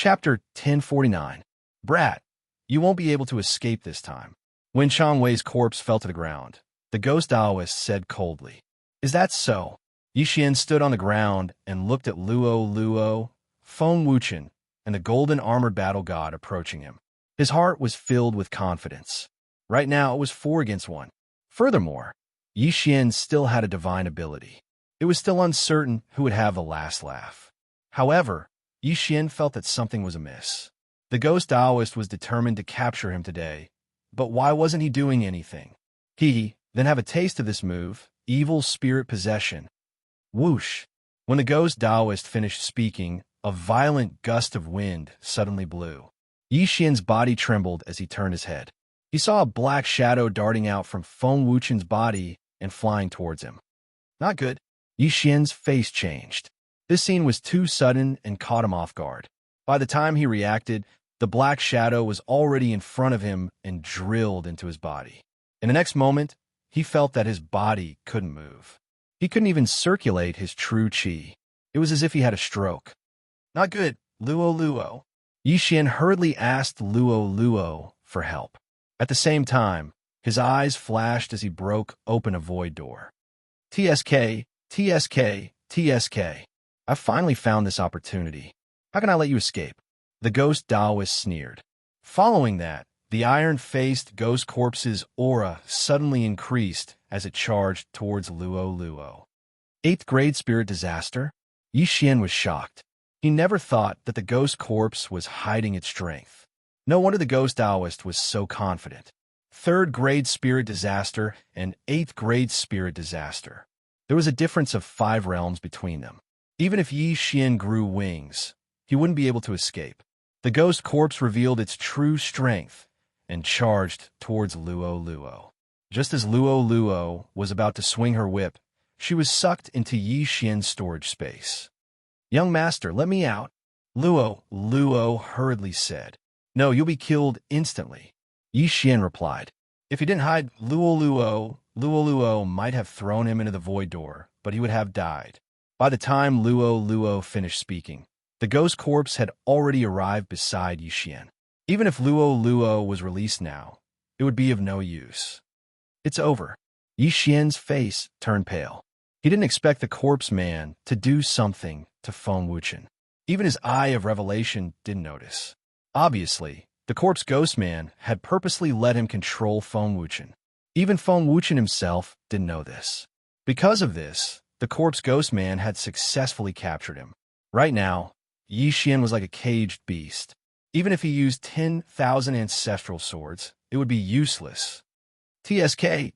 Chapter 1049. Brat, you won't be able to escape this time. When Chang Wei's corpse fell to the ground, the ghost Taoist said coldly, "Is that so?" Yixian stood on the ground and looked at Luo, Feng Wuchen, and the golden armored battle god approaching him. His heart was filled with confidence. Right now it was 4 against 1. Furthermore, Yixian still had a divine ability. It was still uncertain who would have the last laugh. However, Yixian felt that something was amiss. The ghost Taoist was determined to capture him today, but why wasn't he doing anything? Then have a taste of this move, evil spirit possession. Whoosh! When the ghost Taoist finished speaking, a violent gust of wind suddenly blew. Yixian's body trembled as he turned his head. He saw a black shadow darting out from Feng Wuchen's body and flying towards him. Not good. Yixian's face changed. This scene was too sudden and caught him off guard. By the time he reacted, the black shadow was already in front of him and drilled into his body. In the next moment, he felt that his body couldn't move. He couldn't even circulate his true qi. It was as if he had a stroke. Not good, Luo. Yixian hurriedly asked Luo for help. At the same time, his eyes flashed as he broke open a void door. TSK. I finally found this opportunity. How can I let you escape? The ghost Taoist sneered. Following that, the iron-faced ghost corpse's aura suddenly increased as it charged towards Luo. 8th grade spirit disaster? Yixian was shocked. He never thought that the ghost corpse was hiding its strength. No wonder the ghost Taoist was so confident. 3rd grade spirit disaster and 8th grade spirit disaster. There was a difference of 5 realms between them. Even if Yixian grew wings, he wouldn't be able to escape. The ghost corpse revealed its true strength and charged towards Luo. Just as Luo was about to swing her whip, she was sucked into Yixian's storage space. "Young master, let me out," Luo hurriedly said. "No, you'll be killed instantly," Yixian replied. If he didn't hide Luo might have thrown him into the void door, but he would have died. By the time Luo finished speaking, the ghost corpse had already arrived beside Yixian. Even if Luo was released now, it would be of no use. It's over. Yixian's face turned pale. He didn't expect the corpse man to do something to Feng Wuchen. Even his eye of revelation didn't notice. Obviously, the corpse ghost man had purposely let him control Feng Wuchen. Even Feng Wuchen himself didn't know this. Because of this, the corpse ghost man had successfully captured him. Right now, Yixian was like a caged beast. Even if he used 10,000 ancestral swords, it would be useless. TSK.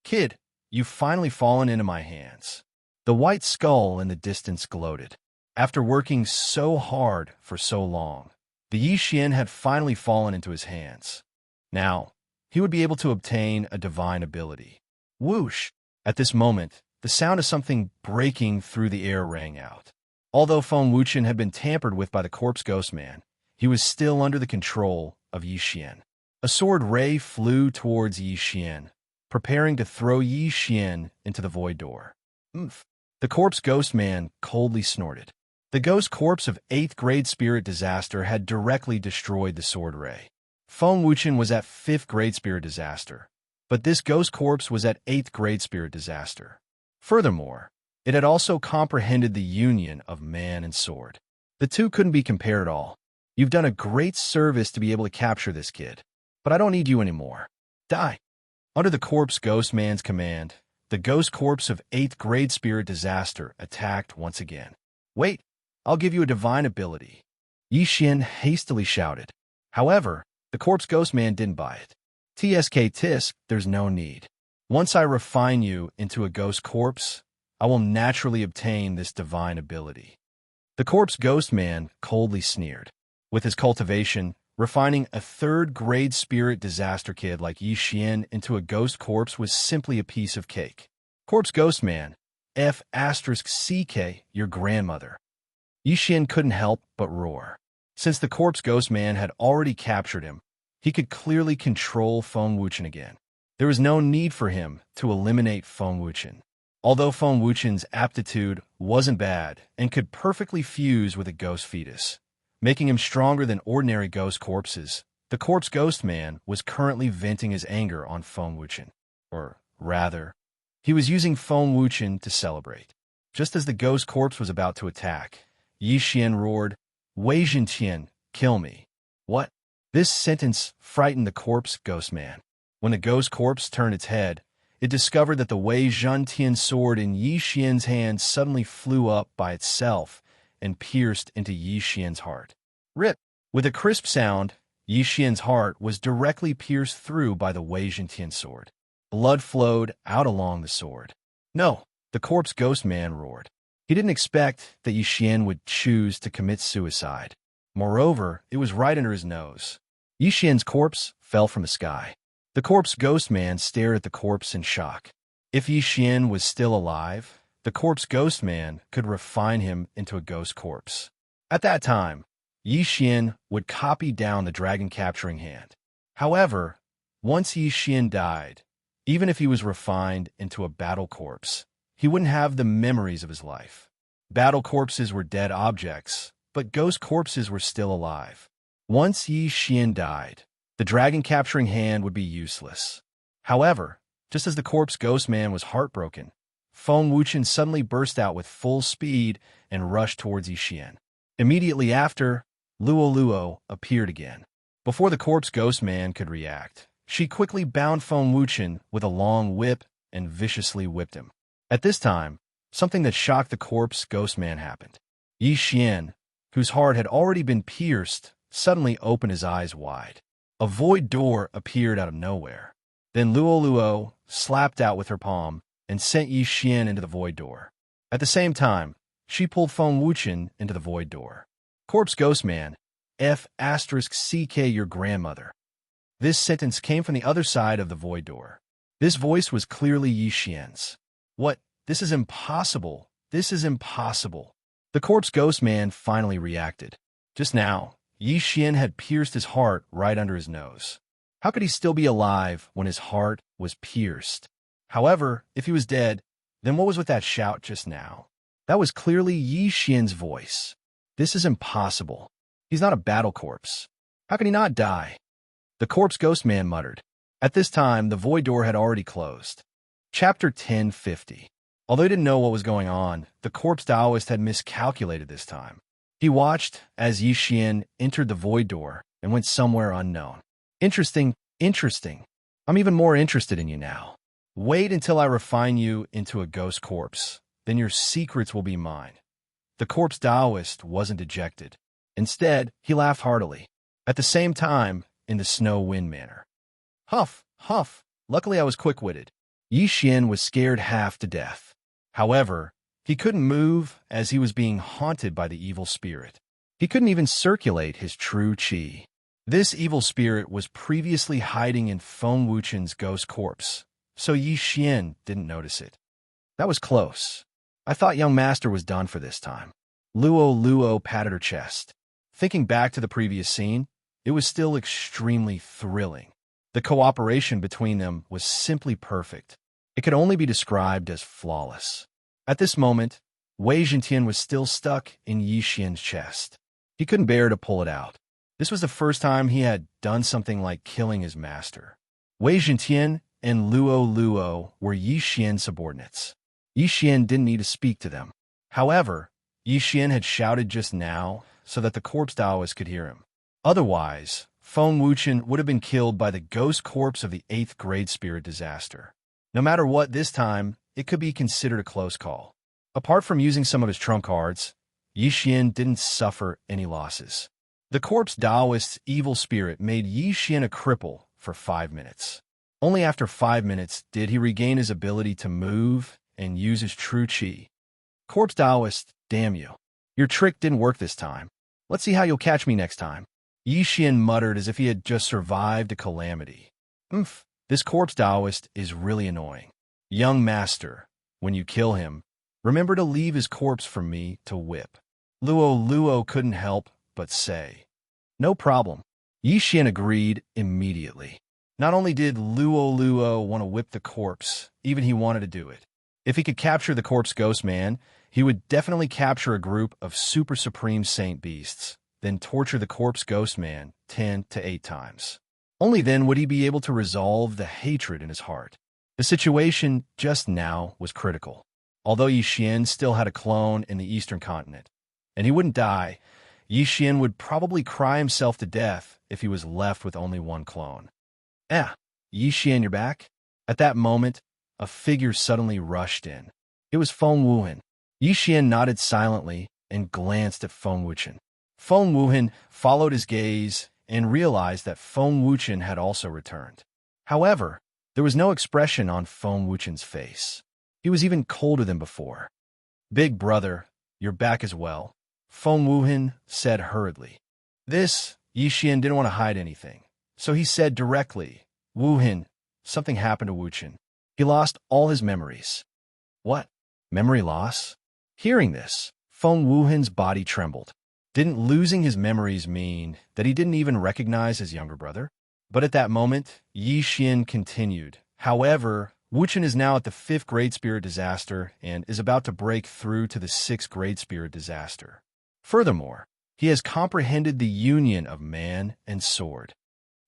Kid, you've finally fallen into my hands. The white skull in the distance gloated. After working so hard for so long, the Yixian had finally fallen into his hands. Now, he would be able to obtain a divine ability. Whoosh! At this moment, the sound of something breaking through the air rang out. Although Feng Wuchen had been tampered with by the corpse ghost man, he was still under the control of Yixian. A sword ray flew towards Yixian, preparing to throw Yixian into the void door. Oomph! The corpse ghost man coldly snorted. The ghost corpse of 8th grade spirit disaster had directly destroyed the sword ray. Feng Wuchen was at 5th grade spirit disaster, but this ghost corpse was at 8th grade spirit disaster. Furthermore, it had also comprehended the union of man and sword. The two couldn't be compared at all. You've done a great service to be able to capture this kid, but I don't need you anymore. Die. Under the corpse ghost man's command, the ghost corpse of 8th grade spirit disaster attacked once again. Wait, I'll give you a divine ability, Yixian hastily shouted. However, the corpse ghost man didn't buy it. Tisk, there's no need. Once I refine you into a ghost corpse, I will naturally obtain this divine ability. The corpse ghost man coldly sneered. With his cultivation, refining a 3rd grade spirit disaster kid like Yixian into a ghost corpse was simply a piece of cake. Corpse ghost man, F***CK, your grandmother. Yixian couldn't help but roar. Since the corpse ghost man had already captured him, he could clearly control Feng Wuchen again. There was no need for him to eliminate Feng Wuchen. Although Feng Wuchen's aptitude wasn't bad and could perfectly fuse with a ghost fetus, making him stronger than ordinary ghost corpses, the corpse ghost man was currently venting his anger on Feng Wuchen. Or rather, he was using Feng Wuchen to celebrate. Just as the ghost corpse was about to attack, Yi Xian roared, "Wei Zhentian, kill me." What? This sentence frightened the corpse ghost man. When the ghost corpse turned its head, it discovered that the Wei Zhentian sword in Yi Xian's hand suddenly flew up by itself and pierced into Yi Xian's heart. Rip! With a crisp sound, Yi Xian's heart was directly pierced through by the Wei Zhentian sword. Blood flowed out along the sword. No, the corpse ghost man roared. He didn't expect that Yi Xian would choose to commit suicide. Moreover, it was right under his nose. Yi Xian's corpse fell from the sky. The corpse ghost man stared at the corpse in shock. If Yi Xian was still alive, the corpse ghost man could refine him into a ghost corpse. At that time, Yi Xian would copy down the dragon capturing hand. However, once Yi Xian died, even if he was refined into a battle corpse, he wouldn't have the memories of his life. Battle corpses were dead objects, but ghost corpses were still alive. Once Yi Xian died, the dragon capturing hand would be useless. However, just as the corpse ghost man was heartbroken, Feng Wuchen suddenly burst out with full speed and rushed towards Yi Xian. Immediately after, Luo Luo appeared again. Before the corpse ghost man could react, she quickly bound Feng Wuchen with a long whip and viciously whipped him. At this time, something that shocked the corpse ghost man happened. Yi Xian, whose heart had already been pierced, suddenly opened his eyes wide. A void door appeared out of nowhere. Then Luo Luo slapped out with her palm and sent Yi Xian into the void door. At the same time, she pulled Feng Wuchen into the void door. Corpse ghost man, F***CK your grandmother. This sentence came from the other side of the void door. This voice was clearly Yi Xian's. What? This is impossible. This is impossible. The corpse ghost man finally reacted. Just now, Yi Xian had pierced his heart right under his nose. How could he still be alive when his heart was pierced? However, if he was dead, then what was with that shout just now? That was clearly Yi Xian's voice. This is impossible. He's not a battle corpse. How can he not die? The corpse ghost man muttered. At this time, the void door had already closed. Chapter 1050. Although he didn't know what was going on, the corpse Taoist had miscalculated this time. He watched as Yi Xian entered the void door and went somewhere unknown. Interesting, interesting. I'm even more interested in you now. Wait until I refine you into a ghost corpse. Then your secrets will be mine. The corpse Taoist wasn't dejected. Instead, he laughed heartily. At the same time, in the snow wind manner. Huff, huff. Luckily I was quick-witted. Yi Xian was scared half to death. However, he couldn't move as he was being haunted by the evil spirit. He couldn't even circulate his true qi. This evil spirit was previously hiding in Feng Wuchen's ghost corpse, so Yi Xian didn't notice it. That was close. I thought young master was done for this time. Luo Luo patted her chest. Thinking back to the previous scene, it was still extremely thrilling. The cooperation between them was simply perfect. It could only be described as flawless. At this moment, Wei Zhentian was still stuck in Yi Xian's chest. He couldn't bear to pull it out. This was the first time he had done something like killing his master. Wei Zhentian and Luo Luo were Yi Xian's subordinates. Yi Xian didn't need to speak to them. However, Yi Xian had shouted just now so that the corpse Taoist could hear him. Otherwise, Feng Wuchen would have been killed by the ghost corpse of the 8th grade spirit disaster. No matter what this time, it could be considered a close call. Apart from using some of his trump cards, Yi Xian didn't suffer any losses. The corpse Taoist's evil spirit made Yi Xian a cripple for 5 minutes. Only after 5 minutes did he regain his ability to move and use his true qi. Corpse Taoist, damn you. Your trick didn't work this time. Let's see how you'll catch me next time. Yi Xian muttered as if he had just survived a calamity. This corpse Taoist is really annoying. Young master, when you kill him, remember to leave his corpse for me to whip. Luo Luo couldn't help but say. No problem. Yi Xian agreed immediately. Not only did Luo Luo want to whip the corpse, even he wanted to do it. If he could capture the corpse ghost man, he would definitely capture a group of super supreme saint beasts, then torture the corpse ghost man 10 to 8 times. Only then would he be able to resolve the hatred in his heart. The situation just now was critical. Although Yi Xian still had a clone in the eastern continent, and he wouldn't die, Yi Xian would probably cry himself to death if he was left with only one clone. Yi Xian, you're back? At that moment, a figure suddenly rushed in. It was Feng Wuhan. Yi Xian nodded silently and glanced at Feng Wuchen. Feng Wuhan followed his gaze and realized that Feng Wuchen had also returned. However, there was no expression on Feng Wuchen's face. He was even colder than before. Big brother, you're back as well, Feng Wuhan said hurriedly. This, Yi Xian didn't want to hide anything, so he said directly, Wuhan, something happened to Wuchen. He lost all his memories. What? Memory loss? Hearing this, Feng Wuhan's body trembled. Didn't losing his memories mean that he didn't even recognize his younger brother? But at that moment, Yi Xian continued. However, Wuchen is now at the 5th Great Spirit Disaster and is about to break through to the 6th Great Spirit Disaster. Furthermore, he has comprehended the union of man and sword.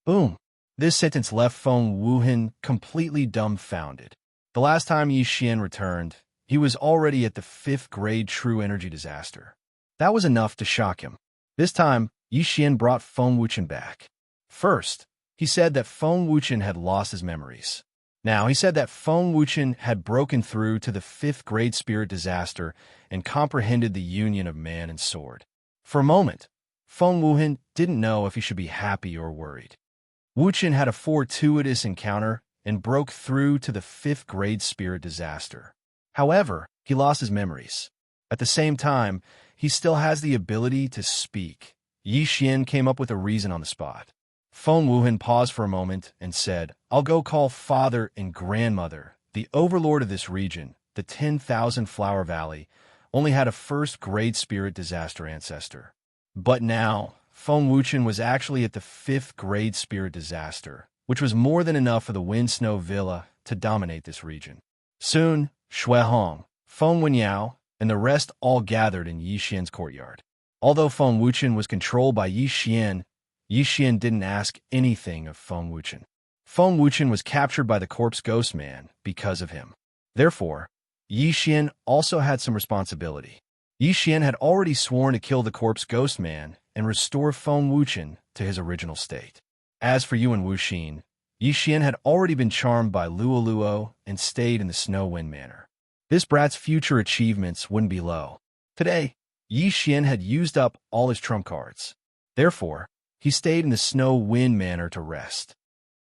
Boom! This sentence left Feng Wuhan completely dumbfounded. The last time Yi Xian returned, he was already at the 5th grade True Energy Disaster. That was enough to shock him. This time, Yi Xian brought Feng Wuchen back. First, he said that Feng Wuchen had lost his memories. Now, he said that Feng Wuchen had broken through to the 5th Great Spirit Disaster and comprehended the union of man and sword. For a moment, Feng Wuchen didn't know if he should be happy or worried. Wuchen had a fortuitous encounter and broke through to the 5th Great Spirit Disaster. However, he lost his memories. At the same time, he still has the ability to speak. Yi Xian came up with a reason on the spot. Feng Wuhan paused for a moment and said, I'll go call father and grandmother. The overlord of this region, the 10,000 Flower Valley, only had a 1st Great Spirit Disaster ancestor. But now, Feng Wuchen was actually at the 5th Great Spirit Disaster, which was more than enough for the Wind Snow Villa to dominate this region. Soon, Shui Hong, Feng Wenyao, and the rest all gathered in Yi Xian's courtyard. Although Feng Wuchen was controlled by Yi Xian didn't ask anything of Feng Wuchen. Feng Wuchen was captured by the corpse ghost man because of him. Therefore, Yi Xian also had some responsibility. Yi Xian had already sworn to kill the corpse ghost man and restore Feng Wuchen to his original state. As for Yuan Wuxin, Yi Xian had already been charmed by Luo Luo and stayed in the Snow Wind Manor. This brat's future achievements wouldn't be low. Today, Yi Xian had used up all his trump cards. Therefore, he stayed in the Snow Wind Manor to rest.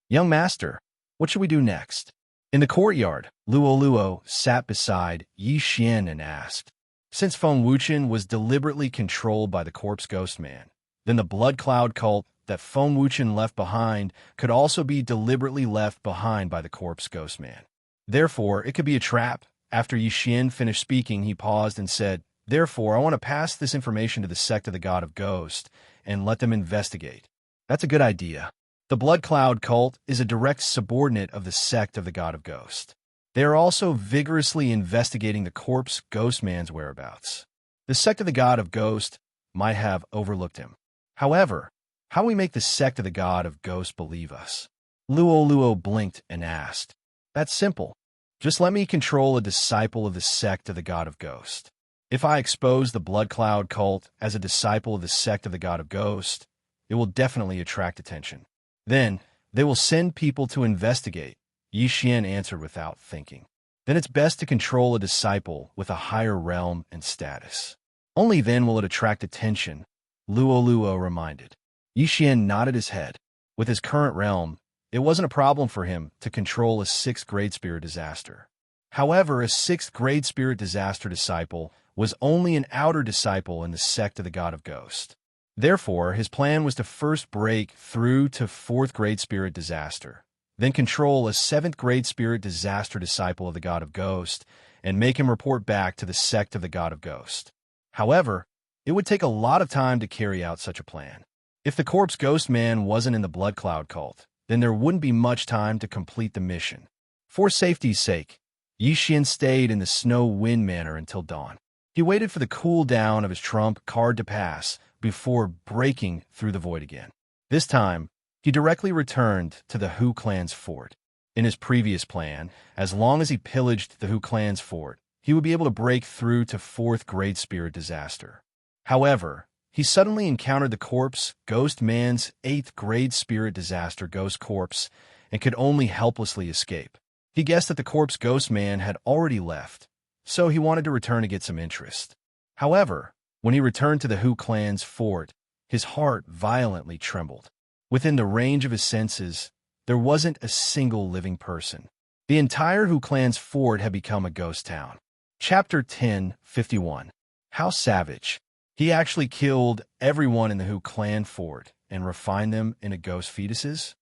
Young master, what should we do next? In the courtyard, Luo Luo sat beside Yi Xian and asked. Since Feng Wuchen was deliberately controlled by the corpse ghost man, then the blood cloud cult that Feng Wuchen left behind could also be deliberately left behind by the corpse ghost man. Therefore, it could be a trap. After Yi Xian finished speaking, he paused and said, Therefore, I want to pass this information to the sect of the God of Ghost and let them investigate. That's a good idea. The Blood Cloud cult is a direct subordinate of the sect of the God of Ghost. They are also vigorously investigating the corpse ghost man's whereabouts. The sect of the God of Ghost might have overlooked him. However, how do we make the sect of the God of Ghost believe us? Luo Luo blinked and asked. That's simple. Just let me control a disciple of the sect of the God of Ghost. If I expose the Blood Cloud cult as a disciple of the sect of the God of Ghost, it will definitely attract attention. Then, they will send people to investigate, Yi Xian answered without thinking. Then it's best to control a disciple with a higher realm and status. Only then will it attract attention, Luo Luo reminded. Yi Xian nodded his head. With his current realm, it wasn't a problem for him to control a 6th Great Spirit Disaster. However, a 6th Great Spirit Disaster disciple was only an outer disciple in the sect of the God of Ghost. Therefore, his plan was to first break through to 4th Great Spirit Disaster, then control a 7th Great Spirit Disaster disciple of the God of Ghost, and make him report back to the sect of the God of Ghost. However, it would take a lot of time to carry out such a plan. If the corpse ghost man wasn't in the Blood Cloud cult, then there wouldn't be much time to complete the mission. For safety's sake, Yi Xian stayed in the Snow Wind Manor until dawn. He waited for the cool down of his trump card to pass before breaking through the void again. This time, he directly returned to the Hu clan's fort. In his previous plan, as long as he pillaged the Hu clan's fort, he would be able to break through to 4th Great Spirit Disaster. However, he suddenly encountered the corpse, Ghost Man's 8th Great Spirit Disaster Ghost Corpse, and could only helplessly escape. He guessed that the corpse Ghost Man had already left, so he wanted to return to get some interest. However, when he returned to the Hu clan's fort, his heart violently trembled. Within the range of his senses, there wasn't a single living person. The entire Hu clan's fort had become a ghost town. Chapter 10:51. How savage. He actually killed everyone in the Hu clan fort and refined them into ghost fetuses?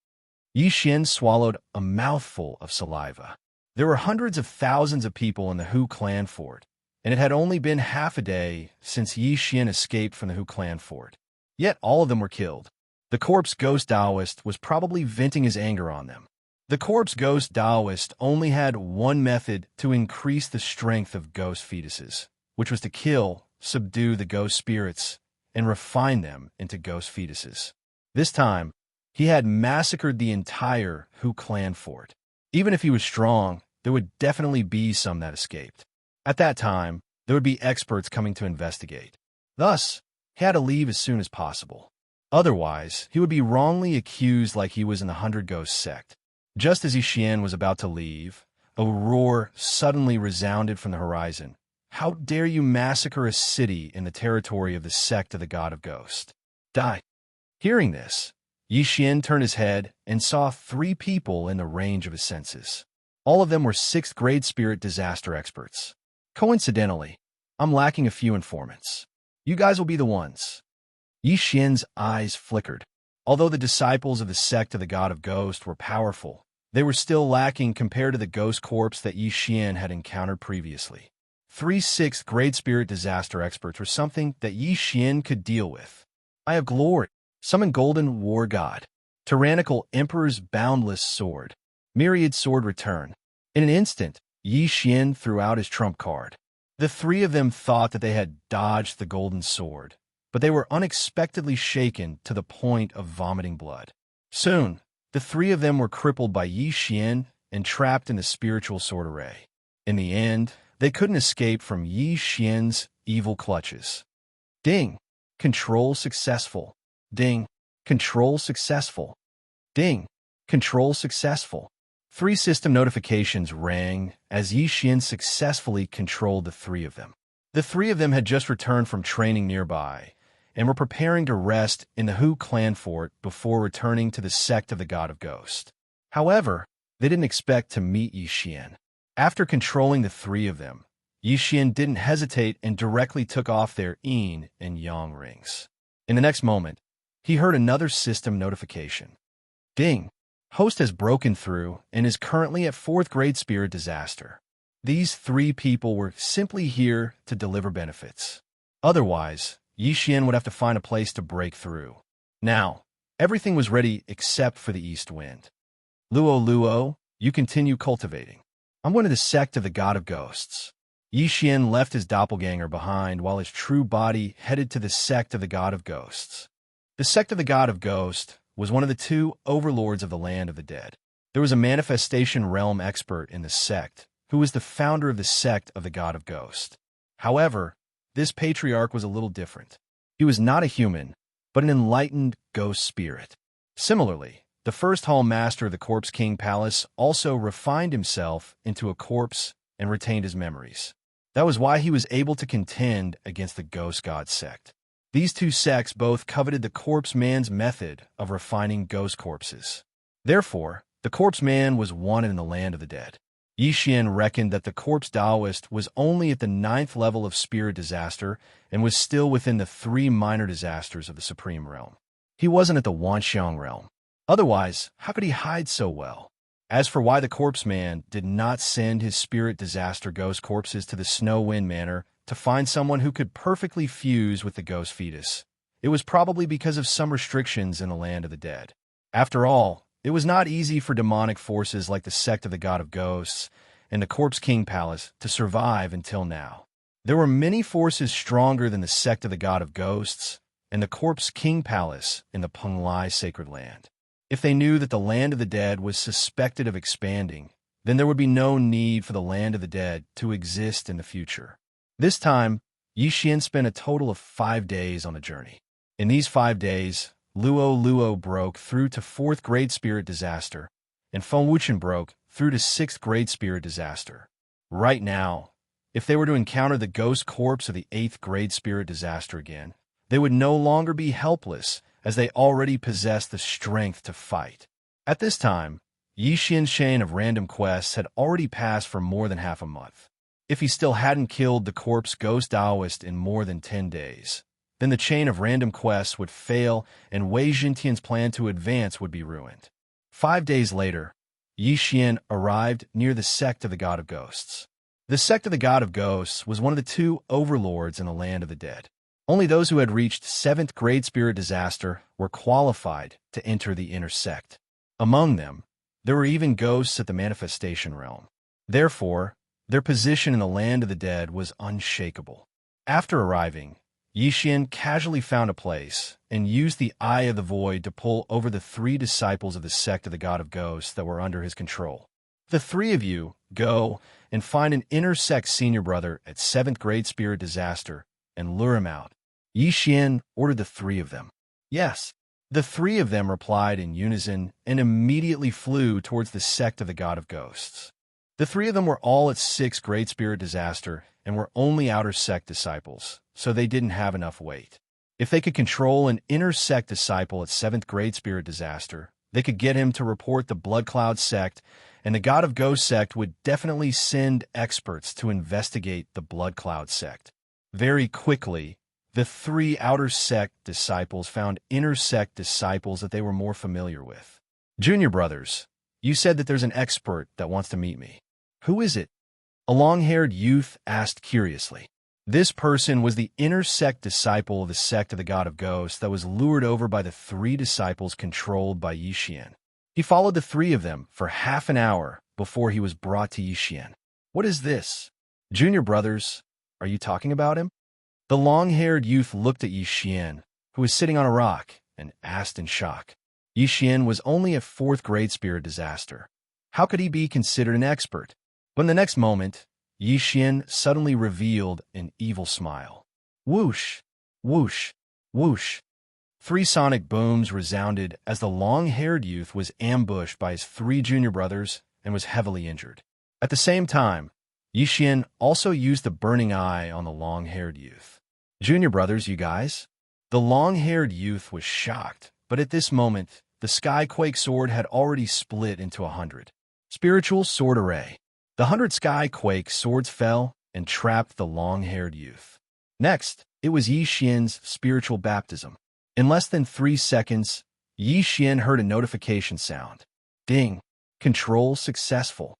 Yi Xian swallowed a mouthful of saliva. There were hundreds of thousands of people in the Hu clan fort, and it had only been half a day since Yi Xian escaped from the Hu clan fort. Yet all of them were killed. The corpse ghost Taoist was probably venting his anger on them. The corpse ghost Taoist only had one method to increase the strength of ghost fetuses, which was to kill, subdue the ghost spirits, and refine them into ghost fetuses. This time, he had massacred the entire Hu clan fort. Even if he was strong, there would definitely be some that escaped. At that time, there would be experts coming to investigate. Thus, he had to leave as soon as possible. Otherwise, he would be wrongly accused like he was in the 100 Ghost sect. Just as Yi Xian was about to leave, a roar suddenly resounded from the horizon. How dare you massacre a city in the territory of the sect of the God of Ghost? Die. Hearing this, Yi Xian turned his head and saw 3 people in the range of his senses. All of them were 6th Grade Spirit Disaster experts. Coincidentally, I'm lacking a few informants. You guys will be the ones. Yi Xian's eyes flickered. Although the disciples of the sect of the God of Ghost were powerful, they were still lacking compared to the ghost corpse that Yi Xian had encountered previously. 3 6th Grade Spirit Disaster experts were something that Yi Xian could deal with. I have glory. Summon Golden War God. Tyrannical Emperor's Boundless Sword. Myriad Sword Return. In an instant, Yi Xian threw out his trump card. The 3 of them thought that they had dodged the golden sword, but they were unexpectedly shaken to the point of vomiting blood. Soon, the 3 of them were crippled by Yi Xian and trapped in the spiritual sword array. In the end, they couldn't escape from Yi Xian's evil clutches. Ding! Control successful. Ding! Control successful. Ding! Control successful. 3 system notifications rang as Yi Xian successfully controlled the 3 of them. The 3 of them had just returned from training nearby and were preparing to rest in the Hu clan fort before returning to the sect of the God of Ghost. However, they didn't expect to meet Yi Xian. After controlling the 3 of them, Yi Xian didn't hesitate and directly took off their yin and yang rings. In the next moment, he heard another system notification. Ding! Host has broken through and is currently at 4th Grade Spirit Disaster. These 3 people were simply here to deliver benefits. Otherwise, Yi Xian would have to find a place to break through. Now, everything was ready except for the east wind. Luo, you continue cultivating. I'm going to the sect of the God of Ghosts. Yi Xian left his doppelganger behind while his true body headed to the sect of the God of Ghosts. The sect of the God of Ghost was one of the 2 overlords of the land of the dead. There was a manifestation realm expert in the sect who was the founder of the sect of the God of Ghost. However, this patriarch was a little different. He was not a human, but an enlightened ghost spirit. Similarly, the first hall master of the Corpse King Palace also refined himself into a corpse and retained his memories. That was why he was able to contend against the Ghost God sect. These 2 sects both coveted the Corpse Man's method of refining ghost corpses. Therefore, the Corpse Man was wanted in the land of the dead. Yi Xian reckoned that the Corpse Taoist was only at the 9th level of Spirit Disaster and was still within the 3 minor disasters of the Supreme Realm. He wasn't at the Wanxiang Realm. Otherwise, how could he hide so well? As for why the Corpse Man did not send his Spirit Disaster ghost corpses to the Snow Wind Manor to find someone who could perfectly fuse with the ghost fetus, it was probably because of some restrictions in the land of the dead. After all, it was not easy for demonic forces like the sect of the God of Ghosts and the Corpse King Palace to survive until now. There were many forces stronger than the sect of the God of Ghosts and the Corpse King Palace in the Penglai Sacred Land. If they knew that the Land of the Dead was suspected of expanding, then there would be no need for the Land of the Dead to exist in the future. This time, Yixian spent a total of 5 days on the journey. In these 5 days, Luo broke through to 4th Great Spirit Disaster, and Feng Wuchen broke through to 6th Great Spirit Disaster. Right now, if they were to encounter the ghost corpse of the 8th Great Spirit Disaster again, they would no longer be helpless, as they already possessed the strength to fight. At this time, Yixian's chain of random quests had already passed for more than half a month. If he still hadn't killed the corpse ghost Taoist in more than 10 days, then the chain of random quests would fail and Wei Jintian's plan to advance would be ruined. 5 days later, Yixian arrived near the sect of the God of Ghosts. The sect of the God of Ghosts was one of the 2 overlords in the Land of the Dead. Only those who had reached 7th Great Spirit Disaster were qualified to enter the inner sect. Among them, there were even ghosts at the Manifestation Realm. Therefore, their position in the Land of the Dead was unshakable. After arriving, Yixian casually found a place and used the Eye of the Void to pull over the 3 disciples of the sect of the God of Ghosts that were under his control. The 3 of you go and find an inner sect senior brother at 7th Great Spirit Disaster and lure him out. Yixian ordered the 3 of them. Yes, the 3 of them replied in unison and immediately flew towards the sect of the God of Ghosts. The 3 of them were all at 6th Great Spirit Disaster and were only outer sect disciples, so they didn't have enough weight. If they could control an inner sect disciple at 7th Great Spirit Disaster, they could get him to report the Blood Cloud sect, and the God of Ghost sect would definitely send experts to investigate the Blood Cloud sect. Very quickly, the 3 outer sect disciples found inner sect disciples that they were more familiar with. Junior brothers, you said that there's an expert that wants to meet me. Who is it? A long-haired youth asked curiously. This person was the inner sect disciple of the sect of the God of Ghosts that was lured over by the 3 disciples controlled by Yixian. He followed the 3 of them for half an hour before he was brought to Yixian. What is this? Junior brothers, are you talking about him? The long-haired youth looked at Yixian, who was sitting on a rock, and asked in shock. Yixian was only a 4th Great Spirit Disaster. How could he be considered an expert? But in the next moment, Yixian suddenly revealed an evil smile. Whoosh, whoosh, whoosh. 3 sonic booms resounded as the long-haired youth was ambushed by his 3 junior brothers and was heavily injured. At the same time, Yixian also used the burning eye on the long-haired youth. Junior brothers, you guys? The long-haired youth was shocked, but at this moment, the Skyquake sword had already split into 100. Spiritual Sword Array. The 100 Skyquake swords fell and trapped the long-haired youth. Next, it was Yixian's spiritual baptism. In less than 3 seconds, Yixian heard a notification sound. Ding! Control successful.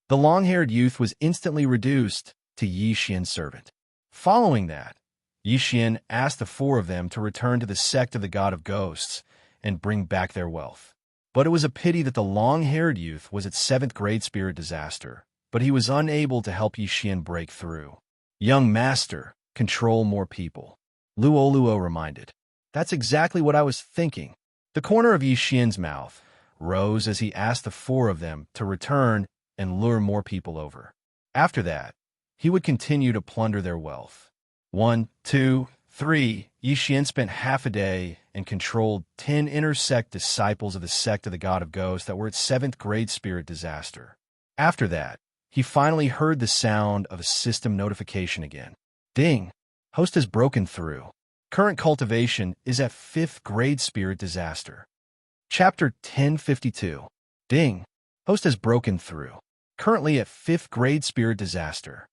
The long-haired youth was instantly reduced to Yixian's servant. Following that, Yixian asked the 4 of them to return to the sect of the God of Ghosts and bring back their wealth. But it was a pity that the long-haired youth was at 7th Great Spirit Disaster, but he was unable to help Yixian break through. Young master, control more people. Luo reminded. That's exactly what I was thinking. The corner of Yixian's mouth rose as he asked the 4 of them to return and lure more people over. After that, he would continue to plunder their wealth. 1, 2, 3. Yixian spent half a day and controlled 10 inner sect disciples of the sect of the God of Ghosts that were at 7th Great Spirit Disaster. After that, he finally heard the sound of a system notification again. Ding! Host has broken through. Current cultivation is at 5th Great Spirit Disaster. Chapter 1052. Ding! Host has broken through. Currently at 5th Great Spirit Disaster.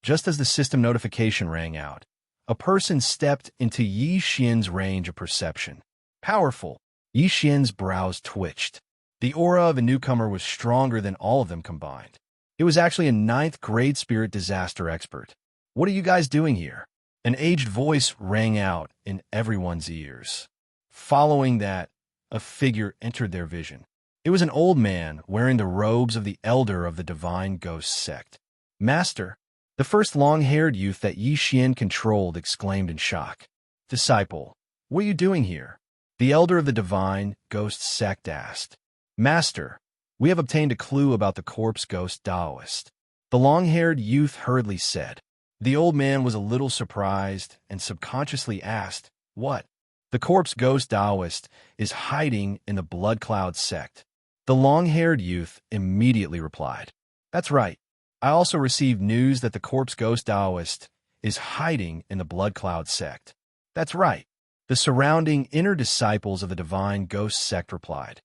Just as the system notification rang out, a person stepped into Yixian's range of perception. Powerful. Yixian's brows twitched. The aura of a newcomer was stronger than all of them combined. It was actually a 9th Great Spirit Disaster expert. What are you guys doing here? An aged voice rang out in everyone's ears. Following that, a figure entered their vision. It was an old man wearing the robes of the elder of the divine ghost sect. Master, the first long-haired youth that Xian controlled exclaimed in shock. Disciple, what are you doing here? The elder of the divine ghost sect asked. Master, we have obtained a clue about the corpse ghost Taoist. The long-haired youth hurriedly said. The old man was a little surprised and subconsciously asked, What? The corpse ghost Taoist is hiding in the blood cloud sect. The long-haired youth immediately replied. That's right. I also received news that the corpse ghost Taoist is hiding in the blood cloud sect. That's right. The surrounding inner disciples of the divine ghost sect replied.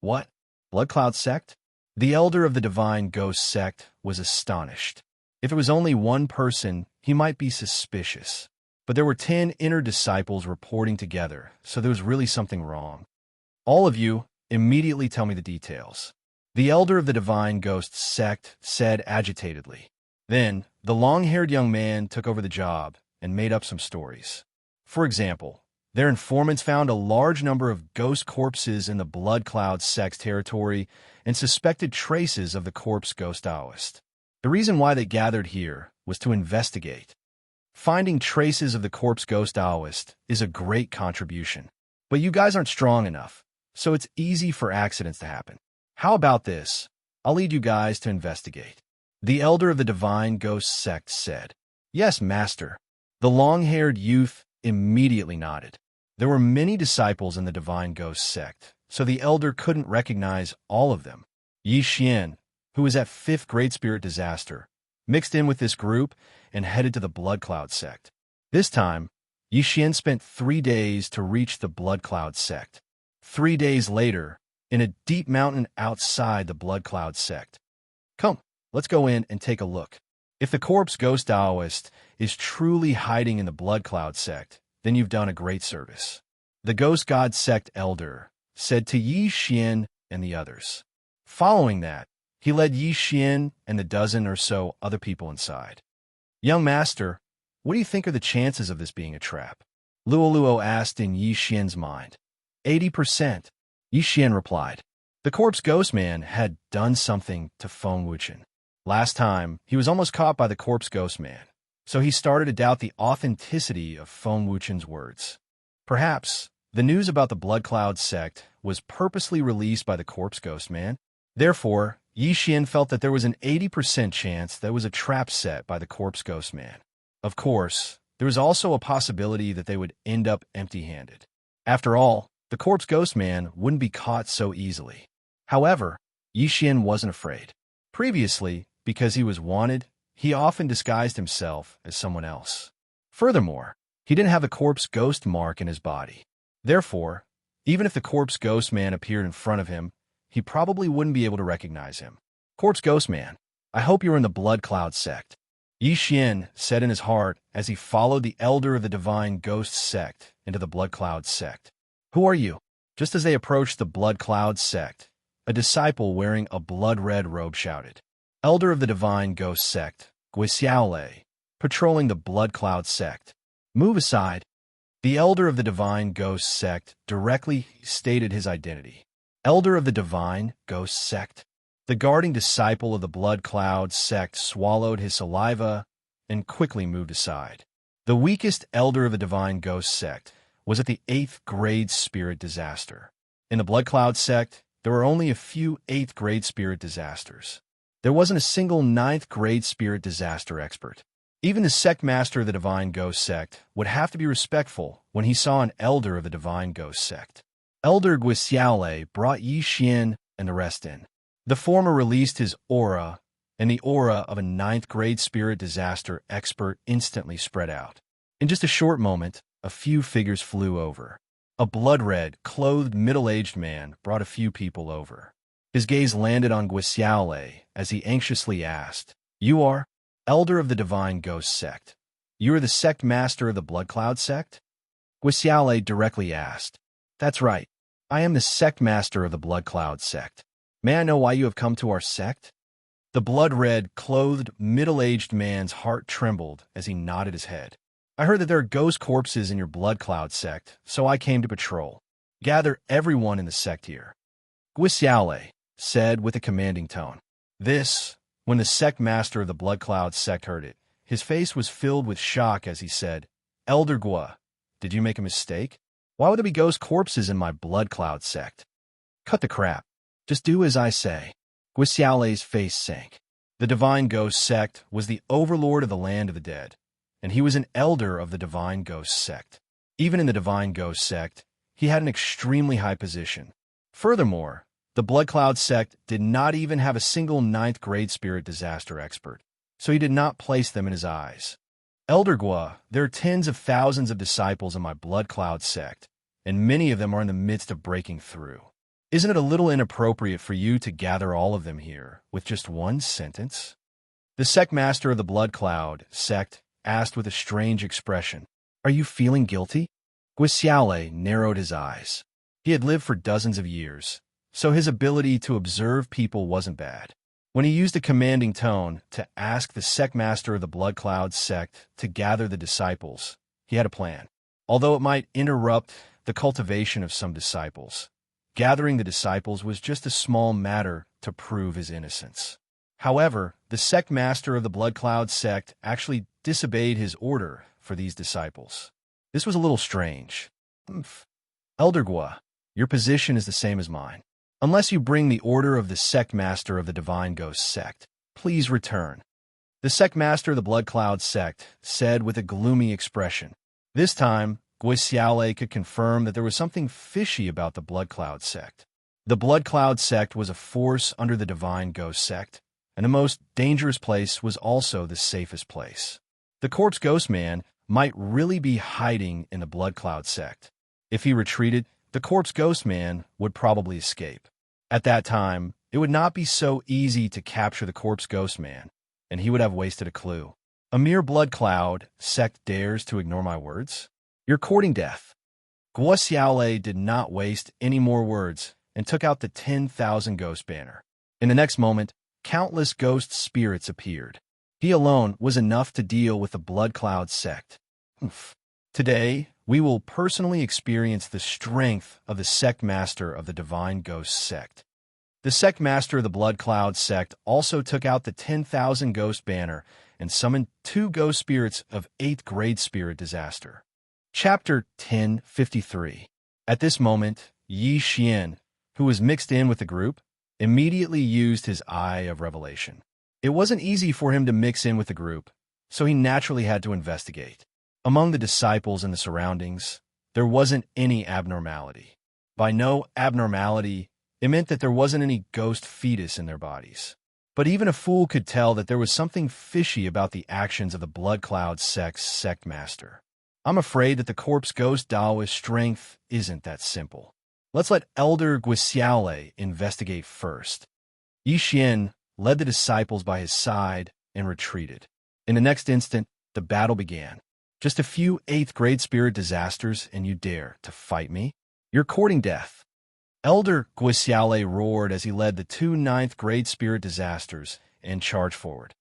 What? Blood cloud sect? The elder of the divine ghost sect was astonished. If it was only one person, he might be suspicious. But there were 10 inner disciples reporting together, so there was really something wrong. All of you, immediately tell me the details. The elder of the divine ghost sect said agitatedly. Then, the long-haired young man took over the job and made up some stories. For example, their informants found a large number of ghost corpses in the blood cloud sect's territory and suspected traces of the corpse ghost Taoist. The reason why they gathered here was to investigate. Finding traces of the corpse ghost Taoist is a great contribution. But you guys aren't strong enough, so it's easy for accidents to happen. How about this? I'll lead you guys to investigate. The elder of the divine ghost sect said. Yes, master. The long-haired youth immediately nodded. There were many disciples in the divine ghost sect, so the elder couldn't recognize all of them. Xian, who was at 5th Great Spirit Disaster, mixed in with this group and headed to the Blood Cloud sect. This time, Xian spent 3 days to reach the Blood Cloud sect. 3 days later, in a deep mountain outside the Blood Cloud sect. Come, let's go in and take a look. If the corpse ghost Taoist is truly hiding in the Blood Cloud sect, then you've done a great service. The Ghost God sect elder said to Xian and the others. Following that, he led Xian and the dozen or so other people inside. Young master, what do you think are the chances of this being a trap? Luoluo asked in Xian's mind. 80%. Xian replied. The corpse ghost man had done something to Feng Wuchen. Last time, he was almost caught by the corpse ghost man, so he started to doubt the authenticity of Feng Wuchen's words. Perhaps the news about the Blood Cloud sect was purposely released by the corpse ghost man. Therefore, Xian felt that there was an 80% chance that it was a trap set by the corpse ghost man. Of course, there was also a possibility that they would end up empty-handed. After all, the corpse ghost man wouldn't be caught so easily. However, Xian wasn't afraid. Previously, because he was wanted, he often disguised himself as someone else. Furthermore, he didn't have a corpse ghost mark in his body. Therefore, even if the corpse ghost man appeared in front of him, he probably wouldn't be able to recognize him. Corpse ghost man, I hope you're in the Blood Cloud sect. Xian said in his heart as he followed the elder of the divine ghost sect into the Blood Cloud sect. Who are you? Just as they approached the Blood Cloud sect, a disciple wearing a blood-red robe shouted. Elder of the divine ghost sect, Wuxia, patrolling the Blood Cloud sect. Move aside. The elder of the divine ghost sect directly stated his identity. Elder of the divine ghost sect. The guarding disciple of the Blood Cloud sect swallowed his saliva and quickly moved aside. The weakest elder of the divine ghost sect was at the 8th grade spirit disaster. In the Blood Cloud sect, there were only a few 8th grade spirit disasters. There wasn't a single 9th grade spirit disaster expert. Even the sect master of the divine ghost sect would have to be respectful when he saw an elder of the divine ghost sect. Elder Wuxia brought Xian and the rest in. The former released his aura, and the aura of a 9th grade spirit disaster expert instantly spread out. In just a short moment, a few figures flew over. A blood-red, clothed middle-aged man brought a few people over. His gaze landed on Wuxia as he anxiously asked, You are? Elder of the divine ghost sect. You are the sect master of the Blood Cloud sect? Wuxia directly asked. That's right. I am the sect master of the Blood Cloud sect. May I know why you have come to our sect? The blood-red, clothed, middle-aged man's heart trembled as he nodded his head. I heard that there are ghost corpses in your Blood Cloud sect, so I came to patrol. Gather everyone in the sect here. Guisiale said with a commanding tone. This, when the sect master of the Blood Cloud sect heard it, his face was filled with shock as he said, Elder Gua, did you make a mistake? Why would there be ghost corpses in my Blood Cloud sect? Cut the crap. Just do as I say. Guisiale's face sank. The Divine Ghost sect was the overlord of the land of the dead, and he was an elder of the Divine Ghost sect. Even in the Divine Ghost sect, he had an extremely high position. Furthermore, the Blood Cloud sect did not even have a single 9th grade spirit disaster expert, so he did not place them in his eyes. Elder Gua, there are tens of thousands of disciples in my Blood Cloud sect, and many of them are in the midst of breaking through. Isn't it a little inappropriate for you to gather all of them here with just one sentence? The sect master of the Blood Cloud sect asked with a strange expression, Are you feeling guilty? Guisiale narrowed his eyes. He had lived for dozens of years, so his ability to observe people wasn't bad. When he used a commanding tone to ask the sect master of the Blood Cloud sect to gather the disciples, he had a plan. Although it might interrupt the cultivation of some disciples, gathering the disciples was just a small matter to prove his innocence. However, the sect master of the Blood Cloud sect actually disobeyed his order for these disciples. This was a little strange. Elder Gua, your position is the same as mine. Unless you bring the order of the sect master of the Divine Ghost sect, please return. The sect master of the Blood Cloud sect said with a gloomy expression. This time, Guisiale could confirm that there was something fishy about the Blood Cloud sect. The Blood Cloud sect was a force under the Divine Ghost sect, and the most dangerous place was also the safest place. The Corpse Ghost Man might really be hiding in the Blood Cloud sect. If he retreated, the Corpse Ghost Man would probably escape. At that time, it would not be so easy to capture the Corpse Ghost Man, and he would have wasted a clue. A mere Blood Cloud sect dares to ignore my words? You're courting death. Guisiale did not waste any more words and took out the 10,000 ghost banner. In the next moment, countless ghost spirits appeared. He alone was enough to deal with the Blood Cloud sect. Today, we will personally experience the strength of the sect master of the Divine Ghost sect. The sect master of the Blood Cloud sect also took out the 10,000 ghost banner and summoned 2 ghost spirits of 8th grade spirit disaster. Chapter 1053. At this moment, Xianxia, who was mixed in with the group, immediately used his Eye of Revelation. It wasn't easy for him to mix in with the group, so he naturally had to investigate. Among the disciples and the surroundings, there wasn't any abnormality. By no abnormality, it meant that there wasn't any ghost fetus in their bodies. But even a fool could tell that there was something fishy about the actions of the Blood Cloud sect's sect master. I'm afraid that the Corpse Ghost Daoist strength isn't that simple. Let's let Elder Guisiale investigate first. Xianxia led the disciples by his side and retreated. In the next instant, the battle began. Just a few 8th grade spirit disasters and you dare to fight me? You're courting death. Elder Guisiale roared as he led the 2 9th grade spirit disasters and charged forward.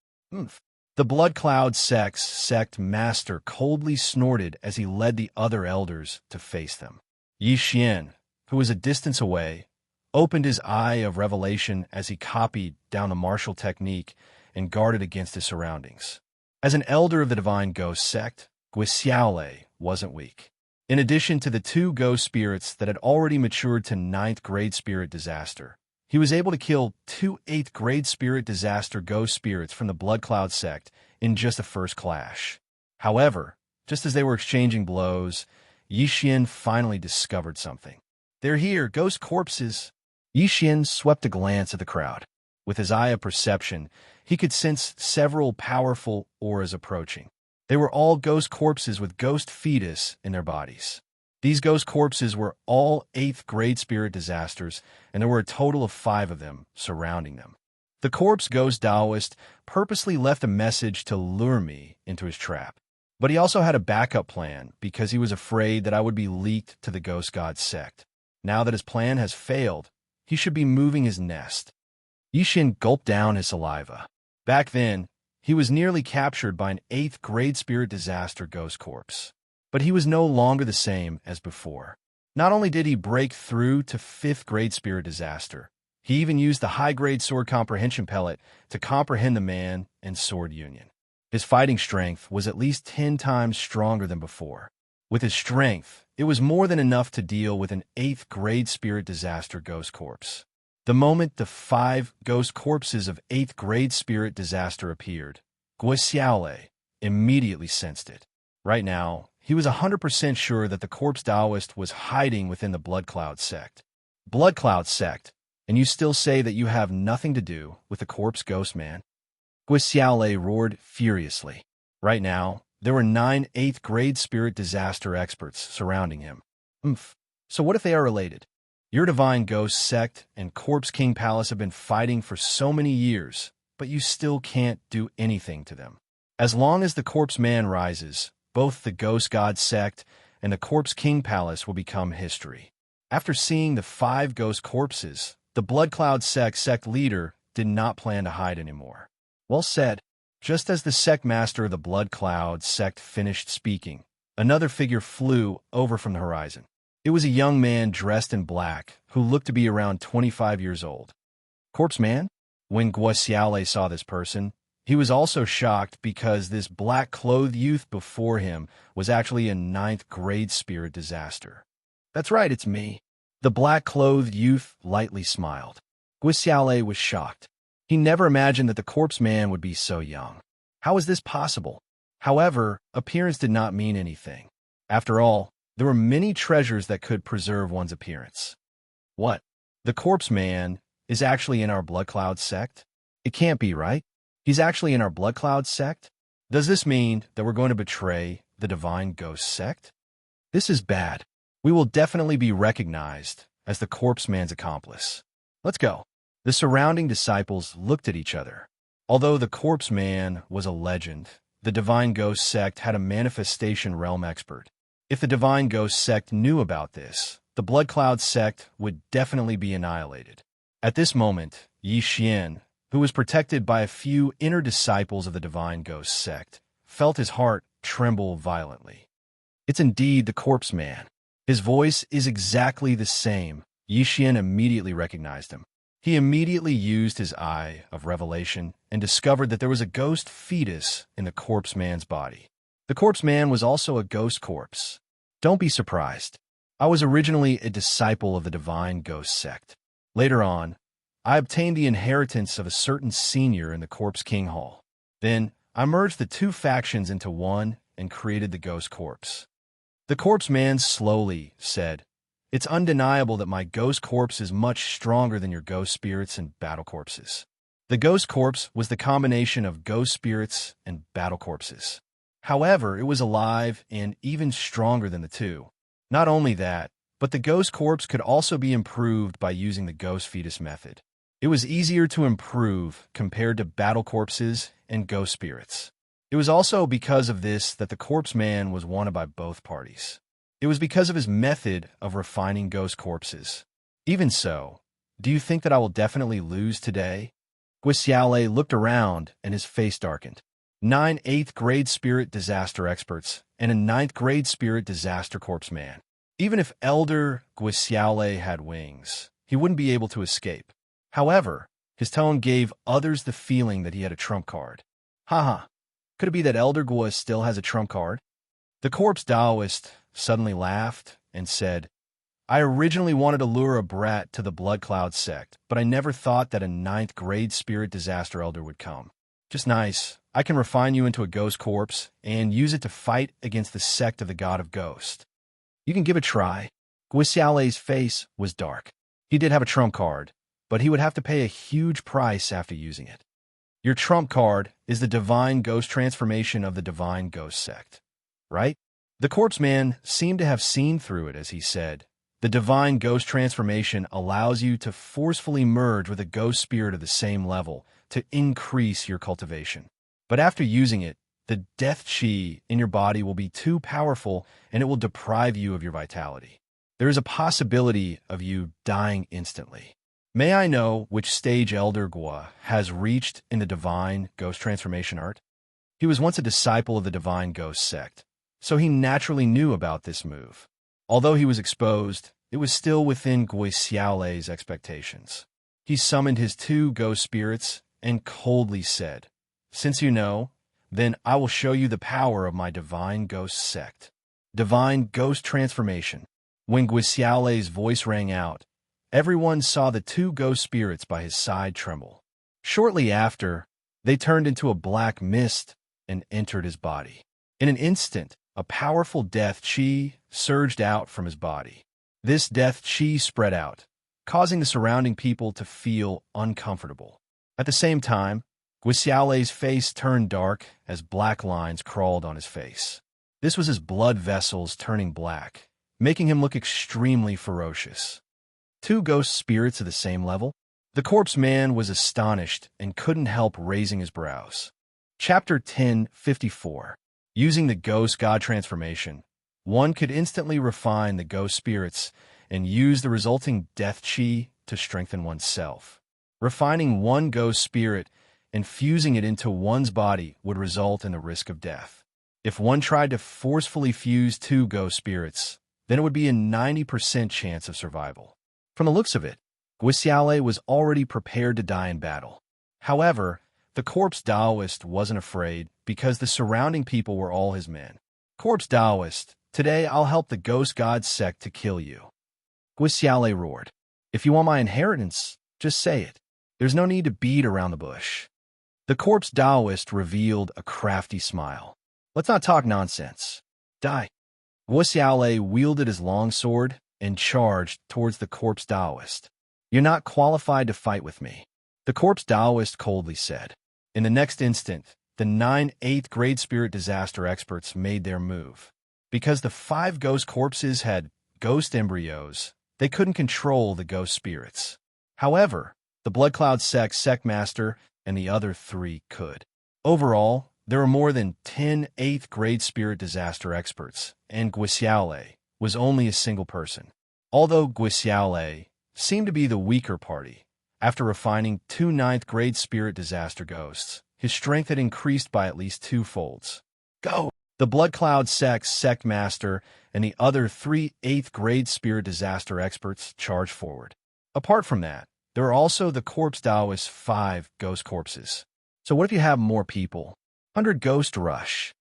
The Blood Cloud sect's sect master coldly snorted as he led the other elders to face them. Xianxia, who was a distance away, opened his Eye of Revelation as he copied down the martial technique and guarded against his surroundings. As an elder of the Divine Ghost sect, Guisiale wasn't weak. In addition to the 2 ghost spirits that had already matured to 9th grade spirit disaster, he was able to kill 2 8th grade spirit disaster ghost spirits from the Blood Cloud sect in just the first clash. However, just as they were exchanging blows, Xianxia finally discovered something. They're here, ghost corpses. Xianxia swept a glance at the crowd. With his eye of perception, he could sense several powerful auras approaching. They were all ghost corpses with ghost fetus in their bodies. These ghost corpses were all 8th grade spirit disasters, and there were a total of 5 of them surrounding them. The Corpse Ghost Daoist purposely left a message to lure me into his trap. But he also had a backup plan because he was afraid that I would be leaked to the Ghost God sect. Now that his plan has failed, he should be moving his nest. Xianxia gulped down his saliva. Back then, he was nearly captured by an 8th grade spirit disaster ghost corpse. But he was no longer the same as before. Not only did he break through to 5th grade spirit disaster, he even used the high-grade sword comprehension pellet to comprehend the man and sword union. His fighting strength was at least 10 times stronger than before. With his strength, it was more than enough to deal with an 8th grade spirit disaster ghost corpse. The moment the 5 ghost corpses of 8th grade spirit disaster appeared, Wuxia immediately sensed it. Right now, he was 100% sure that the corpse Taoist was hiding within the Blood Cloud sect. Blood Cloud sect, and you still say that you have nothing to do with the corpse ghost man? Wuxia roared furiously. Right now, there were 9 8th grade spirit disaster experts surrounding him. So what if they are related? Your divine ghost sect and Corpse King Palace have been fighting for so many years, but you still can't do anything to them. As long as the Corpse Man rises, both the Ghost God sect and the Corpse King Palace will become history. After seeing the 5 ghost corpses, the Blood Cloud sect leader did not plan to hide anymore. Well said. Just as the sect master of the Blood Cloud sect finished speaking, another figure flew over from the horizon. It was a young man dressed in black who looked to be around 25 years old. Corpse Man? When Wuxia saw this person, he was also shocked because this black-clothed youth before him was actually a 9th grade spirit disaster. That's right, it's me. The black-clothed youth lightly smiled. Wuxia was shocked. He never imagined that the Corpse Man would be so young. How is this possible? However, appearance did not mean anything. After all, there were many treasures that could preserve one's appearance. What? The Corpse Man is actually in our Blood Cloud sect? It can't be, right? He's actually in our Blood Cloud sect? Does this mean that we're going to betray the Divine Ghost sect? This is bad. We will definitely be recognized as the Corpse Man's accomplice. Let's go. The surrounding disciples looked at each other. Although the Corpse Man was a legend, the Divine Ghost sect had a manifestation realm expert. If the Divine Ghost sect knew about this, the Blood Cloud sect would definitely be annihilated. At this moment, Xianxia, who was protected by a few inner disciples of the Divine Ghost sect, felt his heart tremble violently. It's indeed the Corpse Man. His voice is exactly the same. Xianxia immediately recognized him. He immediately used his eye of revelation and discovered that there was a ghost fetus in the Corpse Man's body. The Corpse Man was also a ghost corpse. Don't be surprised. I was originally a disciple of the Divine Ghost sect. Later on, I obtained the inheritance of a certain senior in the Corpse King Hall. Then, I merged the 2 factions into one and created the Ghost Corpse. The Corpse Man slowly said, "It's undeniable that my ghost corpse is much stronger than your ghost spirits and battle corpses." The ghost corpse was the combination of ghost spirits and battle corpses. However, it was alive and even stronger than the 2. Not only that, but the ghost corpse could also be improved by using the ghost fetus method. It was easier to improve compared to battle corpses and ghost spirits. It was also because of this that the Corpse Man was wanted by both parties. It was because of his method of refining ghost corpses. Even so, do you think that I will definitely lose today? Wuxia looked around and his face darkened. 9 8th grade spirit disaster experts and a 9th grade spirit disaster Corpse Man. Even if Elder Wuxia had wings, he wouldn't be able to escape. However, his tone gave others the feeling that he had a trump card. Haha, could it be that Elder Gua still has a trump card? The Corpse Taoist suddenly laughed and said, "I originally wanted to lure a brat to the Blood Cloud sect, but I never thought that a 9th grade spirit disaster elder would come. Just nice. I can refine you into a ghost corpse and use it to fight against the sect of the God of Ghost. You can give it a try." Wuxia's face was dark. He did have a trump card, but he would have to pay a huge price after using it. Your trump card is the Divine Ghost transformation of the Divine Ghost sect, right? The Corpse Man seemed to have seen through it as he said, "The Divine Ghost transformation allows you to forcefully merge with a ghost spirit of the same level to increase your cultivation. But after using it, the death chi in your body will be too powerful and it will deprive you of your vitality. There is a possibility of you dying instantly. May I know which stage Elder Gua has reached in the Divine Ghost transformation art?" He was once a disciple of the Divine Ghost sect, so he naturally knew about this move. Although he was exposed, it was still within Wuxia's expectations. He summoned his 2 ghost spirits and coldly said, "Since you know, then I will show you the power of my divine ghost sect." Divine ghost transformation. When Wuxia's voice rang out, everyone saw the 2 ghost spirits by his side tremble. Shortly after, they turned into a black mist and entered his body. In an instant, a powerful death chi surged out from his body. This death chi spread out, causing the surrounding people to feel uncomfortable. At the same time, Wuxia's face turned dark as black lines crawled on his face. This was his blood vessels turning black, making him look extremely ferocious. 2 ghost spirits at the same level? The corpse man was astonished and couldn't help raising his brows. Chapter 10:54. Using the ghost god transformation, one could instantly refine the ghost spirits and use the resulting death chi to strengthen oneself. Refining one ghost spirit and fusing it into one's body would result in the risk of death. If one tried to forcefully fuse 2 ghost spirits, then it would be a 90% chance of survival. From the looks of it, Wuxia was already prepared to die in battle. However, the corpse Taoist wasn't afraid because the surrounding people were all his men. "Corpse Taoist, today I'll help the ghost god sect to kill you." Wuxia roared. "If you want my inheritance, just say it. There's no need to beat around the bush." The corpse Taoist revealed a crafty smile. "Let's not talk nonsense. Die." Wuxia wielded his longsword and charged towards the corpse Taoist. "You're not qualified to fight with me," the corpse Taoist coldly said. In the next instant, the 9 8th grade spirit disaster experts made their move. Because the 5 ghost corpses had ghost embryos, they couldn't control the ghost spirits. However, the Blood Cloud sect master and the other 3 could. Overall, there were more than 10 8th grade spirit disaster experts, and Wuxia was only a single person. Although Wuxia seemed to be the weaker party, after refining 2 9th grade spirit disaster ghosts, his strength had increased by at least 2 folds. "Go!" The Blood Cloud sect master and the other 3 8th grade spirit disaster experts charged forward. Apart from that, there were also the corpse Taoist 5 ghost corpses. So what if you have more people? 100 ghost rush.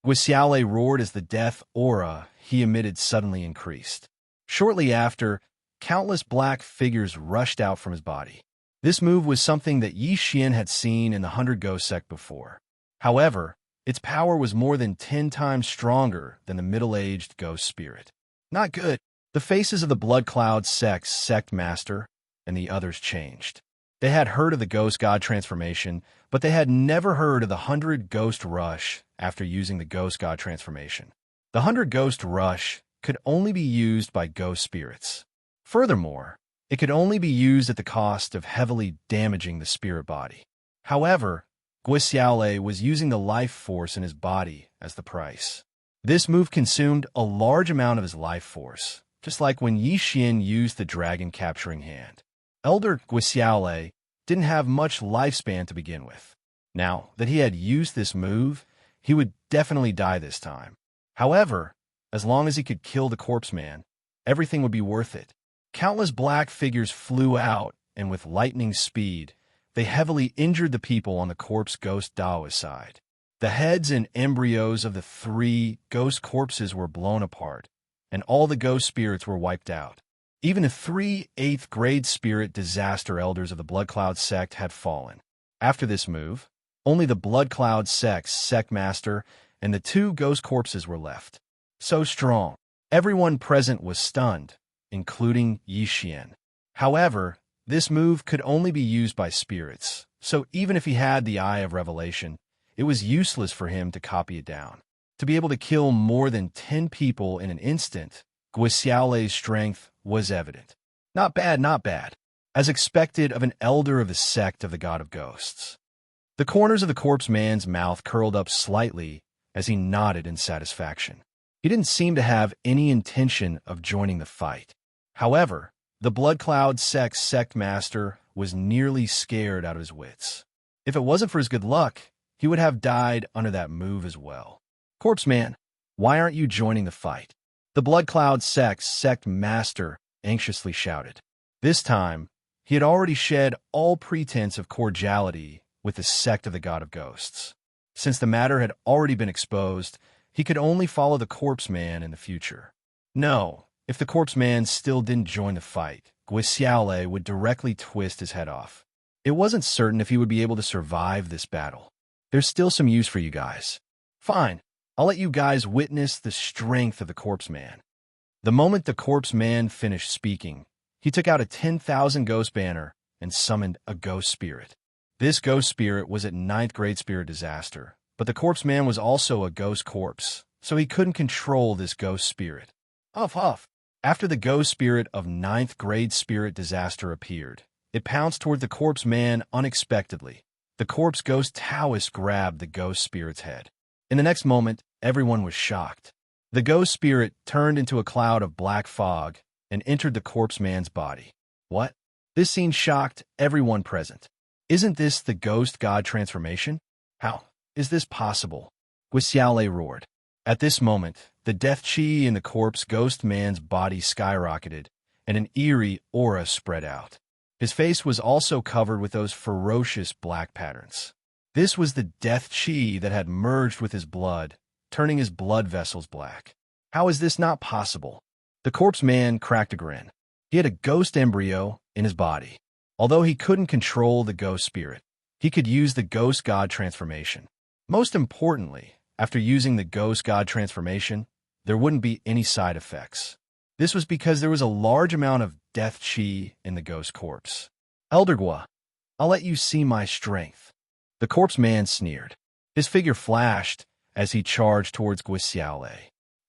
Wuxia roared as the death aura he emitted suddenly increased. Shortly after, countless black figures rushed out from his body. This move was something that Xianxia had seen in the 100 Ghost sect before. However, its power was more than 10 times stronger than the middle-aged ghost spirit. Not good. The faces of the Blood Cloud sect master and the others changed. They had heard of the ghost god transformation, but they had never heard of the 100 ghost rush after using the ghost god transformation. The 100 ghost rush could only be used by ghost spirits. Furthermore, it could only be used at the cost of heavily damaging the spirit body. However, Wuxia was using the life force in his body as the price. This move consumed a large amount of his life force, just like when Xianxia used the dragon capturing hand. Elder Wuxia didn't have much lifespan to begin with. Now that he had used this move, he would definitely die this time. However, as long as he could kill the corpse man, everything would be worth it. Countless black figures flew out, and with lightning speed, they heavily injured the people on the corpse ghost Taoist side. The heads and embryos of the 3 ghost corpses were blown apart, and all the ghost spirits were wiped out. Even the 3 8th grade spirit disaster elders of the Blood Cloud sect had fallen. After this move, only the Blood Cloud sect master and the 2 ghost corpses were left. So strong, everyone present was stunned, including Xianxia. However, this move could only be used by spirits, so even if he had the Eye of Revelation, it was useless for him to copy it down. To be able to kill more than 10 people in an instant, Wuxia's strength was evident. Not bad, not bad, as expected of an elder of the sect of the God of Ghosts. The corners of the corpse man's mouth curled up slightly as he nodded in satisfaction. He didn't seem to have any intention of joining the fight. However, the Blood Cloud sect master was nearly scared out of his wits. If it wasn't for his good luck, he would have died under that move as well. "Corpse man, why aren't you joining the fight?" The Blood Cloud sect master anxiously shouted. This time, he had already shed all pretense of cordiality with the sect of the God of Ghosts. Since the matter had already been exposed, he could only follow the Corpse Man in the future. No, if the Corpse Man still didn't join the fight, Wuxia would directly twist his head off. It wasn't certain if he would be able to survive this battle. There's still some use for you guys. Fine, I'll let you guys witness the strength of the Corpse Man. The moment the Corpse Man finished speaking, he took out a 10,000 ghost banner and summoned a ghost spirit. This ghost spirit was at 9th grade spirit disaster, but the Corpse Man was also a ghost corpse, so he couldn't control this ghost spirit. Huff huff. After the ghost spirit of 9th grade spirit disaster appeared, it pounced toward the Corpse Man unexpectedly. The corpse ghost Taoist grabbed the ghost spirit's head. In the next moment, everyone was shocked. The ghost spirit turned into a cloud of black fog and entered the Corpse Man's body. What? This scene shocked everyone present. Isn't this the ghost god transformation? How is this possible? Wuxia roared. At this moment, the death chi in the corpse ghost man's body skyrocketed, and an eerie aura spread out. His face was also covered with those ferocious black patterns. This was the death chi that had merged with his blood, turning his blood vessels black. How is this not possible? The Corpse Man cracked a grin. He had a ghost embryo in his body. Although he couldn't control the ghost spirit, he could use the ghost god transformation. Most importantly, after using the ghost god transformation, there wouldn't be any side effects. This was because there was a large amount of death chi in the ghost corpse. Elder Gua, I'll let you see my strength. The Corpse Man sneered. His figure flashed as he charged towards Wuxia.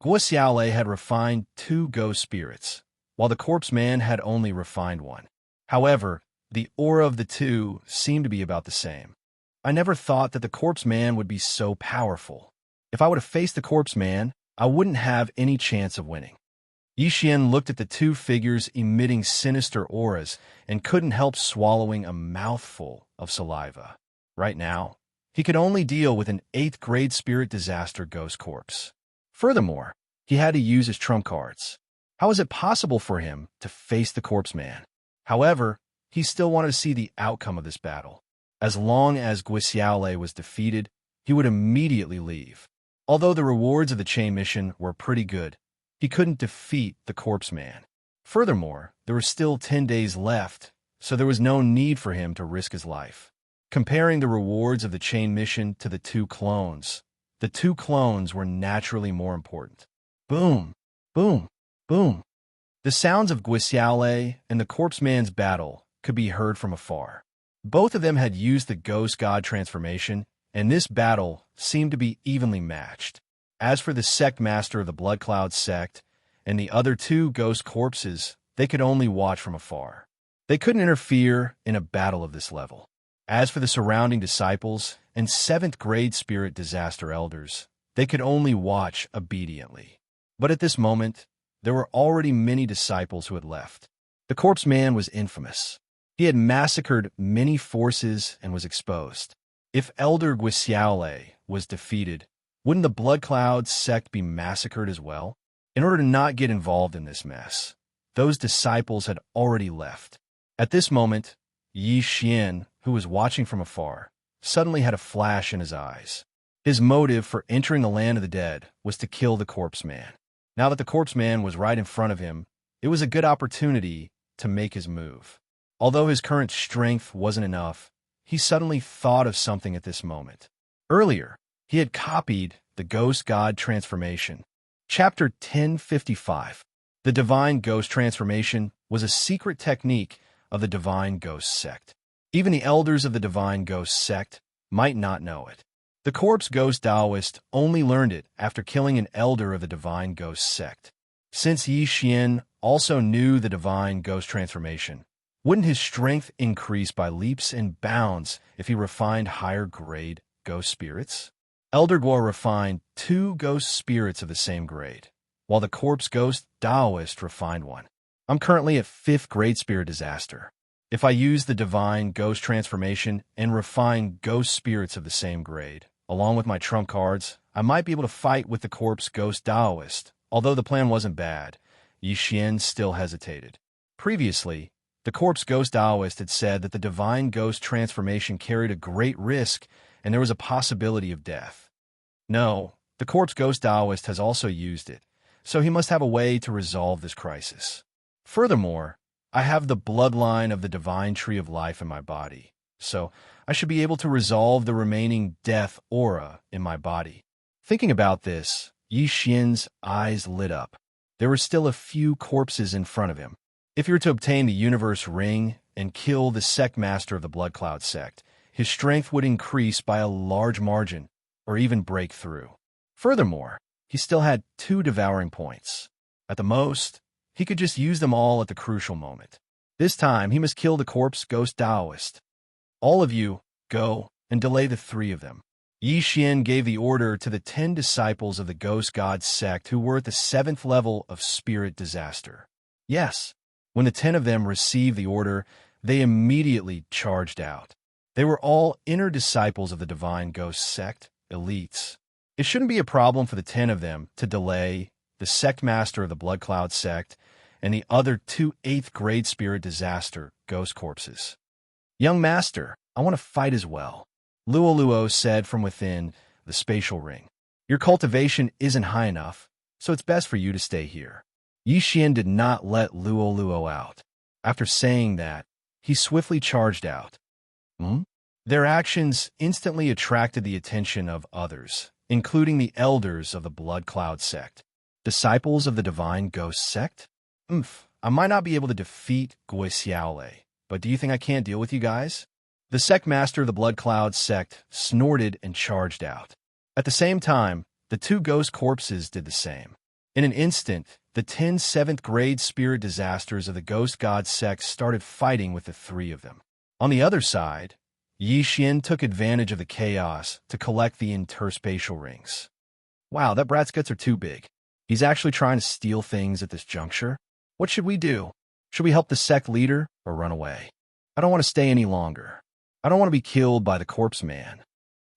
Wuxia had refined 2 ghost spirits, while the Corpse Man had only refined 1. However, the aura of the 2 seemed to be about the same. I never thought that the Corpse Man would be so powerful. If I would have faced the Corpse Man, I wouldn't have any chance of winning. Yixian looked at the 2 figures emitting sinister auras and couldn't help swallowing a mouthful of saliva. Right now, he could only deal with an 8th grade spirit disaster ghost corpse. Furthermore, he had to use his trump cards. How was it possible for him to face the Corpse Man? However, he still wanted to see the outcome of this battle. As long as Wuxia was defeated, he would immediately leave. Although the rewards of the chain mission were pretty good, he couldn't defeat the Corpse Man. Furthermore, there were still 10 days left, so there was no need for him to risk his life. Comparing the rewards of the chain mission to the 2 clones, the 2 clones were naturally more important. Boom, boom, boom. The sounds of Wuxia and the Corpse Man's battle could be heard from afar. Both of them had used the ghost god transformation, and this battle seemed to be evenly matched. As for the sect master of the Blood Cloud sect and the other 2 ghost corpses, they could only watch from afar. They couldn't interfere in a battle of this level. As for the surrounding disciples and 7th grade spirit disaster elders, they could only watch obediently. But at this moment, there were already many disciples who had left. The Corpse Man was infamous. He had massacred many forces and was exposed. If Elder Wuxia was defeated, wouldn't the Blood Cloud sect be massacred as well? In order to not get involved in this mess, those disciples had already left. At this moment, Yixian, who was watching from afar, suddenly had a flash in his eyes. His motive for entering the land of the dead was to kill the Corpse Man. Now that the Corpse Man was right in front of him, it was a good opportunity to make his move. Although his current strength wasn't enough, he suddenly thought of something at this moment. Earlier, he had copied the Ghost God Transformation. Chapter 1055. The Divine Ghost Transformation was a secret technique of the Divine Ghost sect. Even the elders of the Divine Ghost sect might not know it. The Corpse Ghost Taoist only learned it after killing an elder of the Divine Ghost sect. Since Yixian also knew the Divine Ghost Transformation, wouldn't his strength increase by leaps and bounds if he refined higher-grade ghost spirits? Elder Guo refined 2 ghost spirits of the same grade, while the Corpse Ghost Taoist refined 1. I'm currently at 5th grade spirit disaster. If I use the Divine Ghost Transformation and refine ghost spirits of the same grade, along with my trump cards, I might be able to fight with the Corpse Ghost Taoist Although the plan wasn't bad, Yixian still hesitated. Previously, the corpse ghost Taoist had said that the divine ghost transformation carried a great risk and there was a possibility of death. No, the corpse ghost Taoist has also used it, so he must have a way to resolve this crisis. Furthermore, I have the bloodline of the divine tree of life in my body, so I should be able to resolve the remaining death aura in my body. Thinking about this, Yixian's eyes lit up. There were still a few corpses in front of him. If he were to obtain the universe ring and kill the sect master of the Blood Cloud sect, his strength would increase by a large margin, or even break through. Furthermore, he still had 2 devouring points. At the most, he could just use them all at the crucial moment. This time, he must kill the corpse ghost Taoist. All of you, go and delay the 3 of them. Yixian gave the order to the 10 disciples of the ghost god sect who were at the 7th level of spirit disaster. Yes, when the 10 of them received the order, they immediately charged out. They were all inner disciples of the divine ghost sect, elites. It shouldn't be a problem for the 10 of them to delay the sect master of the Blood Cloud sect and the other 2 8th grade spirit disaster ghost corpses. Young master, I want to fight as well, Luoluo said from within the spatial ring. Your cultivation isn't high enough, so it's best for you to stay here. Yixian did not let Luoluo out. After saying that, he swiftly charged out. Their actions instantly attracted the attention of others, including the elders of the Blood Cloud sect. Disciples of the Divine Ghost sect? I might not be able to defeat Wuxia, but do you think I can't deal with you guys? The sect master of the Blood Cloud sect snorted and charged out. At the same time, the 2 ghost corpses did the same. In an instant, the 10 7th grade spirit disasters of the ghost god sect started fighting with the 3 of them. On the other side, Yixian took advantage of the chaos to collect the interspatial rings. Wow, that brat's guts are too big. He's actually trying to steal things at this juncture. What should we do? Should we help the sect leader or run away? I don't want to stay any longer. I don't want to be killed by the corpse man.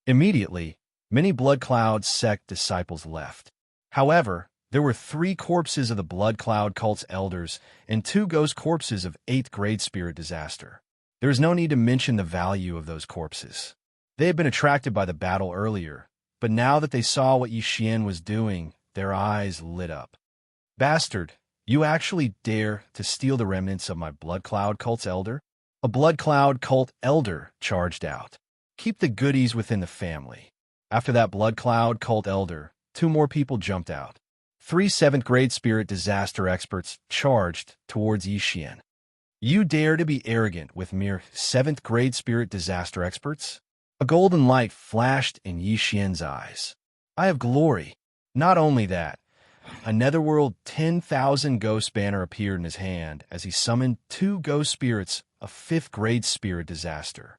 Immediately, many Blood Cloud sect disciples left. However, there were 3 corpses of the Blood Cloud cult's elders and 2 ghost corpses of 8th grade spirit disaster. There is no need to mention the value of those corpses. They had been attracted by the battle earlier, but now that they saw what Yixian was doing, their eyes lit up. Bastard, you actually dare to steal the remnants of my Blood Cloud cult's elder? A Blood Cloud cult elder charged out. Keep the goodies within the family. After that Blood Cloud cult elder, 2 more people jumped out. 3 7th grade spirit disaster experts charged towards Yixian. You dare to be arrogant with mere 7th grade spirit disaster experts? A golden light flashed in Yixian's eyes. I have glory. Not only that, a netherworld 10,000 ghost banner appeared in his hand as he summoned 2 ghost spirits of 5th grade spirit disaster.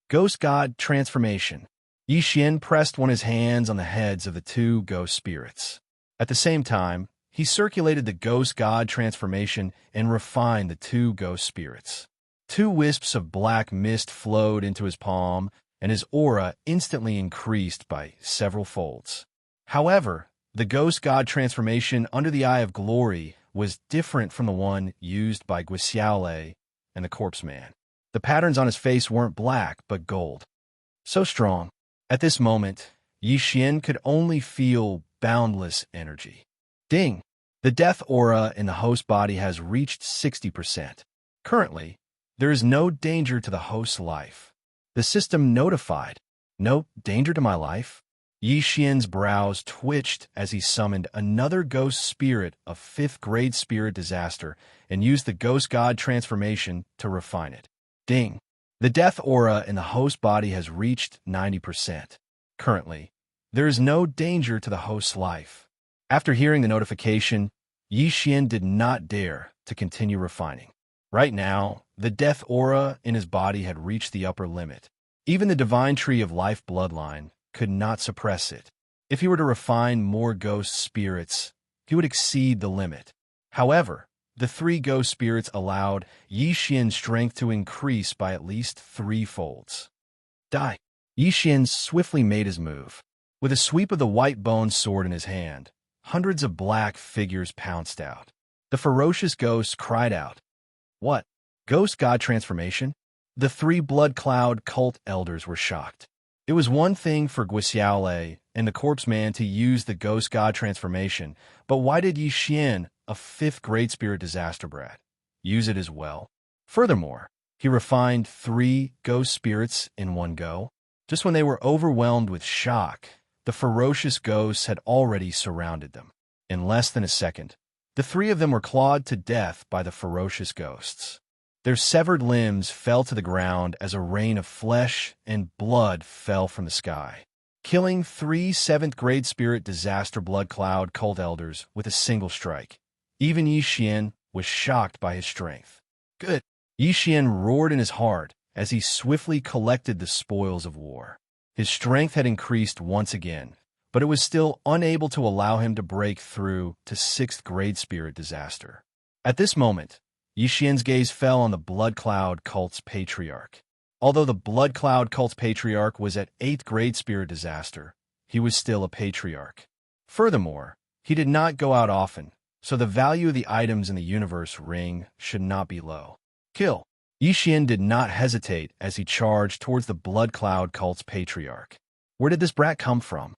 Ghost God Transformation. Yixian pressed one of his hands on the heads of the 2 ghost spirits. At the same time, he circulated the Ghost God Transformation and refined the 2 ghost spirits. 2 wisps of black mist flowed into his palm, and his aura instantly increased by several folds. However, the Ghost God Transformation under the Eye of Glory was different from the one used by Wuxia and the Corpse Man. The patterns on his face weren't black, but gold. So strong. At this moment, Yixian could only feel boundless energy. Ding! The death aura in the host body has reached 60%. Currently, there is no danger to the host's life. The system notified. No danger to my life? Yixian's brows twitched as he summoned another ghost spirit of 5th grade spirit disaster and used the Ghost God Transformation to refine it. Ding! The death aura in the host body has reached 90%. Currently, there is no danger to the host's life. After hearing the notification, Yixian did not dare to continue refining. Right now, the death aura in his body had reached the upper limit. Even the divine tree of life bloodline could not suppress it. If he were to refine more ghost spirits, he would exceed the limit. However, the 3 ghost spirits allowed Yixian's strength to increase by at least 3 folds. Die! Yixian swiftly made his move. With a sweep of the white bone sword in his hand, hundreds of black figures pounced out. The ferocious ghosts cried out, "What? Ghost god transformation?" The three blood cloud cult elders were shocked. It was one thing for Guxiaolei and the corpse man to use the ghost god transformation, but why did Yixian, a fifth great spirit disaster brat, use it as well? Furthermore, he refined 3 ghost spirits in one go. Just when they were overwhelmed with shock, the ferocious ghosts had already surrounded them. In less than a second, the 3 of them were clawed to death by the ferocious ghosts. Their severed limbs fell to the ground as a rain of flesh and blood fell from the sky, killing 3 7th-grade spirit disaster blood cloud cult elders with a single strike. Even Yixian was shocked by his strength. Good. Yixian roared in his heart as he swiftly collected the spoils of war. His strength had increased once again, but it was still unable to allow him to break through to 6th-grade spirit disaster. At this moment, Yixian's gaze fell on the Blood Cloud cult's patriarch. Although the Blood Cloud cult's patriarch was at 8th-grade spirit disaster, he was still a patriarch. Furthermore, he did not go out often, so the value of the items in the universe ring should not be low. Kill. Yixian did not hesitate as he charged towards the Blood Cloud cult's patriarch. Where did this brat come from?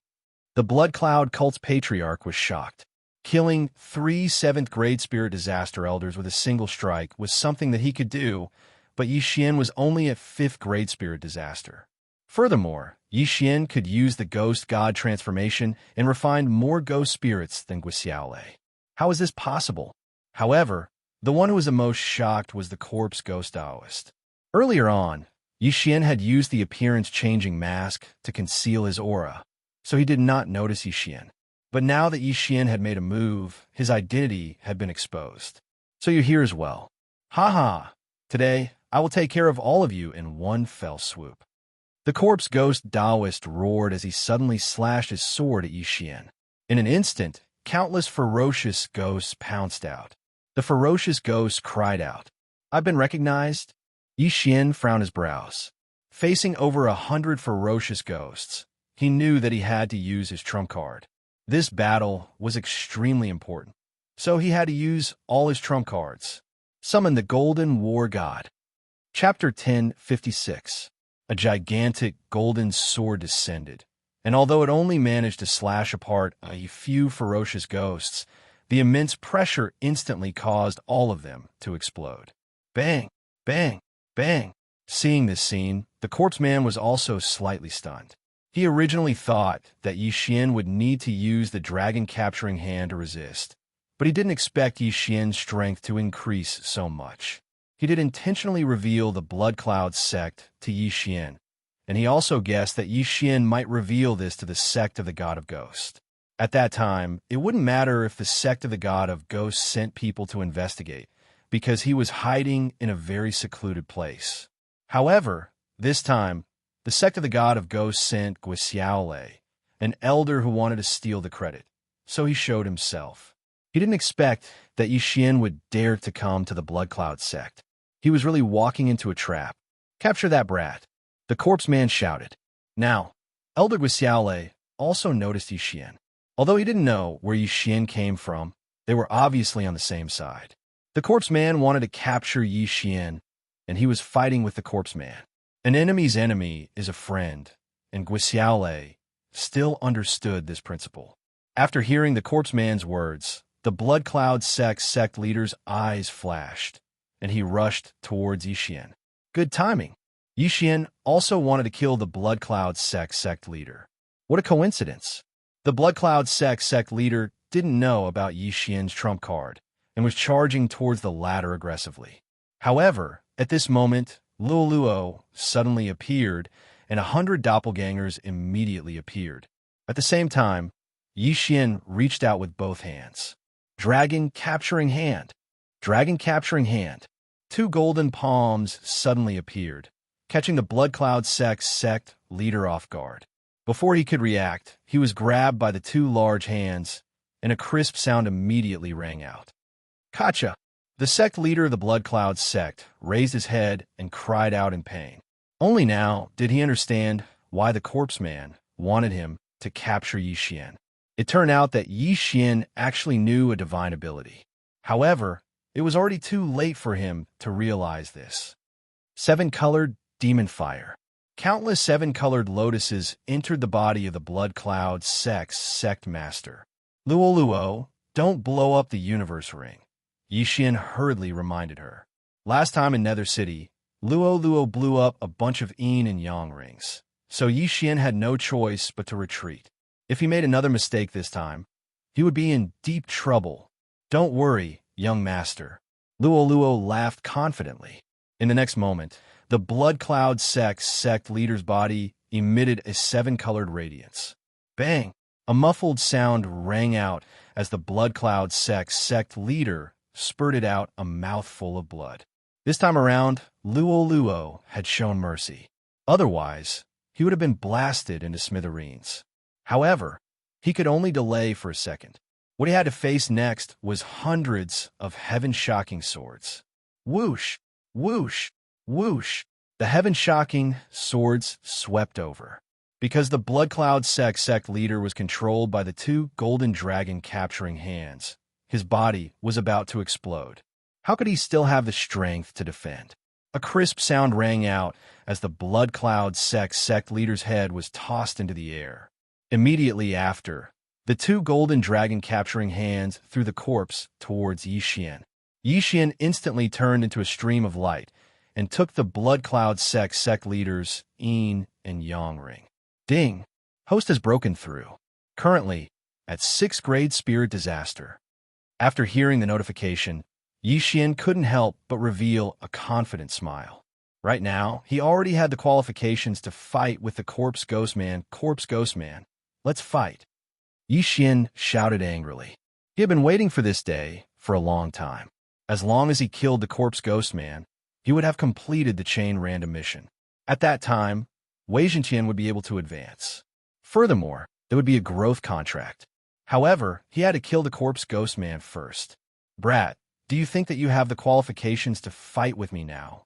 The Blood Cloud cult's patriarch was shocked. Killing 3 7th-grade spirit disaster elders with a single strike was something that he could do, but Yixian was only at 5th-grade spirit disaster. Furthermore, Yixian could use the ghost god transformation and refine more ghost spirits than Guxiaolei. How is this possible? However, the one who was the most shocked was the corpse ghost Taoist. Earlier on, Yixian had used the appearance-changing mask to conceal his aura, so he did not notice Yixian. But now that Yixian had made a move, his identity had been exposed. So you're here as well. Ha! Today, I will take care of all of you in one fell swoop. The corpse ghost Taoist roared as he suddenly slashed his sword at Yixian. In an instant, countless ferocious ghosts pounced out. The ferocious ghosts cried out, "I've been recognized?" Yixian frowned his brows. Facing over 100 ferocious ghosts, he knew that he had to use his trump card. This battle was extremely important, so he had to use all his trump cards. Summon the Golden War God. Chapter 1056. A gigantic golden sword descended, and although it only managed to slash apart a few ferocious ghosts, the immense pressure instantly caused all of them to explode. Bang! Bang! Bang! Seeing this scene, the corpse man was also slightly stunned. He originally thought that Yixian would need to use the dragon capturing hand to resist, but he didn't expect Yixian's strength to increase so much. He did intentionally reveal the Blood Cloud sect to Yixian, and he also guessed that Yixian might reveal this to the sect of the God of Ghost. At that time, it wouldn't matter if the sect of the God of Ghost sent people to investigate, because he was hiding in a very secluded place. However, this time, the sect of the God of Ghosts sent Guxiaolei, an elder who wanted to steal the credit, so he showed himself. He didn't expect that Yixian would dare to come to the Blood Cloud sect. He was really walking into a trap. Capture that brat, the corpse man shouted. Now, Elder Guxiaolei also noticed Yixian. Although he didn't know where Yixian came from, they were obviously on the same side. The corpse man wanted to capture Yixian, and he was fighting with the corpse man. An enemy's enemy is a friend, and Guxiaolei still understood this principle. After hearing the corpse man's words, the Blood Cloud sect leader's eyes flashed, and he rushed towards Yixian. Good timing. Yixian also wanted to kill the Blood Cloud sect leader. What a coincidence. The Blood Cloud sect leader didn't know about Yixian's trump card and was charging towards the latter aggressively. However, at this moment, Luoluo suddenly appeared, and 100 doppelgangers immediately appeared. At the same time, Yixian reached out with both hands. Dragon capturing hand. Dragon capturing hand. 2 golden palms suddenly appeared, catching the Blood Cloud sect leader off guard. Before he could react, he was grabbed by the 2 large hands, and a crisp sound immediately rang out. Kacha! The sect leader of the Blood Cloud sect raised his head and cried out in pain. Only now did he understand why the corpse man wanted him to capture Yixian. It turned out that Yi Xian actually knew a divine ability. However, it was already too late for him to realize this. Seven-colored demon fire. Countless seven-colored lotuses entered the body of the Blood Cloud sect master. Luo Luo, don't blow up the universe ring, Yi Xian hurriedly reminded her. Last time in Nether City, Luo Luo blew up a bunch of yin and yang rings, so Yi Xian had no choice but to retreat. If he made another mistake this time, he would be in deep trouble. Don't worry, young master. Luo Luo laughed confidently. In the next moment, the Blood Cloud sect leader's body emitted a seven-colored radiance. Bang! A muffled sound rang out as the Blood Cloud sect leader spurted out a mouthful of blood. This time around, Luo Luo had shown mercy. Otherwise, he would have been blasted into smithereens. However, he could only delay for a second. What he had to face next was hundreds of heaven-shocking swords. Whoosh! Whoosh! Whoosh! The heaven-shocking swords swept over. Because the Blood Cloud sect leader was controlled by the two golden dragon capturing hands, his body was about to explode. How could he still have the strength to defend? A crisp sound rang out as the Blood Cloud sect leader's head was tossed into the air. Immediately after, the two golden dragon capturing hands threw the corpse towards Yi Xian. Yi Xian instantly turned into a stream of light and took the Blood Cloud sect leader's yin and yang ring. Ding! Host has broken through. Currently, at 6th grade spirit disaster. After hearing the notification, Yi Xian couldn't help but reveal a confident smile. Right now, he already had the qualifications to fight with the Corpse Ghost Man. Let's fight. Yi Xian shouted angrily. He had been waiting for this day for a long time. As long as he killed the Corpse Ghost Man, he would have completed the chain random mission. At that time, Xianxia would be able to advance. Furthermore, there would be a growth contract. However, he had to kill the Corpse Ghost Man first. Brat, do you think that you have the qualifications to fight with me now?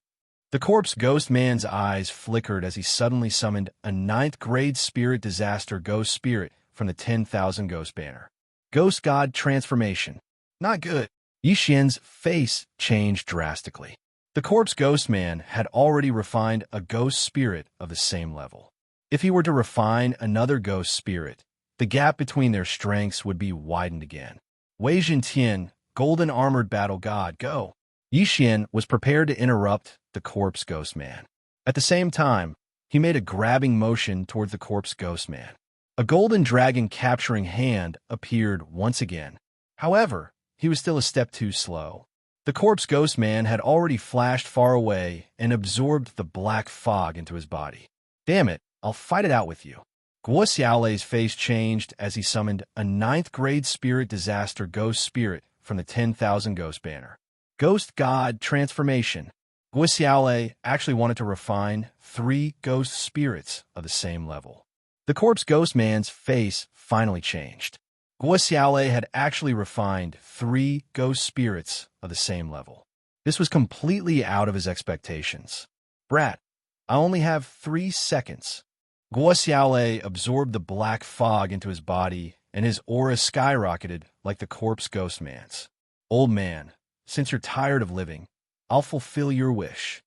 The Corpse Ghost Man's eyes flickered as he suddenly summoned a 9th grade spirit disaster ghost spirit from the 10,000 Ghost banner. Ghost God transformation. Not good. Yi Xian's face changed drastically. The Corpse Ghost Man had already refined a ghost spirit of the same level. If he were to refine another ghost spirit, the gap between their strengths would be widened again. Xianxia, Golden Armored Battle God, go! Yi Xian was prepared to interrupt the Corpse Ghost Man. At the same time, he made a grabbing motion towards the Corpse Ghost Man. A golden dragon capturing hand appeared once again. However, he was still a step too slow. The Corpse Ghost Man had already flashed far away and absorbed the black fog into his body. Damn it, I'll fight it out with you. Guo Xiaolei's face changed as he summoned a 9th grade spirit disaster ghost spirit from the 10,000 Ghost banner. Ghost God transformation. Guo Xiaolei actually wanted to refine 3 ghost spirits of the same level. The Corpse Ghost Man's face finally changed. Guo Xiaolei had actually refined 3 ghost spirits of the same level. This was completely out of his expectations. Brat, I only have 3 seconds. Guo Xiaolei absorbed the black fog into his body, and his aura skyrocketed like the Corpse Ghost Man's. Old man, since you're tired of living, I'll fulfill your wish.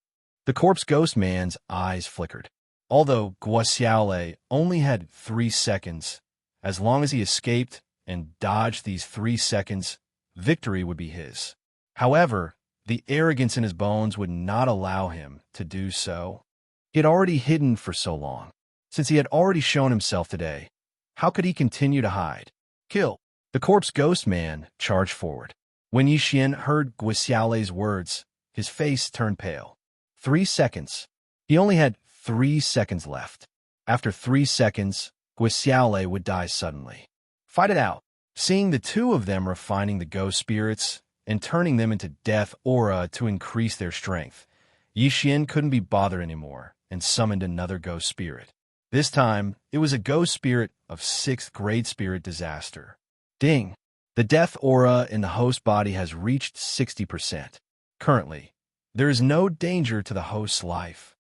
The Corpse Ghost Man's eyes flickered. Although Guo Xiaolei only had 3 seconds, as long as he escaped and dodged these 3 seconds, victory would be his. However, the arrogance in his bones would not allow him to do so. He had already hidden for so long. Since he had already shown himself today, how could he continue to hide? Kill! The Corpse Ghost Man charged forward. When Yi Xian heard Guo Xiaolei's words, his face turned pale. 3 seconds. He only had 3 seconds left. After 3 seconds, Guo Xiaolei would die suddenly. Fight it out. Seeing the two of them refining the ghost spirits and turning them into death aura to increase their strength, Yi Xian couldn't be bothered anymore and summoned another ghost spirit. This time, it was a ghost spirit of 6th grade spirit disaster. Ding! The death aura in the host body has reached 60%. Currently, there is no danger to the host's life.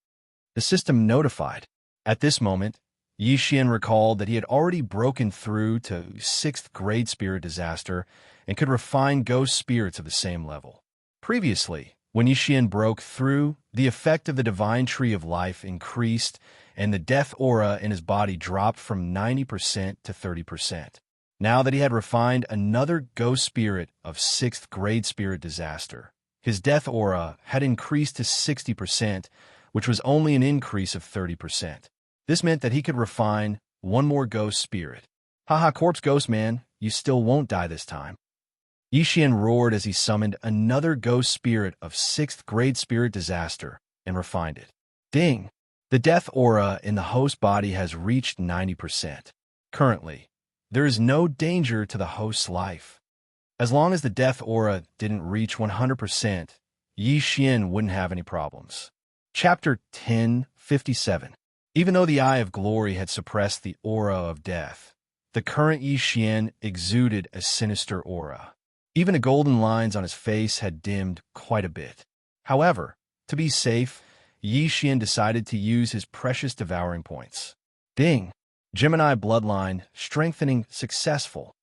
The system notified. At this moment, Yi Xian recalled that he had already broken through to 6th grade spirit disaster and could refine ghost spirits of the same level. Previously, when Yi Xian broke through, the effect of the divine tree of life increased and the death aura in his body dropped from 90% to 30%. Now that he had refined another ghost spirit of 6th grade spirit disaster, his death aura had increased to 60%, which was only an increase of 30%. This meant that he could refine one more ghost spirit. Haha, corpse ghost man, you still won't die this time. Yi Xian roared as he summoned another ghost spirit of 6th grade spirit disaster and refined it. Ding! The death aura in the host body has reached 90%. Currently, there is no danger to the host's life. As long as the death aura didn't reach 100%, Yi Xian wouldn't have any problems. Chapter 1057. Even though the Eye of Glory had suppressed the aura of death, the current Yi Xian exuded a sinister aura. Even the golden lines on his face had dimmed quite a bit. However, to be safe, Yi Xian decided to use his precious devouring points. Ding! Gemini bloodline strengthening successful.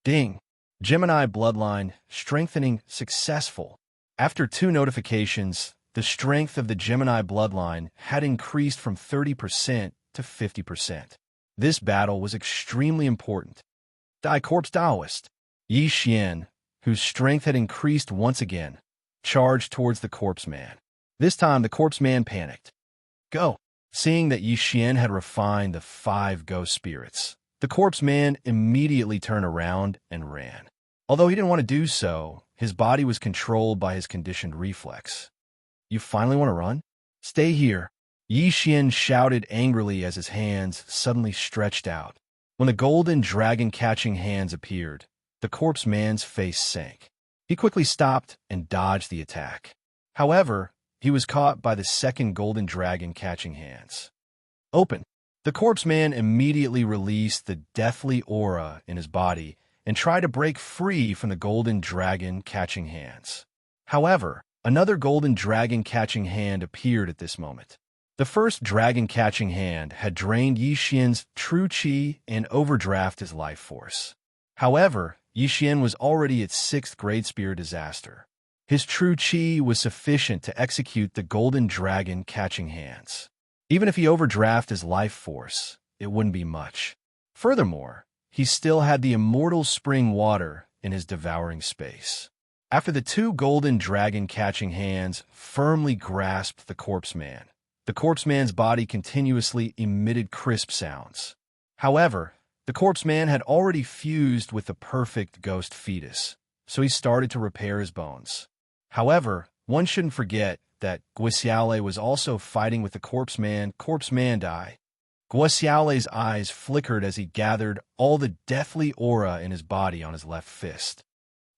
Ding! Gemini bloodline strengthening successful. After 2 notifications, the strength of the Gemini bloodline had increased from 30% to 50%. This battle was extremely important. Die Corpse Taoist. Yi Xian, whose strength had increased once again, charged towards the corpse man. This time the corpse man panicked. Go! Seeing that Yi Xian had refined the 5 ghost spirits, the corpse man immediately turned around and ran. Although he didn't want to do so, his body was controlled by his conditioned reflex. You finally want to run? Stay here. Yi Xian shouted angrily as his hands suddenly stretched out. When the golden dragon-catching hands appeared, the corpse man's face sank. He quickly stopped and dodged the attack. However, he was caught by the second golden dragon-catching hands. Open! The corpse man immediately released the deathly aura in his body and tried to break free from the golden dragon-catching hands. However, another golden dragon-catching hand appeared at this moment. The first dragon-catching hand had drained Yi Xian's true qi and overdrafted his life force. However, Yi Xian was already at 6th grade spirit disaster. His true qi was sufficient to execute the golden dragon-catching hands. Even if he overdrafted his life force, it wouldn't be much. Furthermore, he still had the immortal spring water in his devouring space. After the 2 golden dragon-catching hands firmly grasped the corpse man's body continuously emitted crisp sounds. However, the corpse man had already fused with the perfect ghost fetus, so he started to repair his bones. However, one shouldn't forget that Wuxia was also fighting with the corpse man died. Guoxiao's eyes flickered as he gathered all the deathly aura in his body on his left fist.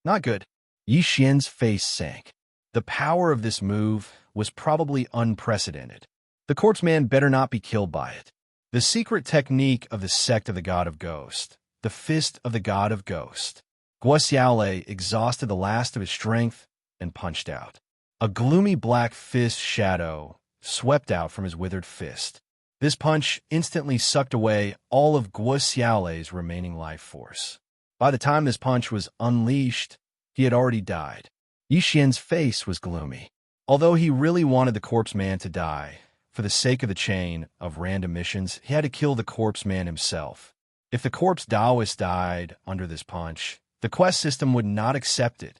Not good. Yi Xian's face sank. The power of this move was probably unprecedented. The corpse man better not be killed by it. The secret technique of the sect of the God of Ghost, the Fist of the God of Ghost. Guoxiao exhausted the last of his strength and punched out. A gloomy black fist shadow swept out from his withered fist. This punch instantly sucked away all of Guoxiao's remaining life force. By the time this punch was unleashed, he had already died. Yi Xian's face was gloomy. Although he really wanted the corpse man to die, for the sake of the chain of random missions, he had to kill the corpse man himself. If the corpse Taoist died under this punch, the quest system would not accept it.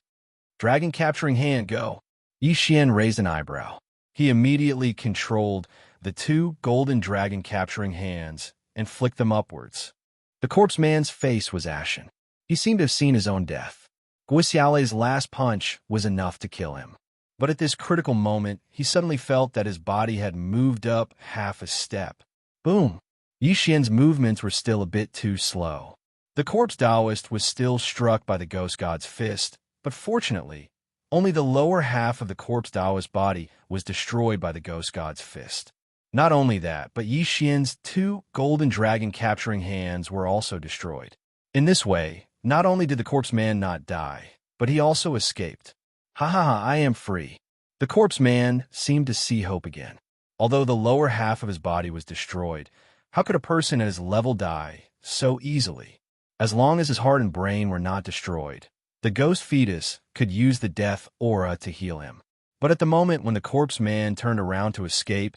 Dragon capturing hand, go. Yi Xian raised an eyebrow. He immediately controlled the 2 golden dragon capturing hands and flicked them upwards. The corpse man's face was ashen. He seemed to have seen his own death. Guoxiao's last punch was enough to kill him. But at this critical moment, he suddenly felt that his body had moved up half a step. Boom! Yi Xian's movements were still a bit too slow. The corpse Taoist was still struck by the ghost god's fist, but fortunately, only the lower half of the corpse Taoist body was destroyed by the ghost god's fist. Not only that, but Yi Xian's 2 golden dragon capturing hands were also destroyed. In this way, not only did the corpse man not die, but he also escaped. Ha ha ha, I am free. The corpse man seemed to see hope again. Although the lower half of his body was destroyed, How could a person at his level die so easily? As long as his heart and brain were not destroyed, the ghost fetus could use the death aura to heal him. But at the moment when the corpse man turned around to escape,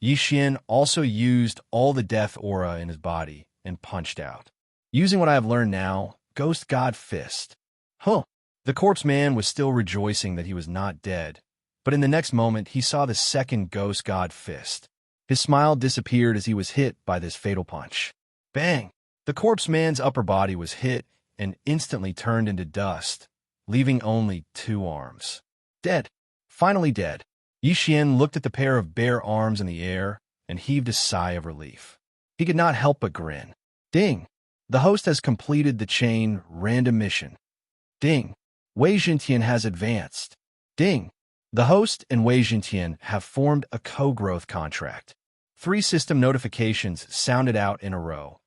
Yixian also used all the death aura in his body and punched out. Using what I have learned now, Ghost God Fist. Huh. The corpse man was still rejoicing that he was not dead, but in the next moment he saw the second Ghost God Fist. His smile disappeared as he was hit by this fatal punch. Bang! The corpse man's upper body was hit and instantly turned into dust, leaving only 2 arms. Dead. Finally dead. Yixian looked at the pair of bare arms in the air and heaved a sigh of relief. He could not help but grin. Ding! The host has completed the chain random mission. Ding! Wei Jintian has advanced. Ding! The host and Wei Jintian have formed a co-growth contract. 3 system notifications sounded out in a row,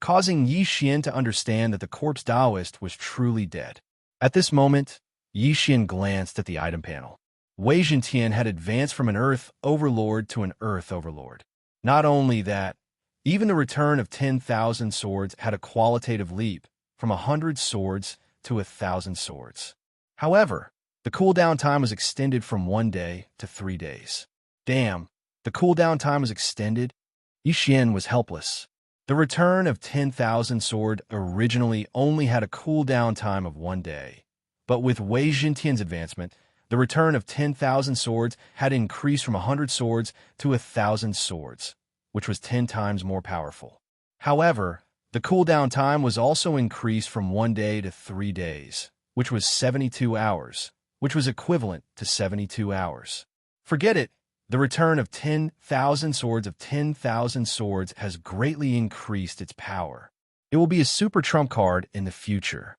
causing Yixian to understand that the corpse Taoist was truly dead. At this moment, Yixian glanced at the item panel. Wei Jintian had advanced from an Earth Overlord to an Earth Overlord. Not only that, even the return of 10,000 swords had a qualitative leap from 100 swords to 1,000 swords. However, the cooldown time was extended from 1 day to 3 days. Damn, the cooldown time was extended? Yixian was helpless. The return of 10,000 sword originally only had a cooldown time of 1 day, but with Wei Jintian's advancement, the return of 10,000 swords had increased from 100 swords to 1,000 swords, which was 10 times more powerful. However, the cooldown time was also increased from 1 day to 3 days, which was 72 hours, which was equivalent to 72 hours. Forget it, the return of 10,000 swords has greatly increased its power. It will be a super trump card in the future.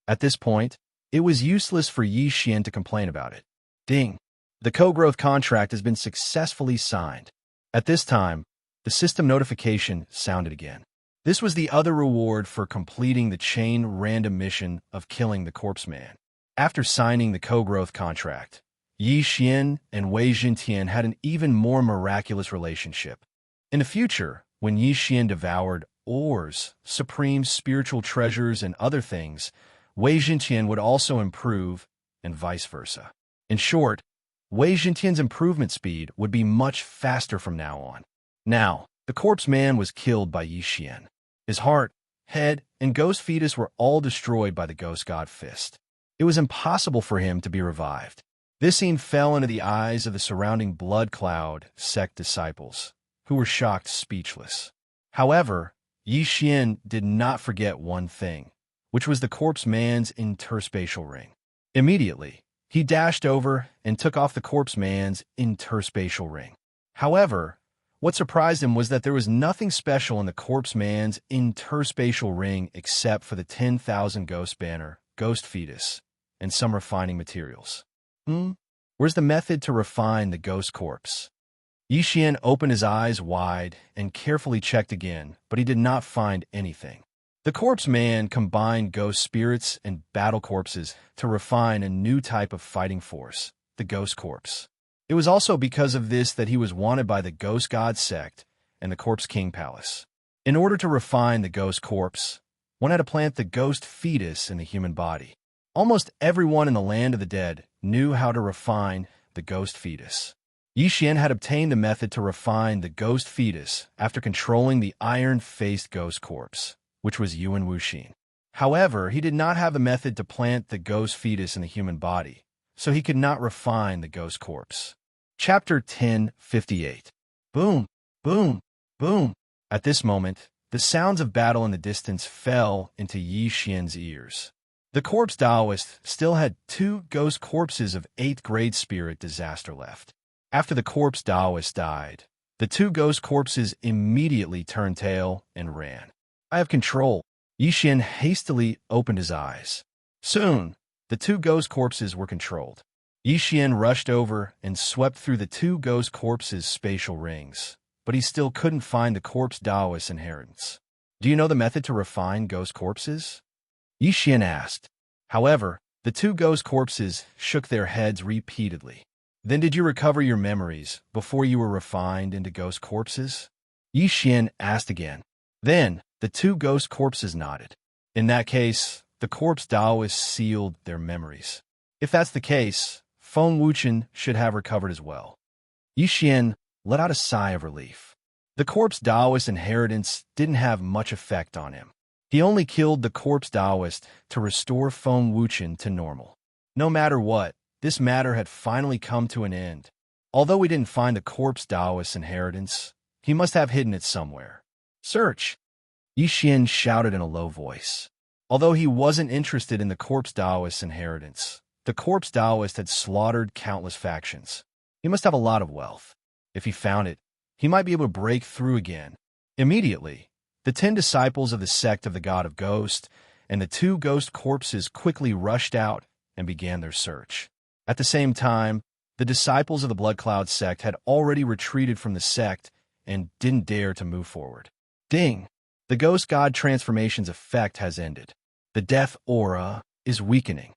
At this point, it was useless for Yixian to complain about it. Ding! The co-growth contract has been successfully signed. At this time, the system notification sounded again. This was the other reward for completing the chain random mission of killing the corpse man. After signing the co-growth contract, Yixian and Wei Jintian had an even more miraculous relationship. In the future, when Yixian devoured ores, supreme spiritual treasures, and other things, Wei Jintian would also improve, and vice versa. In short, Wei Jintian's improvement speed would be much faster from now on. Now, the corpse man was killed by Yixian. His heart, head, and ghost fetus were all destroyed by the Ghost God Fist. It was impossible for him to be revived. This scene fell into the eyes of the surrounding blood cloud sect disciples, who were shocked speechless. However, Yixian did not forget one thing, which was the corpse man's interspatial ring. Immediately, he dashed over and took off the corpse man's interspatial ring. However, what surprised him was that there was nothing special in the corpse man's interspatial ring except for the 10,000 ghost banner, ghost fetus, and some refining materials. Where's the method to refine the ghost corpse? Yixian opened his eyes wide and carefully checked again, but he did not find anything. The corpse man combined ghost spirits and battle corpses to refine a new type of fighting force, the ghost corpse. It was also because of this that he was wanted by the Ghost God sect and the Corpse King Palace. In order to refine the ghost corpse, one had to plant the ghost fetus in the human body. Almost everyone in the land of the dead knew how to refine the ghost fetus. Yixian had obtained the method to refine the ghost fetus after controlling the iron-faced ghost corpse, which was Yuan Wuxin. However, he did not have the method to plant the ghost fetus in the human body, so he could not refine the ghost corpse. Chapter 1058. Boom, boom, boom. At this moment, the sounds of battle in the distance fell into Yixian's ears. The corpse Taoist still had 2 ghost corpses of 8th grade spirit disaster left. After the corpse Taoist died, the 2 ghost corpses immediately turned tail and ran. I have control. Yixian hastily opened his eyes. Soon, the 2 ghost corpses were controlled. Yixian rushed over and swept through the 2 ghost corpses' spatial rings, but he still couldn't find the corpse Taoist inheritance. Do you know the method to refine ghost corpses? Yixian asked. However, the 2 ghost corpses shook their heads repeatedly. Then did you recover your memories before you were refined into ghost corpses? Yi Xian asked again. Then, the two ghost corpses nodded. In that case, the corpse Daoists sealed their memories. If that's the case, Feng Wuchen should have recovered as well. Yi Xian let out a sigh of relief. The corpse Daoist inheritance didn't have much effect on him. He only killed the corpse Daoist to restore Feng Wuchen to normal. No matter what, this matter had finally come to an end. Although we didn't find the corpse Daoist inheritance, he must have hidden it somewhere. Search! Yi Xian shouted in a low voice. Although he wasn't interested in the corpse Daoist inheritance, the corpse Daoist had slaughtered countless factions. He must have a lot of wealth. If he found it, he might be able to break through again. Immediately, the 10 disciples of the sect of the God of Ghost and the 2 ghost corpses quickly rushed out and began their search. At the same time, the disciples of the Blood Cloud sect had already retreated from the sect and didn't dare to move forward. Ding! The ghost god transformation's effect has ended. The death aura is weakening.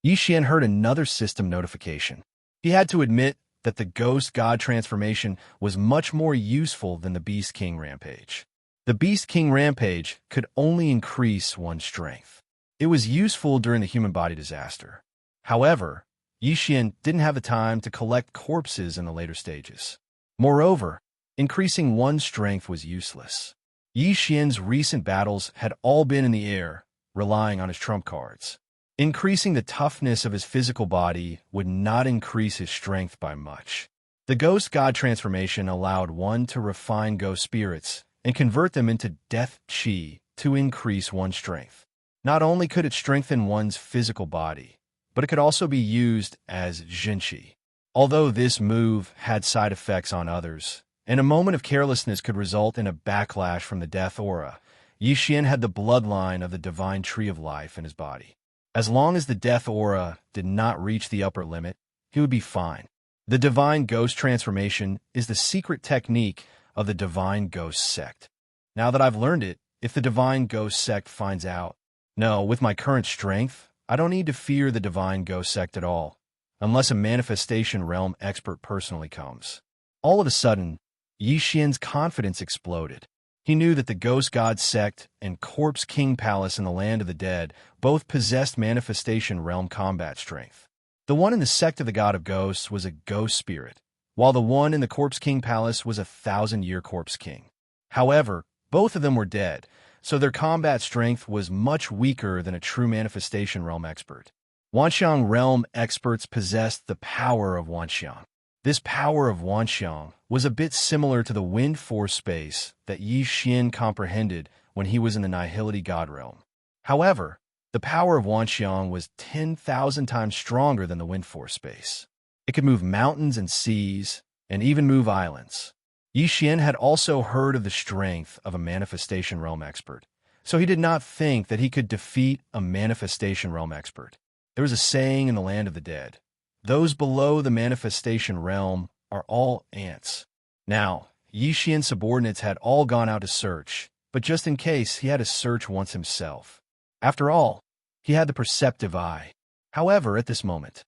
Yi Xian heard another system notification. He had to admit that the ghost god transformation was much more useful than the Beast King Rampage. The Beast King Rampage could only increase one's strength. It was useful during the human body disaster. However, Yi Xian didn't have the time to collect corpses in the later stages. Moreover, increasing one's strength was useless. Yi Xian's recent battles had all been in the air, relying on his trump cards. Increasing the toughness of his physical body would not increase his strength by much. The ghost god transformation allowed one to refine ghost spirits and convert them into death chi to increase one's strength. Not only could it strengthen one's physical body, but it could also be used as Xianxia. Although this move had side effects on others, and a moment of carelessness could result in a backlash from the death aura, Yi Xian had the bloodline of the divine tree of life in his body. As long as the death aura did not reach the upper limit, he would be fine. The divine ghost transformation is the secret technique of the divine ghost sect. Now that I've learned it, if the divine ghost sect finds out, no, with my current strength, I don't need to fear the divine ghost sect at all, unless a manifestation realm expert personally comes. All of a sudden, Yi Xian's confidence exploded. He knew that the Ghost God sect and Corpse King Palace in the Land of the Dead both possessed manifestation realm combat strength. The one in the sect of the God of Ghosts was a ghost spirit, while the one in the Corpse King Palace was a 1,000-year Corpse King. However, both of them were dead, so their combat strength was much weaker than a true manifestation realm expert. Wanxiang realm experts possessed the power of Wanxiang. This power of Wanxiang was a bit similar to the wind force space that Yi Xian comprehended when he was in the Nihility God realm. However, the power of Wanxiang was 10,000 times stronger than the wind force space. It could move mountains and seas, and even move islands. Yi Xian had also heard of the strength of a manifestation realm expert, so he did not think that he could defeat a manifestation realm expert. There was a saying in the Land of the Dead: those below the manifestation realm are all ants. Now, Yi Xian's subordinates had all gone out to search, but just in case, he had to search once himself. After all, he had the perceptive eye. However, at this moment,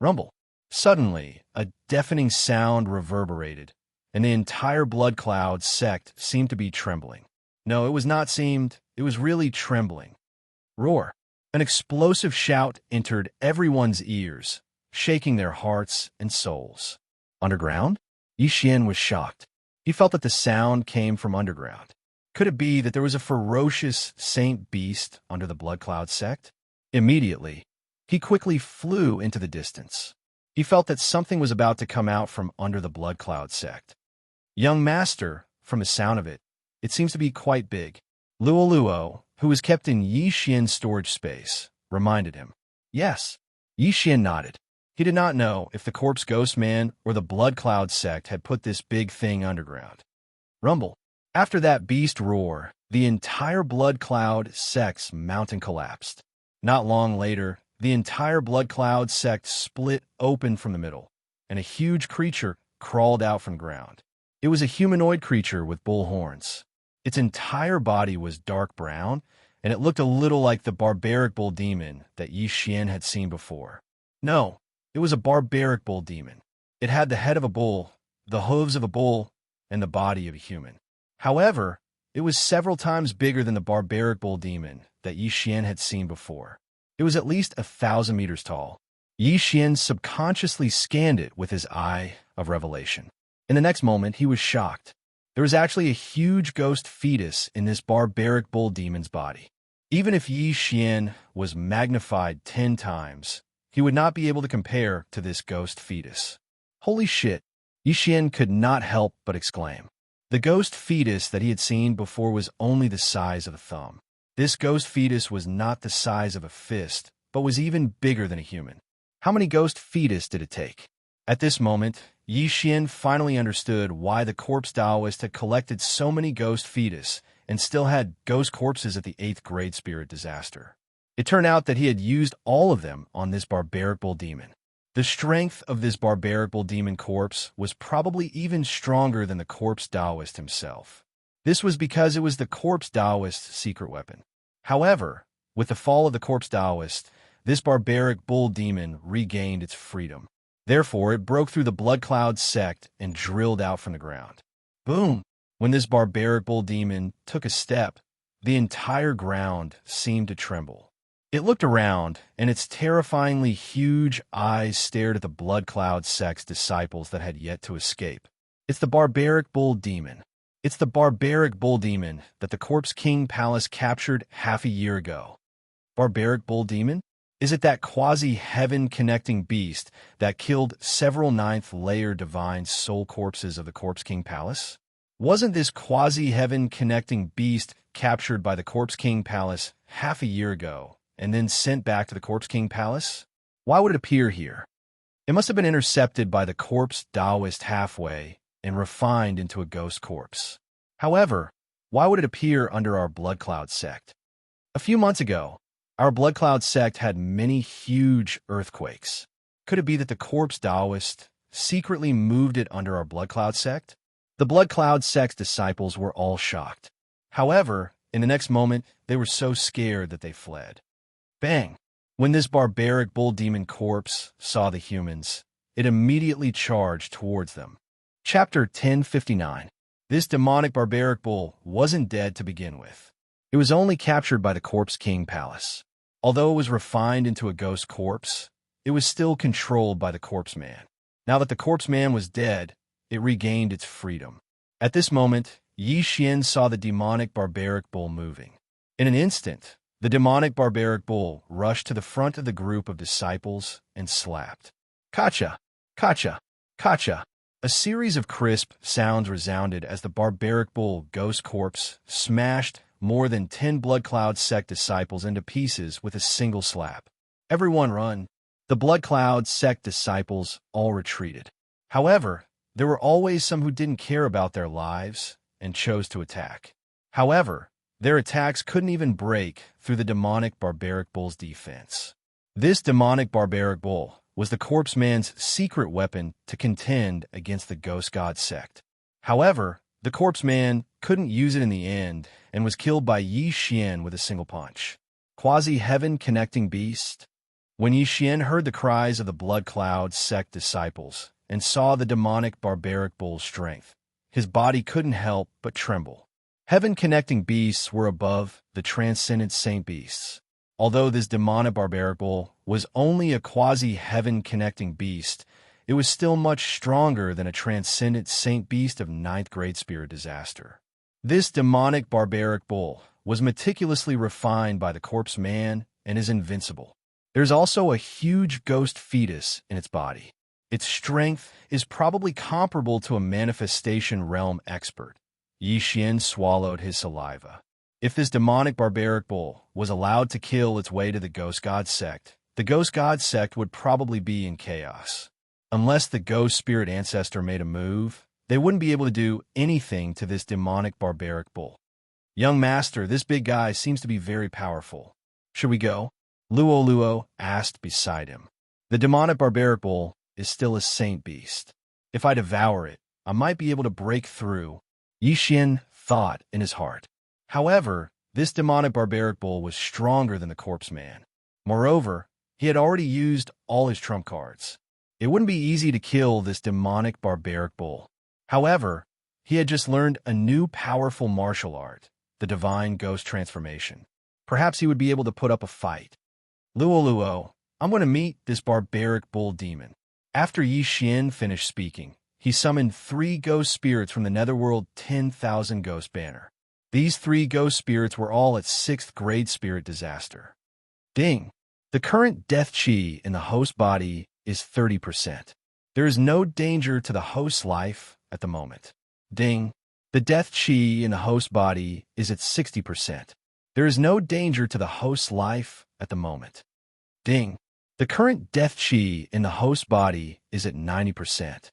rumble. Suddenly, a deafening sound reverberated, and the entire Blood Cloud sect seemed to be trembling. No, it was not seemed, it was really trembling. Roar. An explosive shout entered everyone's ears, shaking their hearts and souls. Underground? Yi Xian was shocked. He felt that the sound came from underground. Could it be that there was a ferocious saint beast under the Blood Cloud sect? Immediately, he quickly flew into the distance. He felt that something was about to come out from under the Blood Cloud sect. Young master, from the sound of it, it seems to be quite big. Luo, who was kept in Yi Xian's storage space, reminded him. Yes. Yi Xian nodded. He did not know if the Corpse Ghost Man or the Blood Cloud sect had put this big thing underground. Rumble. After that beast roar, the entire Blood Cloud sect's mountain collapsed. Not long later, the entire Blood Cloud sect split open from the middle, and a huge creature crawled out from the ground. It was a humanoid creature with bull horns. Its entire body was dark brown, and it looked a little like the barbaric bull demon that Yi Xian had seen before. No, it was a barbaric bull demon. It had the head of a bull, the hooves of a bull, and the body of a human. However, it was several times bigger than the barbaric bull demon that Yi Xian had seen before. It was at least 1,000 meters tall. Yi Xian subconsciously scanned it with his eye of revelation. In the next moment, he was shocked. There was actually a huge ghost fetus in this barbaric bull demon's body. Even if Yi Xian was magnified 10 times, he would not be able to compare to this ghost fetus. Holy shit! Yi Xian could not help but exclaim. The ghost fetus that he had seen before was only the size of a thumb. This ghost fetus was not the size of a fist, but was even bigger than a human. How many ghost fetus did it take? At this moment, Yi Xian finally understood why the corpse Taoist had collected so many ghost fetus and still had ghost corpses at the 8th grade spirit disaster. It turned out that he had used all of them on this barbaric bull demon. The strength of this barbaric bull demon corpse was probably even stronger than the corpse Taoist himself. This was because it was the corpse Taoist's secret weapon. However, with the fall of the corpse Taoist, this barbaric bull demon regained its freedom. Therefore, it broke through the blood cloud sect and drilled out from the ground. Boom! When this barbaric bull demon took a step, the entire ground seemed to tremble. It looked around, and its terrifyingly huge eyes stared at the blood cloud sect's disciples that had yet to escape. It's the barbaric bull demon. It's the barbaric bull demon that the Corpse King Palace captured half a year ago. Barbaric bull demon? Is it that quasi-heaven-connecting beast that killed several ninth-layer divine soul corpses of the Corpse King Palace? Wasn't this quasi-heaven-connecting beast captured by the Corpse King Palace half a year ago and then sent back to the Corpse King Palace? Why would it appear here? It must have been intercepted by the corpse Taoist halfway and refined into a ghost corpse. However, why would it appear under our blood cloud sect? A few months ago, our blood cloud sect had many huge earthquakes. Could it be that the corpse Taoist secretly moved it under our blood cloud sect? The blood cloud sect's disciples were all shocked. However, in the next moment, they were so scared that they fled. Bang! When this barbaric bull demon corpse saw the humans, it immediately charged towards them. Chapter 1059. This demonic barbaric bull wasn't dead to begin with. It was only captured by the Corpse King Palace. Although it was refined into a ghost corpse, it was still controlled by the corpse man. Now that the corpse man was dead, it regained its freedom. At this moment, Yi Xian saw the demonic barbaric bull moving. In an instant, the demonic barbaric bull rushed to the front of the group of disciples and slapped. Kacha! Kacha! Kacha! A series of crisp sounds resounded as the barbaric bull ghost corpse smashed more than 10 blood cloud sect disciples into pieces with a single slap. Everyone run! The blood cloud sect disciples all retreated. However, there were always some who didn't care about their lives and chose to attack. However, their attacks couldn't even break through the demonic barbaric bull's defense. This demonic barbaric bull was the corpse man's secret weapon to contend against the ghost god sect. However, the corpse man couldn't use it in the end and was killed by Yi Xian with a single punch. Quasi-heaven connecting beast? When Yi Xian heard the cries of the blood cloud sect disciples and saw the demonic barbaric bull's strength, his body couldn't help but tremble. Heaven-connecting beasts were above the transcendent saint beasts. Although this demonic barbaric bull was only a quasi-heaven-connecting beast, it was still much stronger than a transcendent saint beast of 9th grade spirit disaster. This demonic barbaric bull was meticulously refined by the corpse man and is invincible. There's also a huge ghost fetus in its body. Its strength is probably comparable to a manifestation realm expert. Yi Xian swallowed his saliva. If this demonic barbaric bull was allowed to kill its way to the Ghost God sect, the Ghost God sect would probably be in chaos. Unless the ghost spirit ancestor made a move, they wouldn't be able to do anything to this demonic barbaric bull. Young master, this big guy seems to be very powerful. Should we go? Luo asked beside him. The demonic barbaric bull is still a saint beast. If I devour it, I might be able to break through, Yi Xian thought in his heart. However, this demonic barbaric bull was stronger than the corpse man. Moreover, he had already used all his trump cards. It wouldn't be easy to kill this demonic barbaric bull. However, He had just learned a new powerful martial art, the divine ghost transformation. Perhaps he would be able to put up a fight. Luo, I'm going to meet this barbaric bull demon. After Yi Xian finished speaking, he summoned 3 ghost spirits from the netherworld 10,000 ghost banner. These 3 ghost spirits were all at 6th grade spirit disaster. Ding! The current death chi in the host body is 30%. There is no danger to the host's life at the moment. Ding! The death chi in the host body is at 60%. There is no danger to the host's life at the moment. Ding! The current death chi in the host body is at 90%.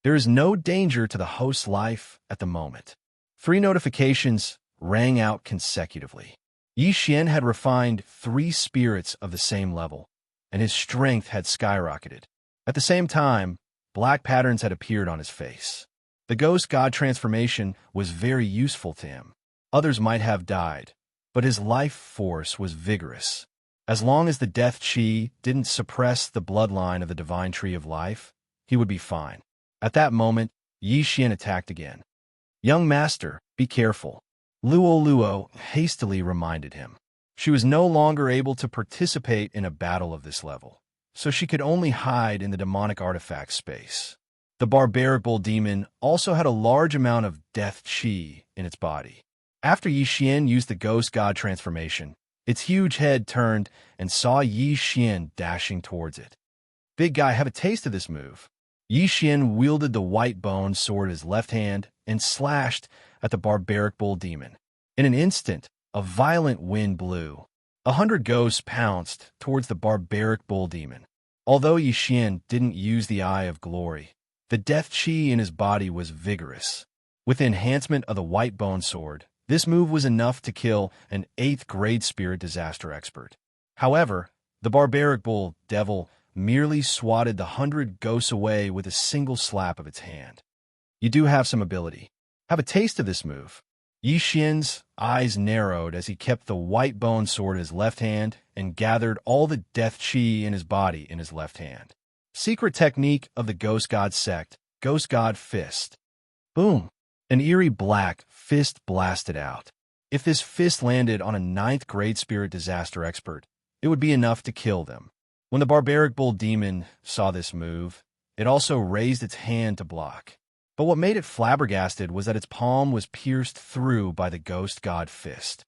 There is no danger to the host's life at the moment. 3 notifications rang out consecutively. Yi Xian had refined 3 spirits of the same level, and his strength had skyrocketed. At the same time, black patterns had appeared on his face. The ghost god transformation was very useful to him. Others might have died, but his life force was vigorous. As long as the death chi didn't suppress the bloodline of the divine tree of life, he would be fine. At that moment, Yi Xian attacked again. Young master, be careful. Luo hastily reminded him. She was no longer able to participate in a battle of this level, so she could only hide in the demonic artifact space. The barbaric bull demon also had a large amount of death chi in its body. After Yi Xian used the ghost god transformation, its huge head turned and saw Yi Xian dashing towards it. Big guy, have a taste of this move. Yi Xian wielded the white bone sword in his left hand and slashed at the barbaric bull demon. In an instant, a violent wind blew. 100 ghosts pounced towards the barbaric bull demon. Although Yi Xian didn't use the Eye of Glory, the death chi in his body was vigorous. With the enhancement of the white bone sword, this move was enough to kill an 8th grade spirit disaster expert. However, the barbaric bull devil merely swatted the 100 ghosts away with a single slap of its hand. You do have some ability. Have a taste of this move. Yi Xian's eyes narrowed as he kept the white bone sword in his left hand and gathered all the death chi in his body in his left hand. Secret technique of the Ghost God sect, Ghost God Fist. Boom! An eerie black fist blasted out. If this fist landed on a 9th grade spirit disaster expert, it would be enough to kill them. When the barbaric bull demon saw this move, it also raised its hand to block. But what made it flabbergasted was that its palm was pierced through by the Ghost God Fist.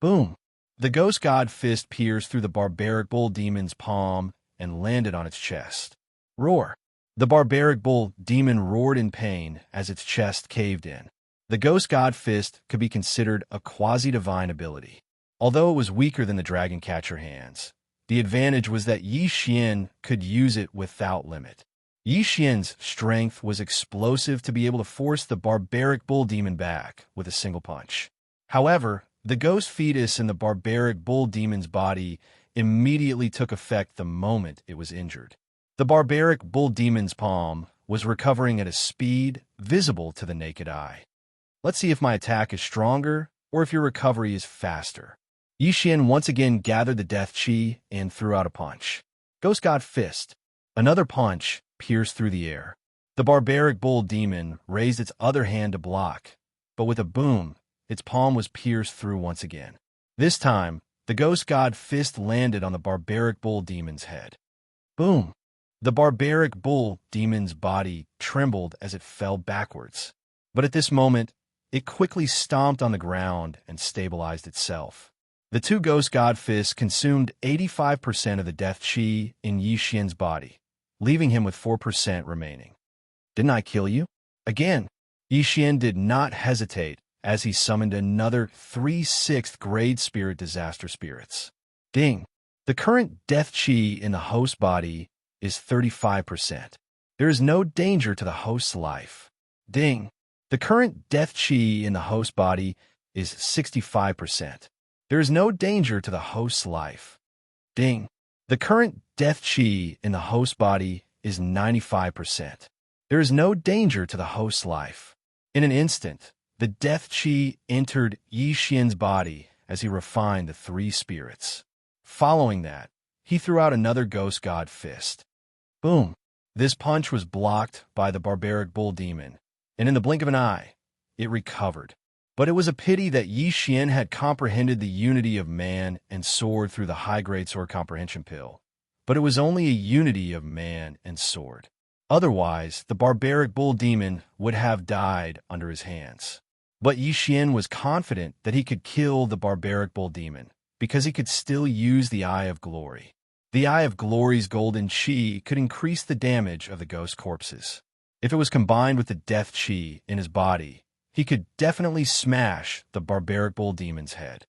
Boom! The Ghost God Fist pierced through the barbaric bull demon's palm and landed on its chest. Roar! The barbaric bull demon roared in pain as its chest caved in. The Ghost God Fist could be considered a quasi-divine ability. Although it was weaker than the Dragon Catcher hands, the advantage was that Yi Xian could use it without limit. Yi Xian's strength was explosive to be able to force the barbaric bull demon back with a single punch. However, the ghost fetus in the barbaric bull demon's body immediately took effect the moment it was injured. The barbaric bull demon's palm was recovering at a speed visible to the naked eye. Let's see if my attack is stronger or if your recovery is faster. Yi Xian once again gathered the death chi and threw out a punch. Ghost God Fist. Another punch pierced through the air. The barbaric bull demon raised its other hand to block, but with a boom, its palm was pierced through once again. This time, the Ghost God Fist landed on the barbaric bull demon's head. Boom! The barbaric bull demon's body trembled as it fell backwards. But at this moment, it quickly stomped on the ground and stabilized itself. The 2 Ghost God Fists consumed 85% of the death chi in Yi Xian's body, leaving him with 4% remaining. Didn't I kill you? Again, Yi Xian did not hesitate as he summoned another 3 6th grade spirit disaster spirits. Ding! The current death chi in the host body is 35%. There is no danger to the host's life. Ding! The current death chi in the host body is 65%. There is no danger to the host's life. Ding! The current death chi in the host body is 95%. There is no danger to the host's life. In an instant, the death chi entered Yi Xian's body as he refined the 3 spirits. Following that, he threw out another Ghost God Fist. Boom! This punch was blocked by the barbaric bull demon, and in the blink of an eye, it recovered. But it was a pity that Xian had comprehended the unity of man and sword through the high-grade sword comprehension pill. But it was only a unity of man and sword. Otherwise, the barbaric bull demon would have died under his hands. But Xian was confident that he could kill the barbaric bull demon, because he could still use the Eye of Glory. The Eye of Glory's golden chi could increase the damage of the ghost corpses. If it was combined with the death chi in his body, he could definitely smash the barbaric bull demon's head.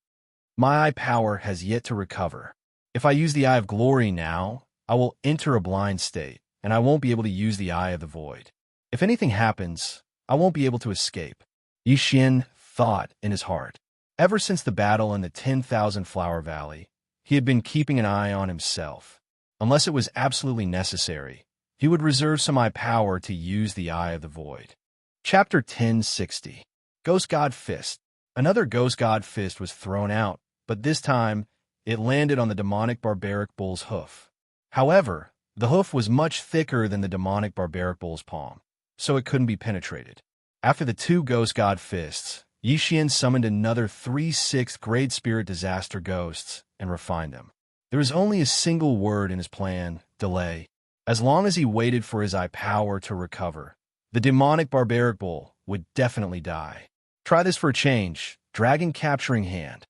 My eye power has yet to recover. If I use the Eye of Glory now, I will enter a blind state, and I won't be able to use the Eye of the Void. If anything happens, I won't be able to escape. Xian thought in his heart. Ever since the battle in the 10,000 Flower Valley, he had been keeping an eye on himself. Unless it was absolutely necessary, he would reserve some eye power to use the Eye of the Void. Chapter 1060. Ghost God Fist. Another Ghost God Fist was thrown out, but this time it landed on the demonic barbaric bull's hoof. However, the hoof was much thicker than the demonic barbaric bull's palm, so it couldn't be penetrated. After the two Ghost God Fists, Xian summoned another 3 6th grade spirit disaster ghosts and refined them. There was only a single word in his plan: delay. As long as he waited for his eye power to recover, the demonic barbaric bull would definitely die. Try this for a change. Dragon Capturing Hand.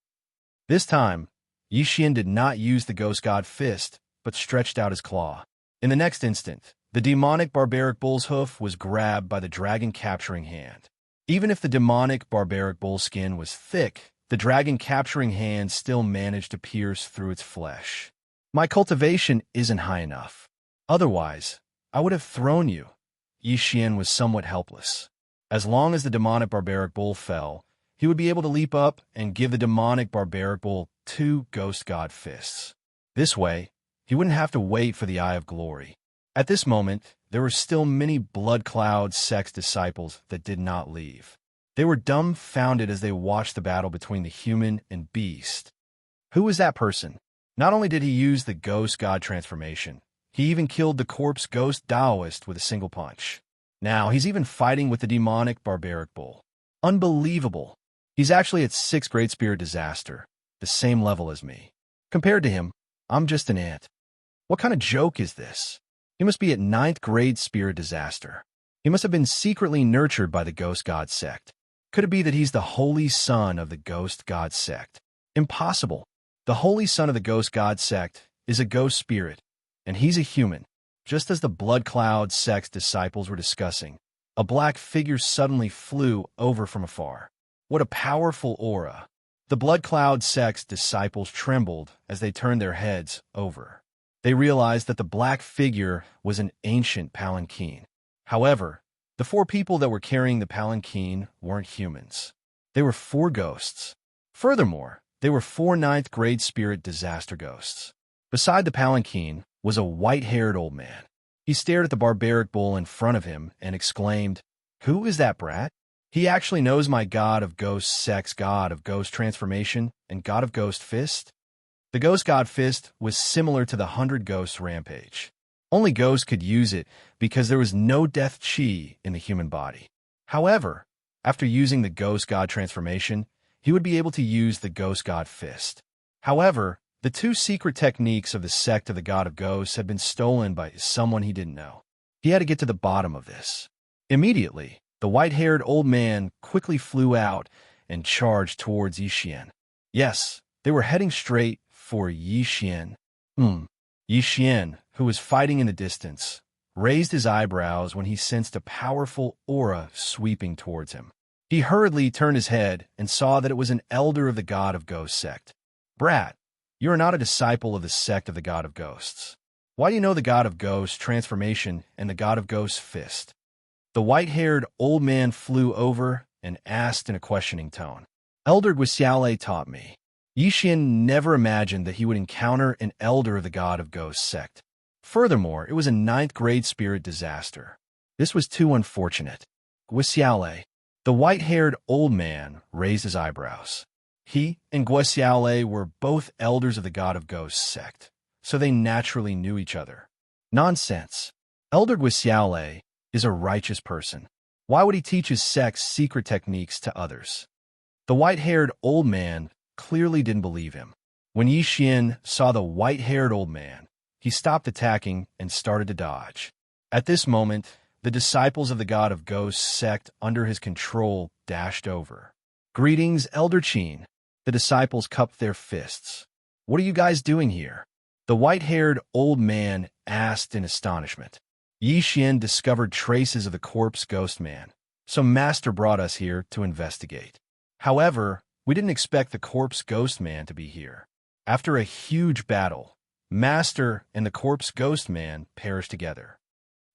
This time, Xian did not use the Ghost God Fist, but stretched out his claw. In the next instant, the demonic barbaric bull's hoof was grabbed by the Dragon Capturing Hand. Even if the demonic barbaric bull's skin was thick, the Dragon Capturing Hand still managed to pierce through its flesh. My cultivation isn't high enough. Otherwise, I would have thrown you. Xian was somewhat helpless. As long as the demonic barbaric bull fell, he would be able to leap up and give the demonic barbaric bull 2 Ghost God Fists. This way, he wouldn't have to wait for the Eye of Glory. At this moment, there were still many Blood Cloud sect's disciples that did not leave. They were dumbfounded as they watched the battle between the human and beast. Who was that person? Not only did he use the Ghost God transformation, he even killed the corpse ghost Taoist with a single punch. Now, he's even fighting with the demonic barbaric bull. Unbelievable. He's actually at 6th grade spirit disaster, the same level as me. Compared to him, I'm just an ant. What kind of joke is this? He must be at 9th grade spirit disaster. He must have been secretly nurtured by the Ghost God sect. Could it be that he's the holy son of the Ghost God sect? Impossible. The holy son of the Ghost God sect is a ghost spirit, and he's a human. Just as the Blood Cloud sect's disciples were discussing, a black figure suddenly flew over from afar. What a powerful aura. The Blood Cloud sect's disciples trembled as they turned their heads over. They realized that the black figure was an ancient palanquin. However, the 4 people that were carrying the palanquin weren't humans. They were 4 ghosts. Furthermore, they were 4 9th grade spirit disaster ghosts. Beside the palanquin was a white-haired old man. He stared at the barbaric bull in front of him and exclaimed, "Who is that brat? He actually knows my God of Ghost Sex, God of Ghost Transformation, and God of Ghost Fist?" The Ghost God Fist was similar to the 100 Ghosts Rampage. Only ghosts could use it because there was no death chi in the human body. However, after using the Ghost God Transformation, he would be able to use the Ghost God Fist. However, the 2 secret techniques of the sect of the God of Ghosts had been stolen by someone he didn't know. He had to get to the bottom of this. Immediately, the white-haired old man quickly flew out and charged towards Xian. Yes, they were heading straight for Xian. Xian, who was fighting in the distance, raised his eyebrows when he sensed a powerful aura sweeping towards him. He hurriedly turned his head and saw that it was an elder of the God of Ghosts sect. "Brat, you are not a disciple of the sect of the God of Ghosts. Why do you know the God of Ghosts Transformation and the God of Ghosts Fist?" The white-haired old man flew over and asked in a questioning tone. "Elder Wuxia taught me." Xian never imagined that he would encounter an elder of the God of Ghosts sect. Furthermore, it was a 9th grade spirit disaster. This was too unfortunate. Wuxia. The white-haired old man raised his eyebrows. He and Wuxia were both elders of the God of Ghosts sect, so they naturally knew each other. Nonsense. Elder Wuxia is a righteous person. Why would he teach his sect's secret techniques to others? The white-haired old man clearly didn't believe him. When Xian saw the white-haired old man, he stopped attacking and started to dodge. At this moment, the disciples of the God of Ghosts sect under his control dashed over. "Greetings, Elder Qin." The disciples cupped their fists. "What are you guys doing here?" The white-haired old man asked in astonishment. Xian discovered traces of the corpse ghost man, so Master brought us here to investigate. However, we didn't expect the corpse ghost man to be here. After a huge battle, Master and the corpse ghost man perished together.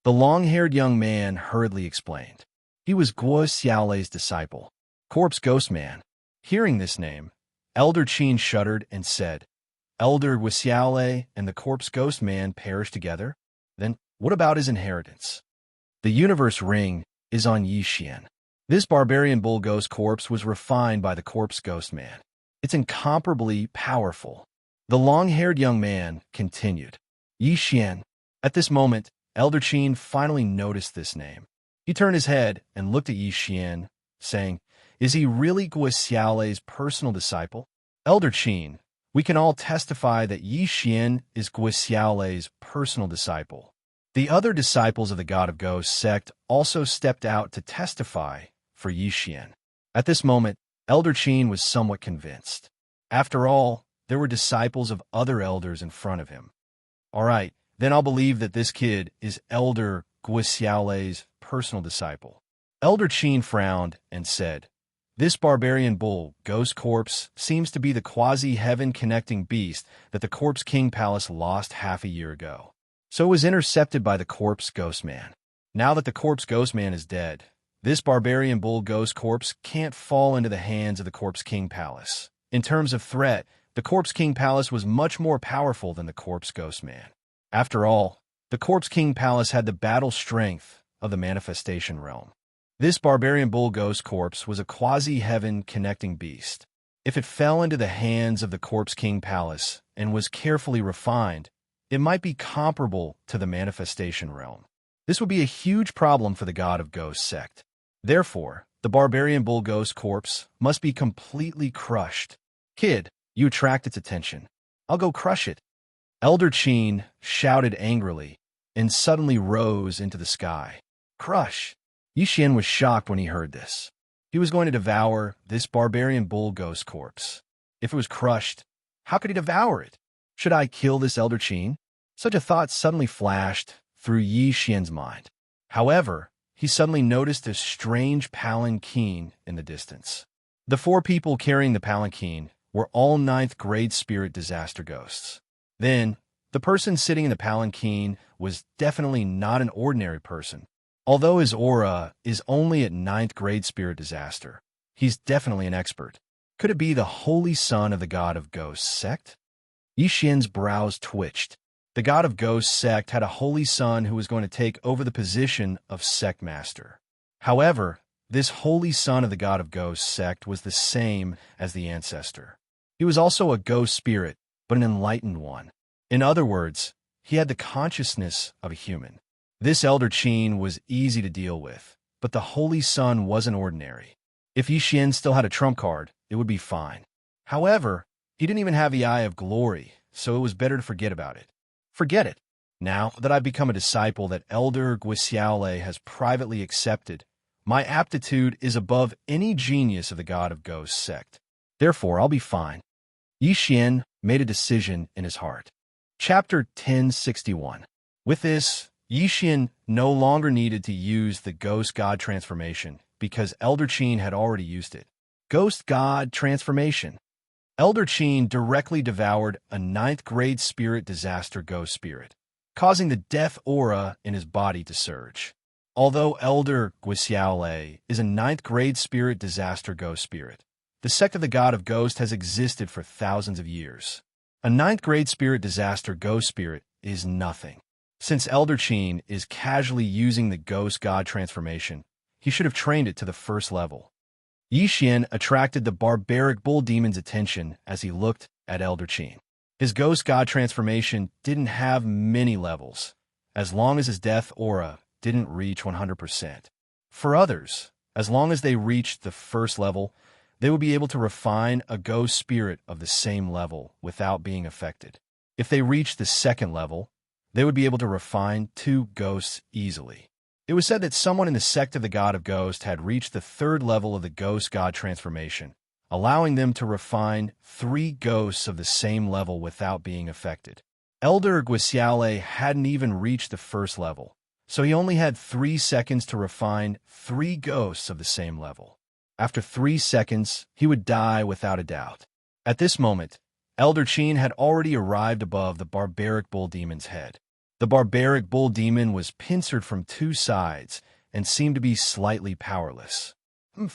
The long-haired young man hurriedly explained. He was Guo Xiaolei's disciple. Corpse ghost man. Hearing this name, Elder Qin shuddered and said, "Elder Guo Xiaolei and the corpse ghost man perished together? Then what about his inheritance?" The universe ring is on Xian. This barbarian bull ghost corpse was refined by the corpse ghost man. It's incomparably powerful. The long-haired young man continued. Xian. At this moment, Elder Qin finally noticed this name. He turned his head and looked at Xian, saying, "Is he really Guo Xiaolei's personal disciple?" Elder Qin, we can all testify that Xian is Guo Xiaolei's personal disciple. The other disciples of the God of Ghosts sect also stepped out to testify for Xian. At this moment, Elder Qin was somewhat convinced. After all, there were disciples of other elders in front of him. All right, then I'll believe that this kid is Elder Guo Xiaolei's personal disciple. Elder Qin frowned and said, "This barbarian bull ghost corpse seems to be the quasi-heaven connecting beast that the Corpse King Palace lost half a year ago. So it was intercepted by the corpse ghost man. Now that the corpse ghost man is dead, this barbarian bull ghost corpse can't fall into the hands of the Corpse King Palace. In terms of threat, the Corpse King Palace was much more powerful than the corpse ghost man. After all, the Corpse King Palace had the battle strength of the manifestation realm. This barbarian bull ghost corpse was a quasi-heaven connecting beast. If it fell into the hands of the Corpse King Palace and was carefully refined, it might be comparable to the manifestation realm. This would be a huge problem for the God of Ghosts sect. Therefore, the barbarian bull ghost corpse must be completely crushed. Kid, you attract its attention. I'll go crush it." Elder Qin shouted angrily and suddenly rose into the sky. Crush! Xian was shocked when he heard this. He was going to devour this barbarian bull ghost corpse. If it was crushed, how could he devour it? Should I kill this Elder Qin? Such a thought suddenly flashed through Xian's mind. However, he suddenly noticed a strange palanquin in the distance. The four people carrying the palanquin were all 9th grade spirit disaster ghosts. Then, the person sitting in the palanquin was definitely not an ordinary person. Although his aura is only at 9th grade spirit disaster, he's definitely an expert. Could it be the Holy Son of the God of Ghosts sect? Xian's brows twitched. The God of Ghosts sect had a holy son who was going to take over the position of sect master. However, this holy son of the God of Ghosts sect was the same as the ancestor. He was also a ghost spirit, but an enlightened one. In other words, he had the consciousness of a human. This Elder Qin was easy to deal with, but the holy son wasn't ordinary. If Xian still had a trump card, it would be fine. However, he didn't even have the Eye of Glory, so it was better to forget about it. Forget it. Now that I've become a disciple that Elder Guo Xiaolei has privately accepted, my aptitude is above any genius of the God of Ghosts sect. Therefore, I'll be fine. Xian made a decision in his heart. Chapter 1061. With this, Xian no longer needed to use the Ghost God transformation because Elder Qin had already used it. Ghost God transformation. Elder Qin directly devoured a 9th grade spirit disaster ghost spirit, causing the death aura in his body to surge. Although Elder Guo Xiaolei is a 9th grade spirit disaster ghost spirit, the sect of the God of Ghosts has existed for thousands of years. A 9th grade spirit disaster ghost spirit is nothing. Since Elder Qin is casually using the Ghost God transformation, he should have trained it to the first level. Xian attracted the barbaric bull demon's attention as he looked at Elder Qin. His Ghost God transformation didn't have many levels, as long as his death aura didn't reach 100%. For others, as long as they reached the first level, they would be able to refine a ghost spirit of the same level without being affected. If they reached the second level, they would be able to refine 2 ghosts easily. It was said that someone in the sect of the God of Ghosts had reached the 3rd level of the ghost god transformation, allowing them to refine 3 ghosts of the same level without being affected. Elder Wuxia hadn't even reached the 1st level, so he only had 3 seconds to refine 3 ghosts of the same level. After 3 seconds, he would die without a doubt. At this moment, Elder Qin had already arrived above the barbaric bull demon's head. The barbaric bull demon was pincered from 2 sides and seemed to be slightly powerless.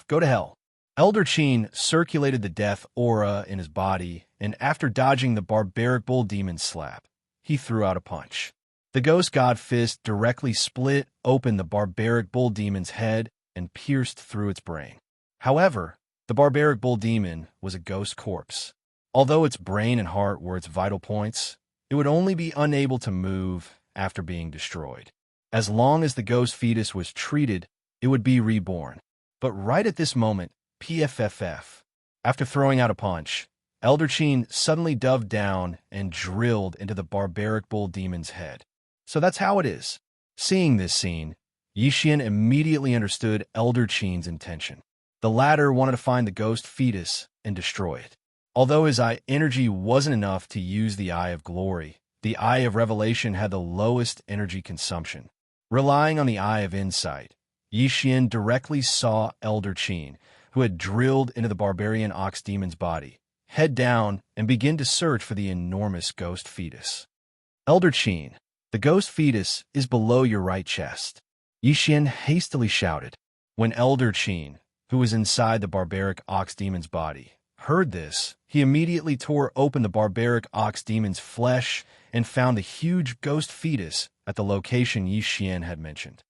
Go to hell. Elder Qin circulated the death aura in his body, and after dodging the barbaric bull demon's slap, he threw out a punch. The ghost god fist directly split open the barbaric bull demon's head and pierced through its brain. However, the barbaric bull demon was a ghost corpse. Although its brain and heart were its vital points, it would only be unable to move after being destroyed. As long as the ghost fetus was treated, it would be reborn. But right at this moment, PFFF. After throwing out a punch, Elder Qin suddenly dove down and drilled into the barbaric bull demon's head. So that's how it is. Seeing this scene, Yixian immediately understood Elder Qin's intention. The latter wanted to find the ghost fetus and destroy it. Although his eye energy wasn't enough to use the Eye of Glory, the Eye of Revelation had the lowest energy consumption. Relying on the Eye of Insight, Yixian directly saw Elder Qin, who had drilled into the barbarian ox demon's body, head down and begin to search for the enormous ghost fetus. Elder Qin, the ghost fetus is below your right chest. Yixian hastily shouted. When Elder Qin, who was inside the barbaric ox demon's body, heard this, he immediately tore open the barbaric ox demon's flesh and found the huge ghost fetus at the location Yixian had mentioned.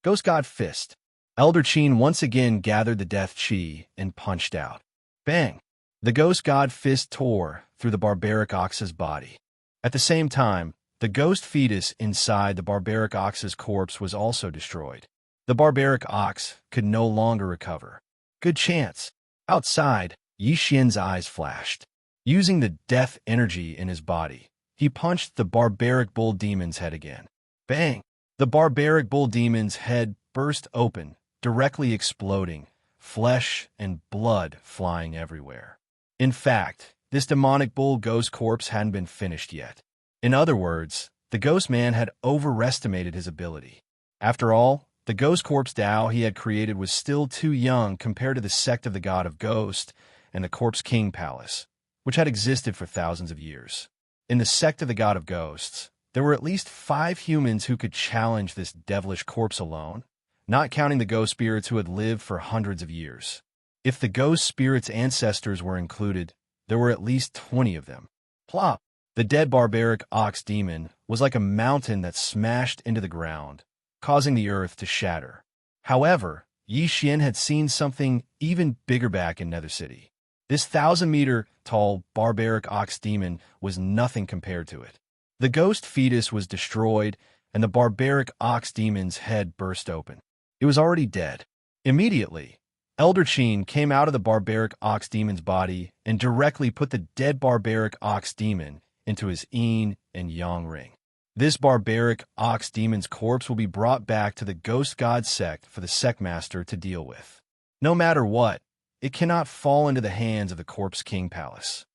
Ghost God Fist. Elder Qin once again gathered the death chi and punched out. Bang! The ghost god fist tore through the barbaric ox's body. At the same time, the ghost fetus inside the barbaric ox's corpse was also destroyed. The barbaric ox could no longer recover. Good chance. Outside, Yixian's eyes flashed. Using the death energy in his body, he punched the barbaric bull demon's head again. Bang! The barbaric bull demon's head burst open, directly exploding, flesh and blood flying everywhere. In fact, this demonic bull ghost corpse hadn't been finished yet. In other words, the ghost man had overestimated his ability. After all, the ghost corpse Tao he had created was still too young compared to the sect of the God of Ghost and the Corpse King Palace, which had existed for thousands of years. In the sect of the God of Ghosts, there were at least 5 humans who could challenge this devilish corpse alone, not counting the ghost spirits who had lived for hundreds of years. If the ghost spirits' ancestors were included, there were at least 20 of them. Plop! The dead barbaric ox demon was like a mountain that smashed into the ground, causing the earth to shatter. However, Yixian had seen something even bigger back in Nether City. This 1,000-meter-tall barbaric ox demon was nothing compared to it. The ghost fetus was destroyed, and the barbaric ox demon's head burst open. It was already dead. Immediately, Elder Qin came out of the barbaric ox demon's body and directly put the dead barbaric ox demon into his yin and yang ring. This barbaric ox demon's corpse will be brought back to the ghost god sect for the sect master to deal with. No matter what, it cannot fall into the hands of the Corpse King Palace.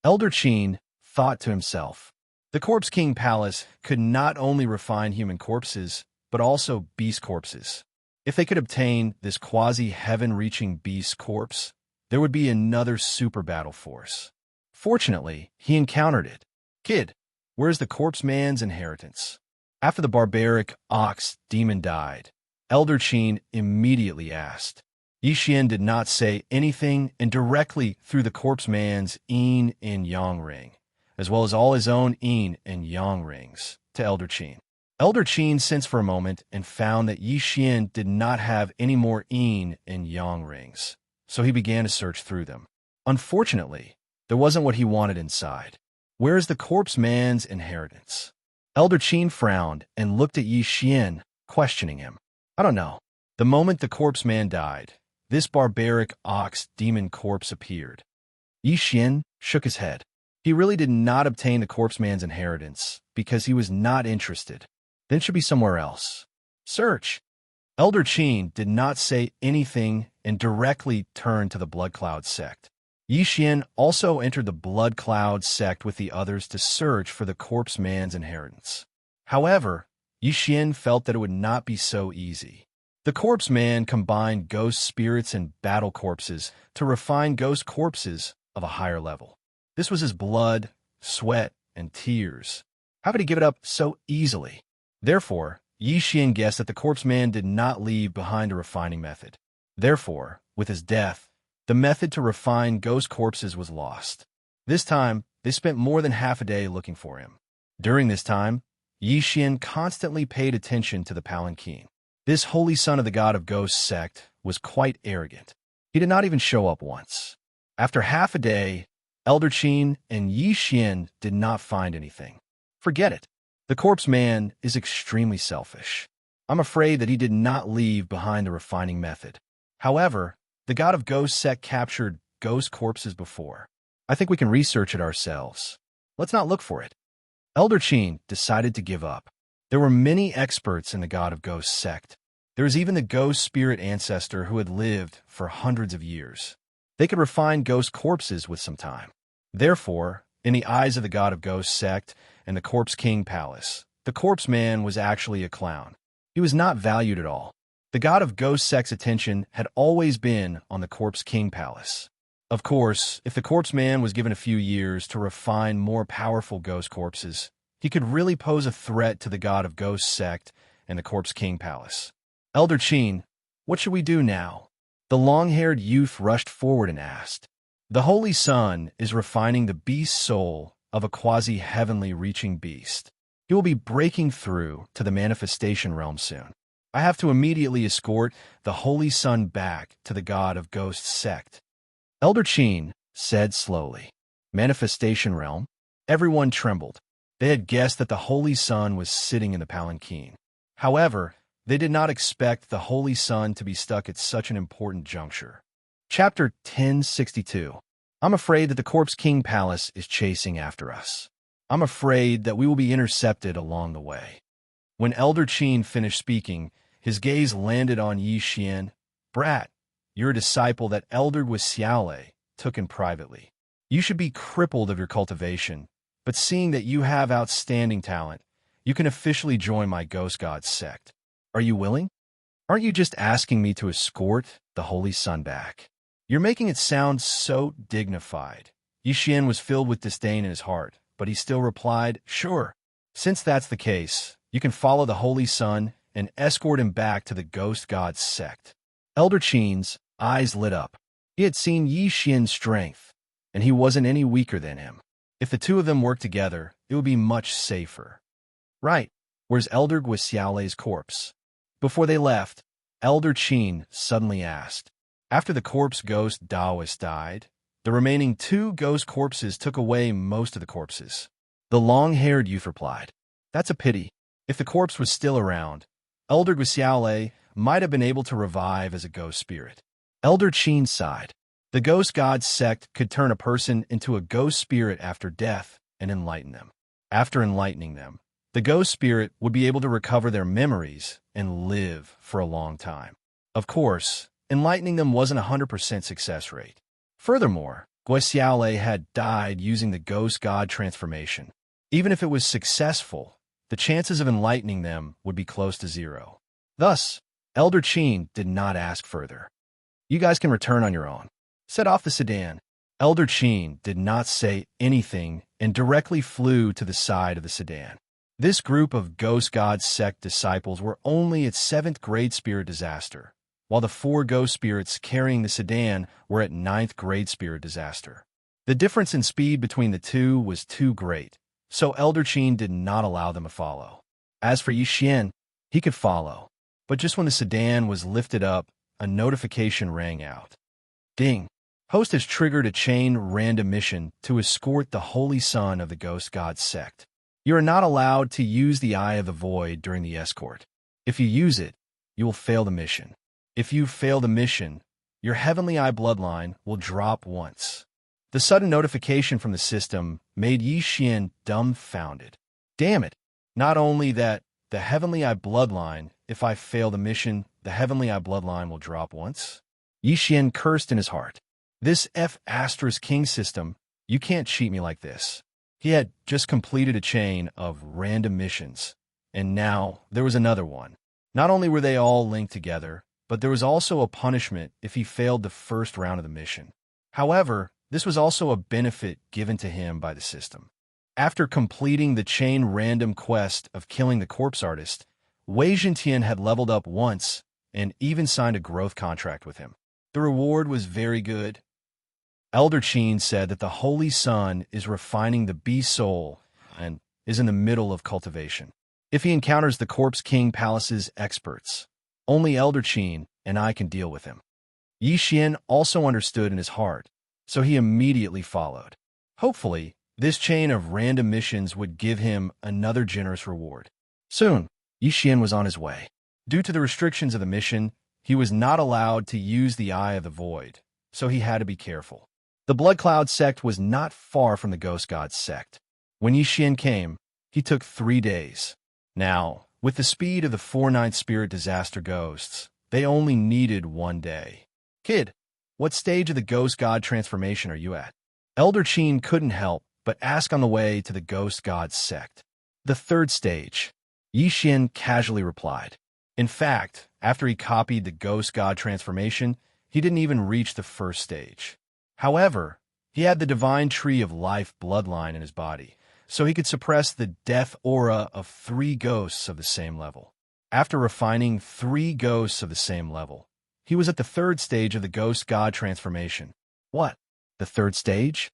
Elder Qin thought to himself, the Corpse King Palace could not only refine human corpses, but also beast corpses. If they could obtain this quasi-heaven-reaching beast corpse, there would be another super battle force. Fortunately, he encountered it. Kid, where's the corpse man's inheritance? After the barbaric ox demon died, Elder Qin immediately asked. Yixian did not say anything and directly threw the corpse man's yin and yang ring, as well as all his own yin and yang rings, to Elder Qin. Elder Qin sensed for a moment and found that Yixian did not have any more yin and yang rings, so he began to search through them. Unfortunately, there wasn't what he wanted inside. Where is the corpse man's inheritance? Elder Qin frowned and looked at Yixian, questioning him. I don't know. The moment the corpse man died, this barbaric ox demon corpse appeared. Xian shook his head. He really did not obtain the corpse man's inheritance because he was not interested. Then it should be somewhere else. Search. Elder Qin did not say anything and directly turned to the Blood Cloud sect. Xian also entered the Blood Cloud sect with the others to search for the corpse man's inheritance. However, Xian felt that it would not be so easy. The corpse man combined ghost spirits and battle corpses to refine ghost corpses of a higher level. This was his blood, sweat, and tears. How could he give it up so easily? Therefore, Xian guessed that the corpse man did not leave behind a refining method. Therefore, with his death, the method to refine ghost corpses was lost. This time, they spent more than half a day looking for him. During this time, Xian constantly paid attention to the palanquin. This holy son of the god of ghosts sect was quite arrogant. He did not even show up once. After half a day, Elder Qin and Xian did not find anything. Forget it. The corpse man is extremely selfish. I'm afraid that he did not leave behind the refining method. However, the god of ghosts sect captured ghost corpses before. I think we can research it ourselves. Let's not look for it. Elder Qin decided to give up. There were many experts in the god of ghosts sect. There was even the ghost spirit ancestor who had lived for hundreds of years. They could refine ghost corpses with some time. Therefore, in the eyes of the god of ghosts sect and the Corpse King Palace, the corpse man was actually a clown. He was not valued at all. The god of ghosts sect's attention had always been on the Corpse King Palace. Of course, if the corpse man was given a few years to refine more powerful ghost corpses, he could really pose a threat to the god of ghosts sect and the Corpse King Palace. Elder Qin, what should we do now? The long-haired youth rushed forward and asked. The Holy Sun is refining the beast soul of a quasi-heavenly reaching beast. He will be breaking through to the manifestation realm soon. I have to immediately escort the Holy Sun back to the god of ghosts sect. Elder Qin said slowly. Manifestation realm? Everyone trembled. They had guessed that the Holy Sun was sitting in the palanquin. However, they did not expect the Holy Sun to be stuck at such an important juncture. Chapter 1062. I'm afraid that the Corpse King Palace is chasing after us. I'm afraid that we will be intercepted along the way. When Elder Qin finished speaking, his gaze landed on Xian. Brat, you're a disciple that Elder Wuxia took in privately. You should be crippled of your cultivation, but seeing that you have outstanding talent, you can officially join my Ghost God sect. Are you willing? Aren't you just asking me to escort the Holy Sun back? You're making it sound so dignified. Xian was filled with disdain in his heart, but he still replied, sure. Since that's the case, you can follow the Holy Sun and escort him back to the Ghost God sect. Elder Qin's eyes lit up. He had seen Xian's strength, and he wasn't any weaker than him. If the two of them worked together, it would be much safer. Right, where's Elder Wuxia's corpse? Before they left, Elder Qin suddenly asked. After the corpse ghost Taoist died, the remaining 2 ghost corpses took away most of the corpses. The long-haired youth replied, that's a pity. If the corpse was still around, Elder Wuxia might have been able to revive as a ghost spirit. Elder Qin sighed. The Ghost God sect could turn a person into a ghost spirit after death and enlighten them. After enlightening them, the ghost spirit would be able to recover their memories and live for a long time. Of course, enlightening them wasn't a 100% success rate. Furthermore, Wuxia had died using the Ghost God transformation. Even if it was successful, the chances of enlightening them would be close to 0. Thus, Elder Qin did not ask further. You guys can return on your own. Set off the sedan. Elder Qin did not say anything and directly flew to the side of the sedan. This group of Ghost God sect disciples were only at 7th grade spirit disaster, while the 4 ghost spirits carrying the sedan were at 9th grade spirit disaster. The difference in speed between the two was too great, so Elder Qin did not allow them to follow. As for Xian, he could follow, but just when the sedan was lifted up, a notification rang out. Ding! Host has triggered a chain random mission to escort the Holy Son of the Ghost God sect. You are not allowed to use the Eye of the Void during the escort. If you use it, you will fail the mission. If you fail the mission, your Heavenly Eye bloodline will drop once. The sudden notification from the system made Xian dumbfounded. Damn it! Not only that, the Heavenly Eye bloodline, if I fail the mission, the Heavenly Eye bloodline will drop once? Xian cursed in his heart. This King system, you can't cheat me like this. He had just completed a chain of random missions, and now there was another one. Not only were they all linked together, but there was also a punishment if he failed the first round of the mission. However, this was also a benefit given to him by the system. After completing the chain random quest of killing the corpse artist, Wei Zhentian had leveled up once and even signed a growth contract with him. The reward was very good. Elder Qin said that the Holy Sun is refining the beast soul and is in the middle of cultivation. If he encounters the Corpse King Palace's experts, only Elder Qin and I can deal with him. Xian also understood in his heart, so he immediately followed. Hopefully, this chain of random missions would give him another generous reward. Soon, Xian was on his way. Due to the restrictions of the mission, he was not allowed to use the Eye of the Void, so he had to be careful. The Blood Cloud sect was not far from the Ghost God sect. When Xian came, he took 3 days. Now, with the speed of the 4/9 Spirit Disaster Ghosts, they only needed 1 day. Kid, what stage of the Ghost God transformation are you at? Elder Qin couldn't help but ask on the way to the Ghost God sect. The 3rd stage, Xian casually replied. In fact, after he copied the Ghost God transformation, he didn't even reach the 1st stage. However, he had the Divine Tree of Life bloodline in his body, so he could suppress the death aura of 3 ghosts of the same level. After refining 3 ghosts of the same level, he was at the 3rd stage of the Ghost God transformation. What? The 3rd stage?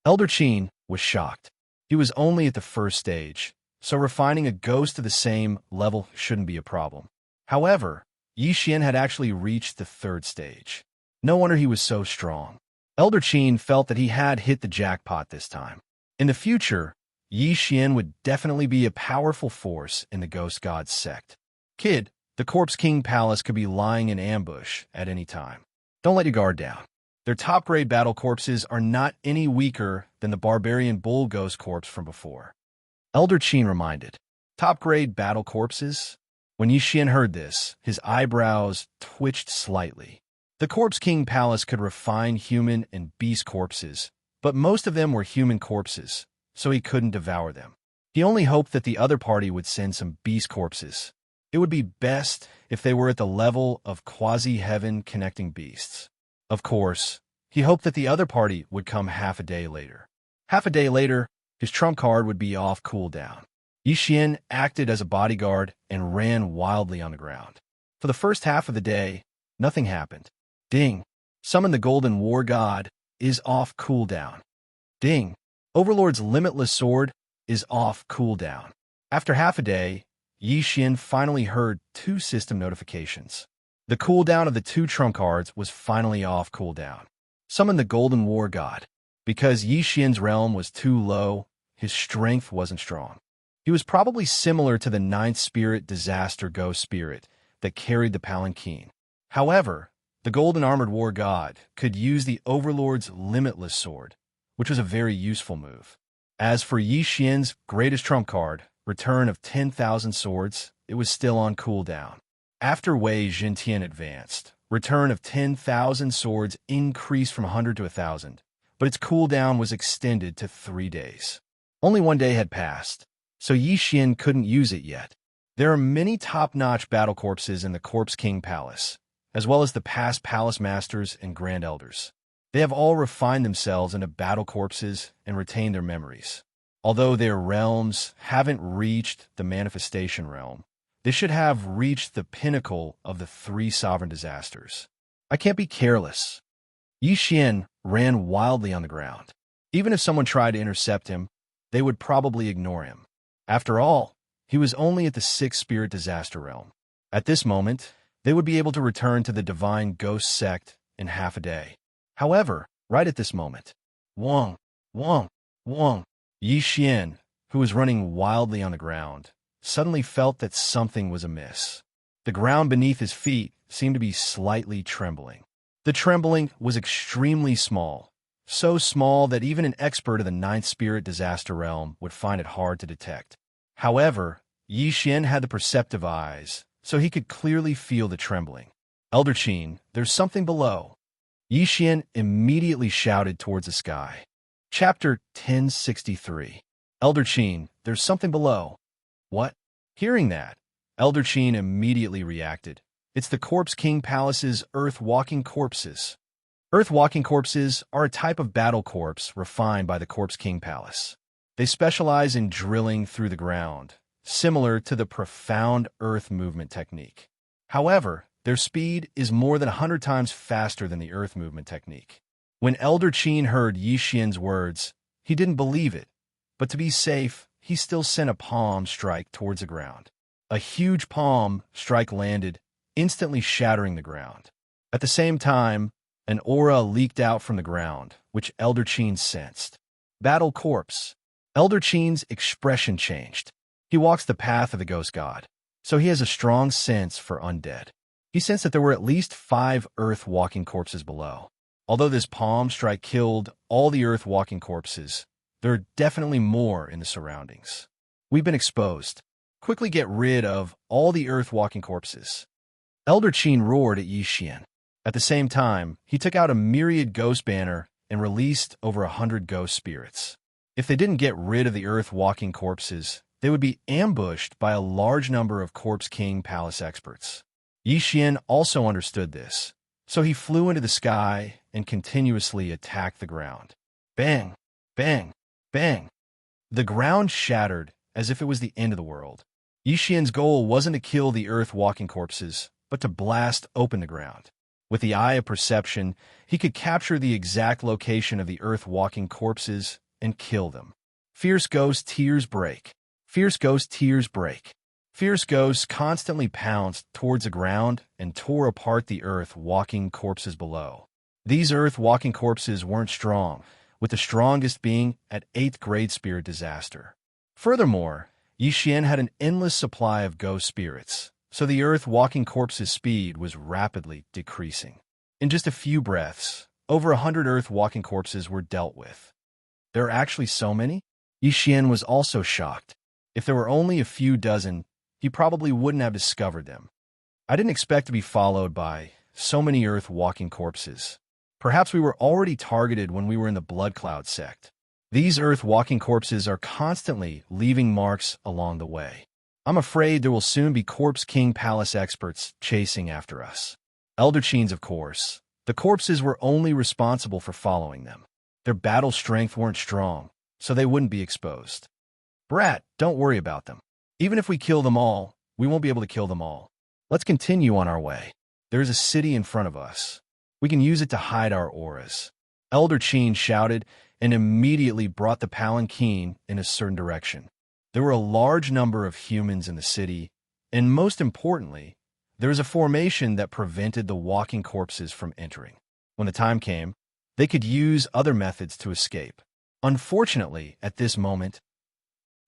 Elder Qin was shocked. He was only at the 1st stage, so refining a ghost to the same level shouldn't be a problem. However, Xian had actually reached the 3rd stage. No wonder he was so strong. Elder Qin felt that he had hit the jackpot this time. In the future, Xian would definitely be a powerful force in the Ghost God sect. Kid, the Corpse King Palace could be lying in ambush at any time. Don't let your guard down. Their top-grade battle corpses are not any weaker than the Barbarian Bull Ghost corpse from before. Elder Qin reminded. Top-grade battle corpses? When Xian heard this, his eyebrows twitched slightly. The Corpse King Palace could refine human and beast corpses, but most of them were human corpses, so he couldn't devour them. He only hoped that the other party would send some beast corpses. It would be best if they were at the level of quasi-heaven connecting beasts. Of course, he hoped that the other party would come half a day later. Half a day later, his trump card would be off cooldown. Xian acted as a bodyguard and ran wildly on the ground. For the first half of the day, nothing happened. Ding. Summon the Golden War God is off cooldown. Ding. Overlord's Limitless Sword is off cooldown. After half a day, Xian finally heard 2 system notifications. The cooldown of the 2 trump cards was finally off cooldown. Summon the Golden War God. Because Xian's realm was too low, his strength wasn't strong. He was probably similar to the 9th Spirit Disaster Ghost Spirit that carried the Palanquin. However, the Golden Armored War God could use the Overlord's Limitless Sword, which was a very useful move. As for Xian's greatest trump card, Return of 10,000 Swords, it was still on cooldown. After Wei Zhentian advanced, Return of 10,000 Swords increased from 100 to 1,000, but its cooldown was extended to 3 days. Only 1 day had passed, so Xian couldn't use it yet. There are many top-notch battle corpses in the Corpse King Palace, as well as the past Palace Masters and Grand Elders. They have all refined themselves into battle corpses and retained their memories. Although their realms haven't reached the manifestation realm, they should have reached the pinnacle of the 3 sovereign disasters. I can't be careless. Xian ran wildly on the ground. Even if someone tried to intercept him, they would probably ignore him. After all, he was only at the 6th Spirit Disaster realm. At this moment, they would be able to return to the Divine Ghost sect in half a day. However, right at this moment, Wong, Xian, who was running wildly on the ground, suddenly felt that something was amiss. The ground beneath his feet seemed to be slightly trembling. The trembling was extremely small, so small that even an expert of the Ninth Spirit Disaster Realm would find it hard to detect. However, Xian had the perceptive eyes, so he could clearly feel the trembling. Elder Qin, there's something below. Xian immediately shouted towards the sky. Chapter 1063. Elder Qin, there's something below. What? Hearing that, Elder Qin immediately reacted. It's the Corpse King Palace's Earth-Walking Corpses. Earth-Walking Corpses are a type of battle corpse refined by the Corpse King Palace. They specialize in drilling through the ground, similar to the profound earth movement technique. However, their speed is more than 100 times faster than the earth movement technique. When Elder Qin heard Xian's words, he didn't believe it, but to be safe, he still sent a palm strike towards the ground. A huge palm strike landed, instantly shattering the ground. At the same time, an aura leaked out from the ground, which Elder Qin sensed. Battle Corpse. Elder Qin's expression changed. He walks the path of the ghost god, so he has a strong sense for undead. He sensed that there were at least 5 earth-walking corpses below. Although this palm strike killed all the earth-walking corpses, there are definitely more in the surroundings. We've been exposed. Quickly get rid of all the earth-walking corpses. Elder Qin roared at Xian. At the same time, he took out a myriad ghost banner and released over 100 ghost spirits. If they didn't get rid of the earth-walking corpses, they would be ambushed by a large number of Corpse King Palace experts. Xian also understood this, so he flew into the sky and continuously attacked the ground. Bang! Bang! Bang! The ground shattered as if it was the end of the world. Xian's goal wasn't to kill the earth-walking corpses, but to blast open the ground. With the eye of perception, he could capture the exact location of the earth-walking corpses and kill them. Fierce Ghost Tears Break. Fierce Ghost Tears Break. Fierce ghosts constantly pounced towards the ground and tore apart the earth-walking corpses below. These earth-walking corpses weren't strong, with the strongest being at 8th grade Spirit Disaster. Furthermore, Xian had an endless supply of ghost spirits, so the earth-walking corpse's speed was rapidly decreasing. In just a few breaths, over 100 earth-walking corpses were dealt with. There are actually so many? Xian was also shocked. If there were only a few dozen, he probably wouldn't have discovered them. I didn't expect to be followed by so many earth-walking corpses. Perhaps we were already targeted when we were in the Blood Cloud sect. These earth-walking corpses are constantly leaving marks along the way. I'm afraid there will soon be Corpse King Palace experts chasing after us. Elder Qin's, of course. The corpses were only responsible for following them. Their battle strength weren't strong, so they wouldn't be exposed. Brat, don't worry about them. Even if we kill them all, we won't be able to kill them all. Let's continue on our way. There is a city in front of us. We can use it to hide our auras. Elder Qin shouted and immediately brought the palanquin in a certain direction. There were a large number of humans in the city, and most importantly, there was a formation that prevented the walking corpses from entering. When the time came, they could use other methods to escape. Unfortunately, at this moment,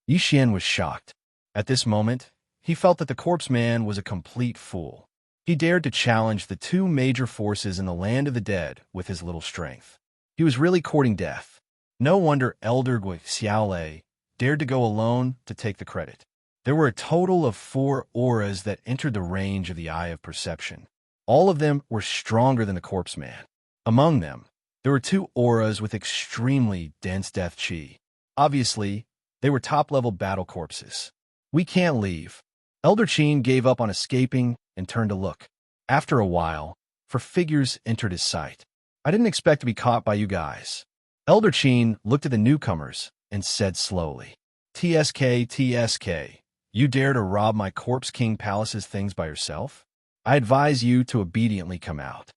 Xian was shocked. At this moment, he felt that the corpse man was a complete fool. He dared to challenge the 2 major forces in the land of the dead with his little strength. He was really courting death. No wonder Elder Wuxia dared to go alone to take the credit. There were a total of 4 auras that entered the range of the eye of perception. All of them were stronger than the corpse man. Among them, there were 2 auras with extremely dense death chi. Obviously, they were top-level battle corpses. We can't leave. Elder Qin gave up on escaping and turned to look. After a while, 4 figures entered his sight. I didn't expect to be caught by you guys. Elder Qin looked at the newcomers and said slowly, TSK, TSK, you dare to rob my Corpse King Palace's things by yourself? I advise you to obediently come out.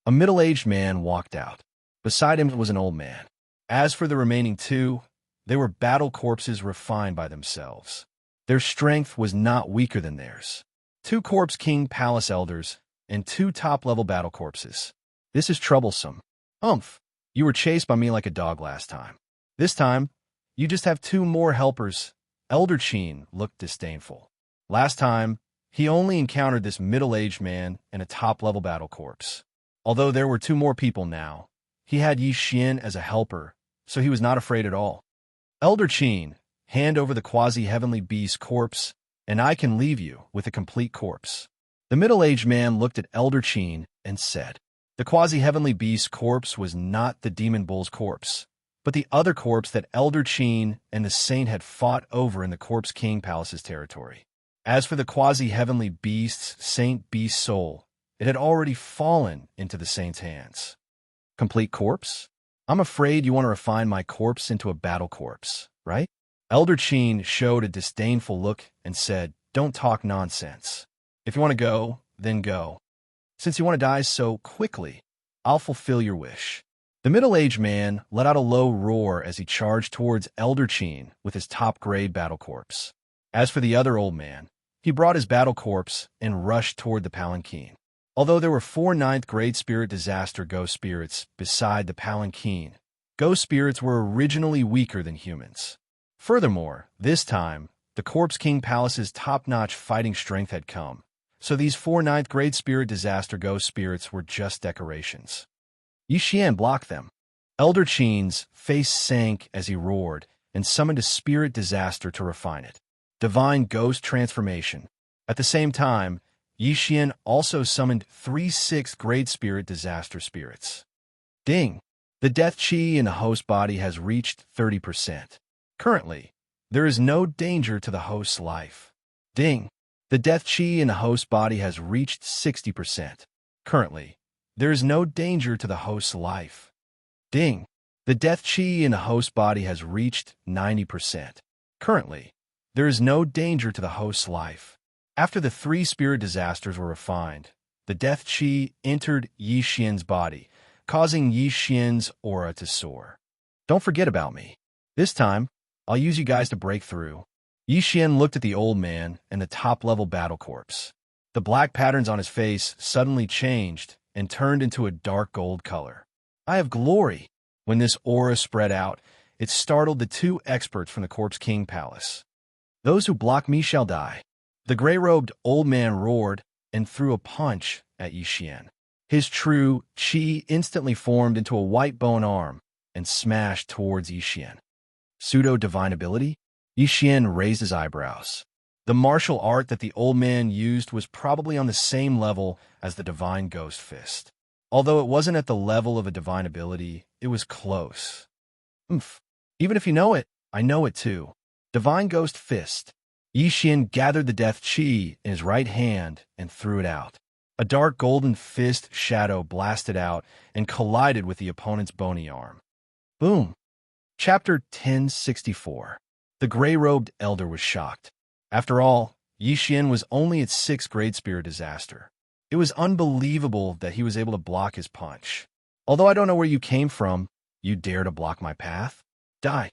A middle-aged man walked out. Beside him was an old man. As for the remaining 2, they were battle corpses refined by themselves. Their strength was not weaker than theirs. 2 Corpse King Palace elders and 2 top-level battle corpses. This is troublesome. You were chased by me like a dog last time. This time, you just have 2 more helpers. Elder Qin looked disdainful. Last time, He only encountered this middle-aged man and a top-level battle corpse. Although there were two more people now, he had Yi Xian as a helper, so he was not afraid at all. Elder Qin, hand over the quasi-heavenly beast corpse, and I can leave you with a complete corpse. The middle-aged man looked at Elder Qin and said, the quasi-heavenly beast corpse was not the demon bull's corpse, but the other corpse that Elder Qin and the saint had fought over in the Corpse King Palace's territory. As for the quasi-heavenly beast's Saint Beast soul, it had already fallen into the saint's hands. Complete corpse? I'm afraid you want to refine my corpse into a battle corpse, right? Elder Qin showed a disdainful look and said, don't talk nonsense. If you want to go, then go. Since you want to die so quickly, I'll fulfill your wish. The middle-aged man let out a low roar as he charged towards Elder Qin with his top-grade battle corpse. As for the other old man, he brought his battle corpse and rushed toward the palanquin. Although there were 4 ninth-grade spirit disaster ghost spirits beside the palanquin, ghost spirits were originally weaker than humans. Furthermore, this time, the Corpse King Palace's top-notch fighting strength had come, so these 4 ninth-grade spirit disaster ghost spirits were just decorations. Yi Xian blocked them. Elder Qin's face sank as he roared and summoned a spirit disaster to refine it. Divine Ghost Transformation. At the same time, Yi Xian also summoned 3 6th-grade spirit disaster spirits. Ding! The death chi in the host body has reached 30%. Currently, there is no danger to the host's life. Ding! The death chi in the host body has reached 60%. Currently, there is no danger to the host's life. Ding! The death chi in the host body has reached 90%. Currently, there is no danger to the host's life. After the 3 spirit disasters were refined, the death chi entered Yi Xian's body, causing Yi Xian's aura to soar. Don't forget about me. This time, I'll use you guys to break through. Yi Xian looked at the old man and the top-level battle corpse. The black patterns on his face suddenly changed and turned into a dark gold color. I have glory. When this aura spread out, it startled the 2 experts from the Corpse King Palace. Those who block me shall die. The gray-robed old man roared and threw a punch at Yi Xian. His true chi instantly formed into a white bone arm and smashed towards Yi Xian. Pseudo-divine ability? Yi Xian raised his eyebrows. The martial art that the old man used was probably on the same level as the Divine Ghost Fist. Although it wasn't at the level of a divine ability, it was close. Even if you know it, I know it too. Divine Ghost Fist. Yi Xian gathered the death chi in his right hand and threw it out. A dark golden fist shadow blasted out and collided with the opponent's bony arm. Boom! Chapter 1064. The gray-robed elder was shocked. After all, Yi Xian was only at 6th grade spirit disaster. It was unbelievable that he was able to block his punch. Although I don't know where you came from, you dare to block my path? Die!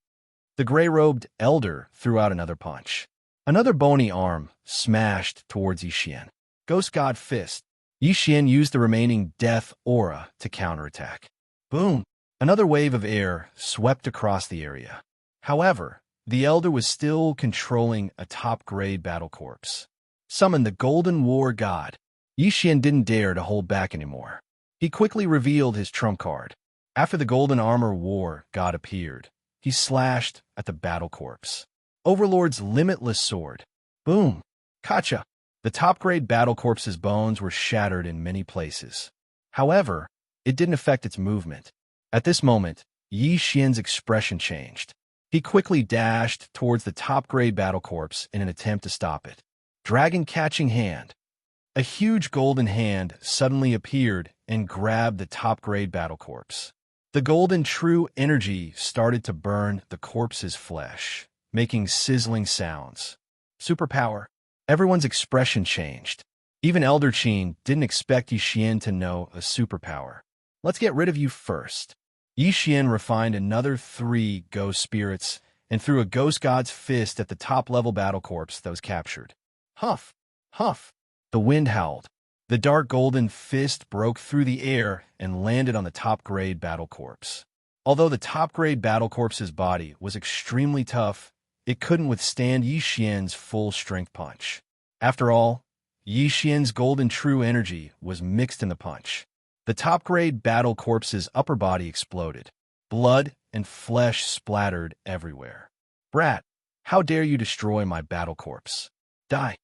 The gray-robed elder threw out another punch. Another bony arm smashed towards Yi Xian. Ghost God Fist. Yi Xian used the remaining death aura to counterattack. Boom! Another wave of air swept across the area. However, the elder was still controlling a top-grade battle corpse. Summon the Golden War God. Yi Xian didn't dare to hold back anymore. He quickly revealed his trump card. After the Golden Armor War God appeared, he slashed at the battle corpse. Overlord's Limitless Sword. Boom! Kacha! The top-grade battle corpse's bones were shattered in many places. However, it didn't affect its movement. At this moment, Yi Xian's expression changed. He quickly dashed towards the top-grade battle corpse in an attempt to stop it. Dragon Catching Hand. A huge golden hand suddenly appeared and grabbed the top-grade battle corpse. The golden true energy started to burn the corpse's flesh, making sizzling sounds. Superpower. Everyone's expression changed. Even Elder Qin didn't expect Yi Xian to know a superpower. Let's get rid of you first. Yi Xian refined another 3 ghost spirits and threw a ghost god's fist at the top-level battle corpse that was captured. Huff! Huff! The wind howled. The dark golden fist broke through the air and landed on the top-grade battle corpse. Although the top-grade battle corpse's body was extremely tough, it couldn't withstand Yi Xian's full-strength punch. After all, Yi Xian's golden true energy was mixed in the punch. The top-grade battle corpse's upper body exploded. Blood and flesh splattered everywhere. Brat, how dare you destroy my battle corpse? Die.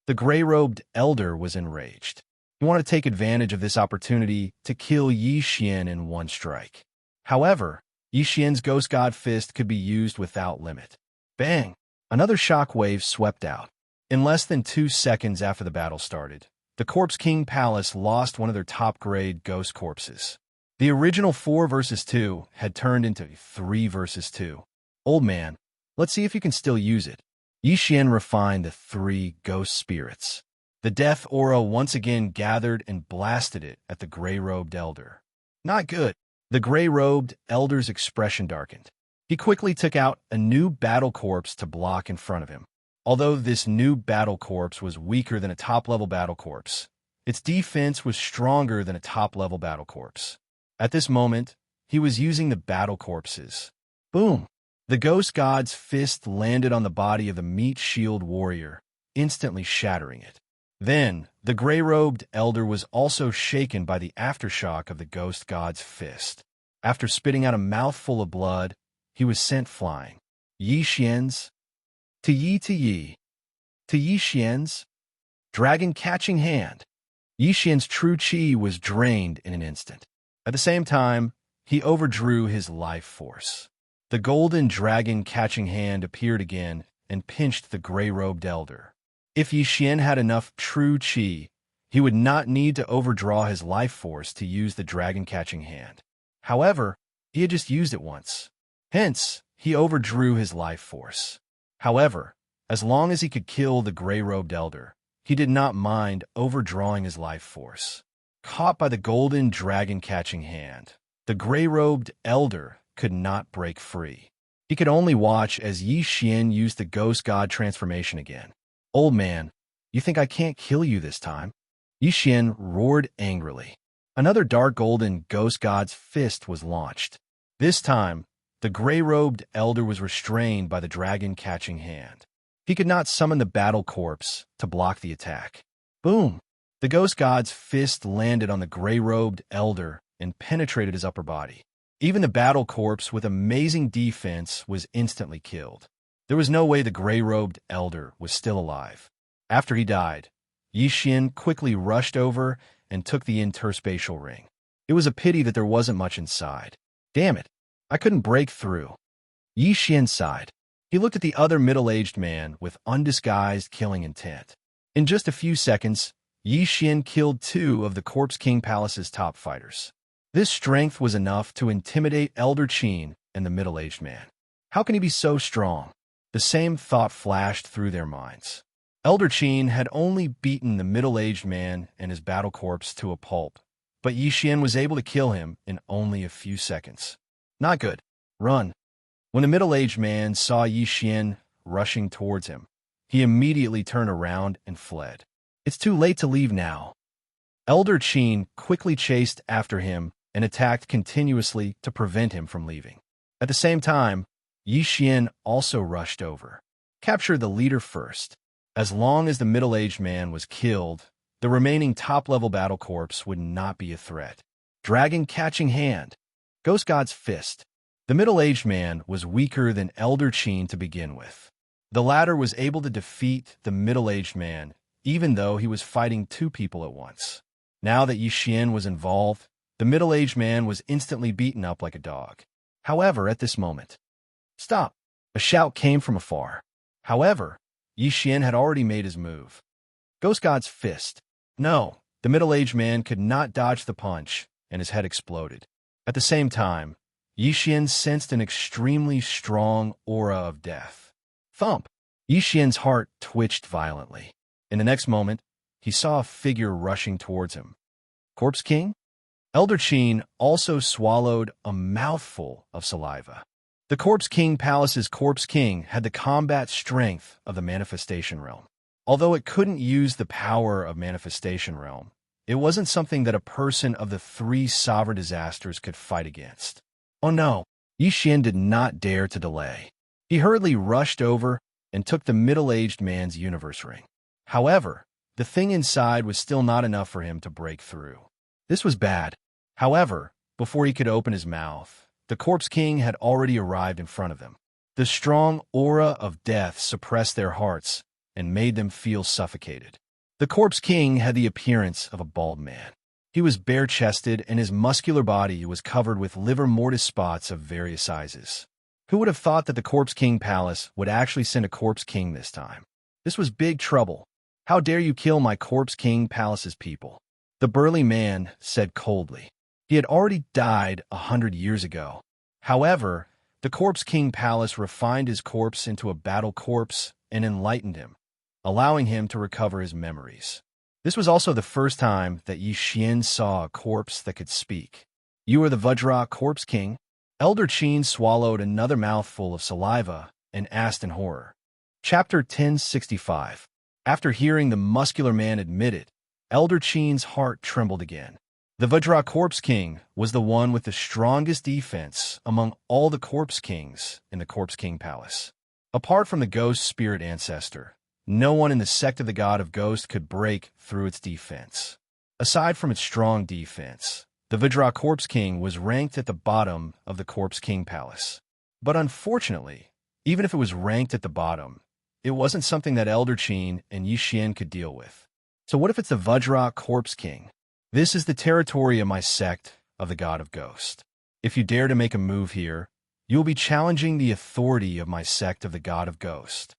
The gray-robed elder was enraged. He wanted to take advantage of this opportunity to kill Yi Xian in one strike. However, Yi Xian's ghost god fist could be used without limit. Bang! Another shockwave swept out. In less than 2 seconds after the battle started, the Corpse King Palace lost one of their top-grade ghost corpses. The original 4 versus 2 had turned into 3 versus 2. Old man, let's see if you can still use it. Yi Xian refined the 3 ghost spirits. The death aura once again gathered and blasted it at the gray-robed elder. Not good. The gray-robed elder's expression darkened. He quickly took out a new battle corpse to block in front of him. Although this new battle corpse was weaker than a top-level battle corpse, its defense was stronger than a top-level battle corpse. At this moment, he was using the battle corpses. Boom! The ghost god's fist landed on the body of the meat shield warrior, instantly shattering it. Then, the gray-robed elder was also shaken by the aftershock of the ghost god's fist. After spitting out a mouthful of blood, he was sent flying. Yi Xian's to Yi Xian's dragon-catching hand. Yi Xian's true qi was drained in an instant. At the same time, he overdrew his life force. The golden dragon-catching hand appeared again and pinched the gray-robed elder. If Yi Xian had enough true qi, he would not need to overdraw his life force to use the dragon-catching hand. However, he had just used it once. Hence, he overdrew his life force. However, as long as he could kill the gray-robed elder, he did not mind overdrawing his life force. Caught by the golden dragon-catching hand, the gray-robed elder could not break free. He could only watch as Yi Xian used the ghost god transformation again. Old man, you think I can't kill you this time? Yi Xian roared angrily. Another dark golden ghost god's fist was launched. This time, the gray-robed elder was restrained by the dragon-catching hand. He could not summon the battle corpse to block the attack. Boom! The ghost god's fist landed on the gray-robed elder and penetrated his upper body. Even the battle corpse with amazing defense was instantly killed. There was no way the gray-robed elder was still alive. After he died, Yi Xian quickly rushed over and took the interspatial ring. It was a pity that there wasn't much inside. Damn it! I couldn't break through. Yi Xian sighed. He looked at the other middle-aged man with undisguised killing intent. In just a few seconds, Yi Xian killed 2 of the Corpse King Palace's top fighters. This strength was enough to intimidate Elder Qin and the middle-aged man. How can he be so strong? The same thought flashed through their minds. Elder Qin had only beaten the middle-aged man and his battle corpse to a pulp, but Yi Xian was able to kill him in only a few seconds. Not good. Run. When the middle-aged man saw Yi Xian rushing towards him, he immediately turned around and fled. It's too late to leave now. Elder Qin quickly chased after him and attacked continuously to prevent him from leaving. At the same time, Yi Xian also rushed over. Capture the leader first. As long as the middle-aged man was killed, the remaining top-level battle corpse would not be a threat. Dragon-catching hand. Ghost God's fist. The middle-aged man was weaker than Elder Qin to begin with. The latter was able to defeat the middle-aged man, even though he was fighting 2 people at once. Now that Yi Xian was involved, the middle-aged man was instantly beaten up like a dog. However, at this moment, stop! A shout came from afar. However, Yi Xian had already made his move. Ghost God's fist. No, the middle-aged man could not dodge the punch, and his head exploded. At the same time, Yi Xian sensed an extremely strong aura of death. Thump! Yi Xian's heart twitched violently. In the next moment, he saw a figure rushing towards him. Corpse King? Elder Qin also swallowed a mouthful of saliva. The Corpse King Palace's Corpse King had the combat strength of the Manifestation Realm. Although it couldn't use the power of Manifestation Realm, it wasn't something that a person of the 3 sovereign disasters could fight against. Oh no! Yi Xian did not dare to delay. He hurriedly rushed over and took the middle-aged man's universe ring. However, The thing inside was still not enough for him to break through. This was bad. However, before he could open his mouth, the Corpse King had already arrived in front of them. The strong aura of death suppressed their hearts and made them feel suffocated. The Corpse King had the appearance of a bald man. He was bare-chested, and his muscular body was covered with livor mortis spots of various sizes. Who would have thought that the Corpse King Palace would actually send a Corpse King this time? This was big trouble. How dare you kill my Corpse King Palace's people? The burly man said coldly. He had already died 100 years ago. However, the Corpse King Palace refined his corpse into a battle corpse and enlightened him, allowing him to recover his memories. This was also the first time that Xianxia saw a corpse that could speak. You are the Vajra Corpse King? Elder Qin swallowed another mouthful of saliva and asked in horror. Chapter 1065. After hearing the muscular man admit it, Elder Qin's heart trembled again. The Vajra Corpse King was the one with the strongest defense among all the Corpse Kings in the Corpse King Palace. Apart from the ghost spirit ancestor, no one in the sect of the God of Ghost could break through its defense. Aside from its strong defense, the Vajra Corpse King was ranked at the bottom of the Corpse King Palace. But unfortunately, even if it was ranked at the bottom, it wasn't something that Elder Qin and Xianxia could deal with. So what if it's the Vajra Corpse King? This is the territory of my sect of the God of Ghost. If you dare to make a move here, you will be challenging the authority of my sect of the God of Ghost.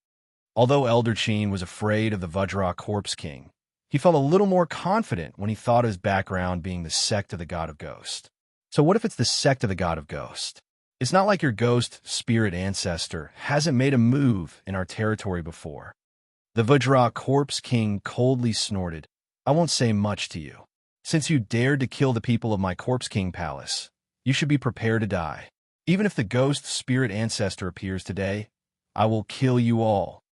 Although Elder Qin was afraid of the Vajra Corpse King, he felt a little more confident when he thought of his background being the sect of the God of Ghost. So what if it's the sect of the God of Ghost? It's not like your ghost spirit ancestor hasn't made a move in our territory before. The Vajra Corpse King coldly snorted. I won't say much to you. Since you dared to kill the people of my Corpse King Palace, you should be prepared to die. Even if the ghost spirit ancestor appears today, I will kill you all.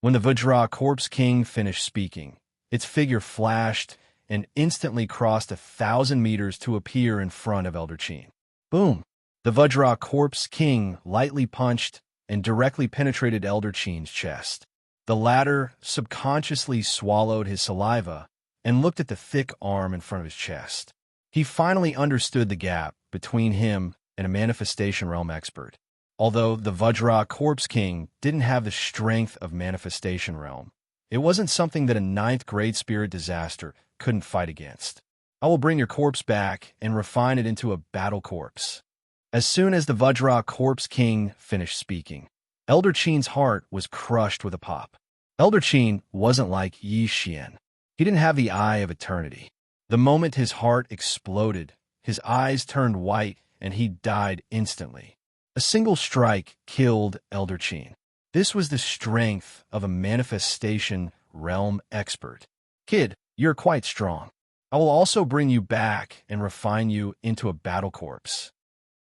When the Vajra Corpse King finished speaking, its figure flashed and instantly crossed 1,000 meters to appear in front of Elder Qin. Boom! The Vajra Corpse King lightly punched and directly penetrated Elder Qin's chest. The latter subconsciously swallowed his saliva and looked at the thick arm in front of his chest. He finally understood the gap between him and a manifestation realm expert. Although the Vajra Corpse King didn't have the strength of manifestation realm, it wasn't something that a 9th grade spirit disaster couldn't fight against. I will bring your corpse back and refine it into a battle corpse. As soon as the Vajra Corpse King finished speaking, Elder Qin's heart was crushed with a pop. Elder Qin wasn't like Xianxia. He didn't have the eye of eternity. The moment his heart exploded, his eyes turned white and he died instantly. A single strike killed Elder Qin. This was the strength of a manifestation realm expert. Kid, you're quite strong. I will also bring you back and refine you into a battle corpse.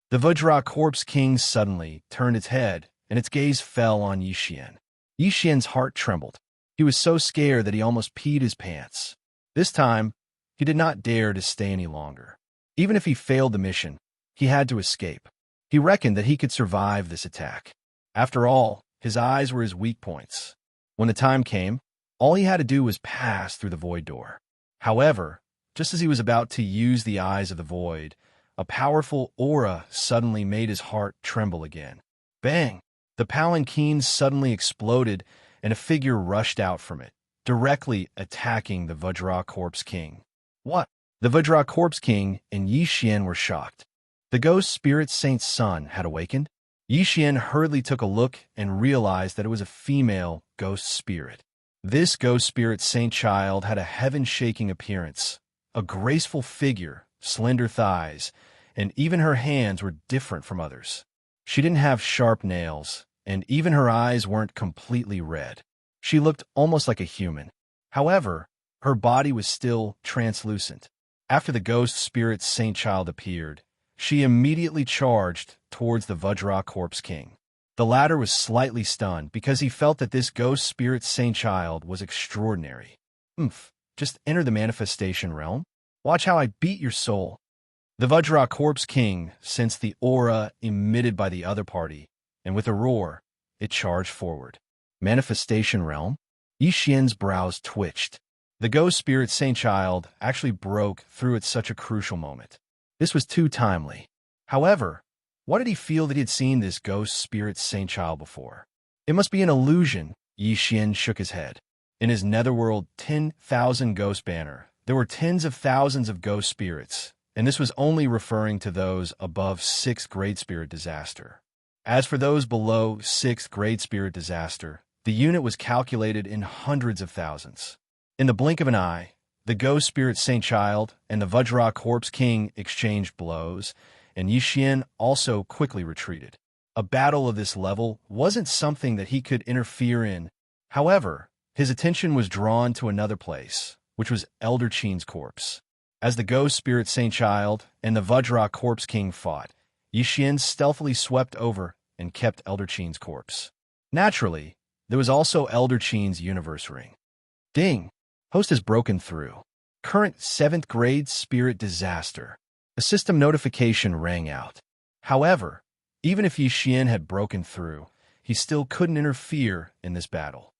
The Vajra Corpse King suddenly turned its head and its gaze fell on Xianxia. Xianxia's heart trembled. He was so scared that he almost peed his pants. This time, he did not dare to stay any longer. Even if he failed the mission, he had to escape. He reckoned that he could survive this attack. After all, his eyes were his weak points. When the time came, all he had to do was pass through the void door. However, just as he was about to use the eyes of the void, a powerful aura suddenly made his heart tremble again. Bang! The palanquin suddenly exploded and a figure rushed out from it, directly attacking the Vajra Corpse King. What? The Vajra Corpse King and Xianxia were shocked. The ghost spirit saint's son had awakened. Xianxia hurriedly took a look and realized that it was a female ghost spirit. This ghost spirit saint child had a heaven-shaking appearance, a graceful figure, slender thighs, and even her hands were different from others. She didn't have sharp nails, and even her eyes weren't completely red. She looked almost like a human. However, her body was still translucent. After the ghost spirit saint child appeared, she immediately charged towards the Vajra Corpse King. The latter was slightly stunned because he felt that this ghost spirit saint child was extraordinary. Just enter the manifestation realm. Watch how I beat your soul. The Vajra Corpse King sensed the aura emitted by the other party, and with a roar, it charged forward. Manifestation realm? Xianxia's brows twitched. The ghost spirit Saint Child actually broke through at such a crucial moment. This was too timely. However, why did he feel that he had seen this ghost spirit Saint Child before? It must be an illusion. Xian shook his head. In his netherworld 10,000 ghost banner, there were tens of thousands of ghost spirits, and this was only referring to those above 6th grade spirit disaster. As for those below 6th grade spirit disaster, the unit was calculated in hundreds of thousands. In the blink of an eye, the ghost spirit Saint Child and the Vajra Corpse King exchanged blows, and Yixian also quickly retreated. A battle of this level wasn't something that he could interfere in. However, his attention was drawn to another place, which was Elder Qin's corpse. As the ghost spirit Saint Child and the Vajra Corpse King fought, Yixian stealthily swept over and kept Elder Qin's corpse. Naturally, there was also Elder Qin's universe ring. Ding! Host has broken through. Current 7th grade spirit disaster. A system notification rang out. However, even if Yixian had broken through, he still couldn't interfere in this battle.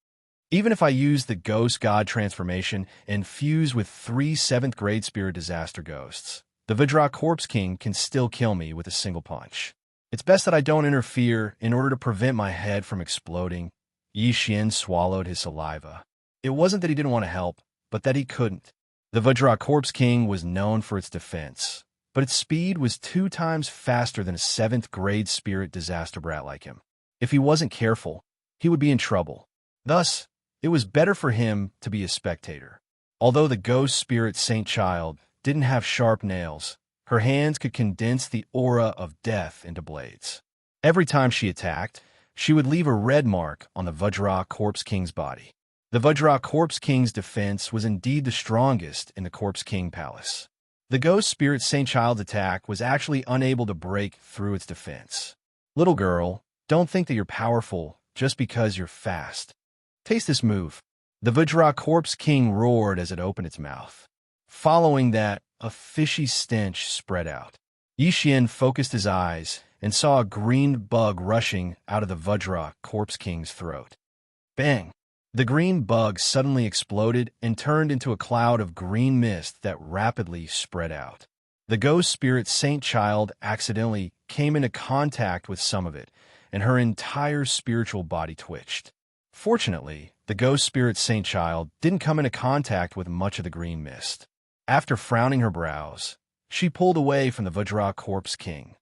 Even if I use the Ghost God transformation and fuse with 3 7th grade spirit disaster ghosts, the Vajra Corpse King can still kill me with a single punch. It's best that I don't interfere in order to prevent my head from exploding. Yixian swallowed his saliva. It wasn't that he didn't want to help, but that he couldn't. The Vajra Corpse King was known for its defense, but its speed was 2 times faster than a 7th grade spirit disaster brat like him. If he wasn't careful, he would be in trouble. Thus, it was better for him to be a spectator. Although the ghost spirit Saint Child didn't have sharp nails, her hands could condense the aura of death into blades. Every time she attacked, she would leave a red mark on the Vajra Corpse King's body. The Vajra Corpse King's defense was indeed the strongest in the Corpse King Palace. The ghost spirit Saint Child's attack was actually unable to break through its defense. Little girl, don't think that you're powerful just because you're fast. Taste this move. The Vajra Corpse King roared as it opened its mouth. Following that, a fishy stench spread out. Yixian focused his eyes and saw a green bug rushing out of the Vajra Corpse King's throat. Bang! The green bug suddenly exploded and turned into a cloud of green mist that rapidly spread out. The ghost spirit Saint Child accidentally came into contact with some of it, and her entire spiritual body twitched. Fortunately, the ghost spirit Saint Child didn't come into contact with much of the green mist. After frowning her brows, she pulled away from the Vajra Corpse King.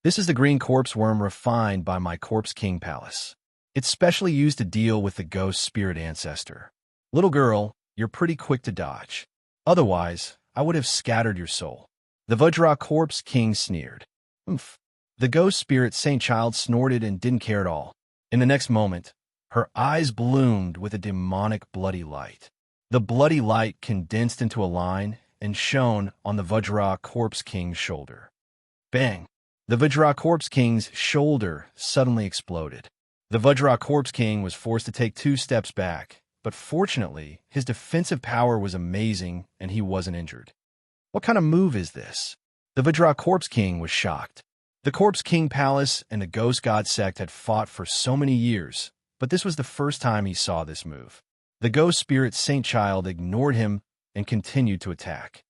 This is the green corpse worm refined by my Corpse King Palace. It's specially used to deal with the ghost spirit ancestor. Little girl, you're pretty quick to dodge. Otherwise, I would have scattered your soul. The Vajra Corpse King sneered. Oomph. The ghost spirit Saint Child snorted and didn't care at all. In the next moment, her eyes bloomed with a demonic bloody light. The bloody light condensed into a line and shone on the Vajra Corpse King's shoulder. Bang! The Vajra Corpse King's shoulder suddenly exploded. The Vajra Corpse King was forced to take 2 steps back, but fortunately, his defensive power was amazing and he wasn't injured. What kind of move is this? The Vajra Corpse King was shocked. The Corpse King Palace and the Ghost God sect had fought for so many years, but this was the first time he saw this move. The ghost spirit Saint Child ignored him and continued to attack.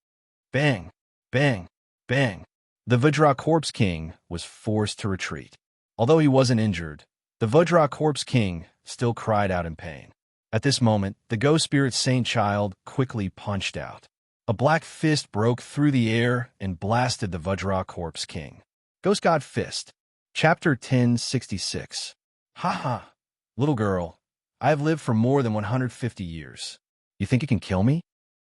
Bang! Bang! Bang! The Vajra Corpse King was forced to retreat. Although he wasn't injured, the Vajra Corpse King still cried out in pain. At this moment, the ghost spirit Saint Child quickly punched out. A black fist broke through the air and blasted the Vajra Corpse King. Ghost God Fist. Chapter 1066. Haha. Little girl, I have lived for more than 150 years. You think you can kill me?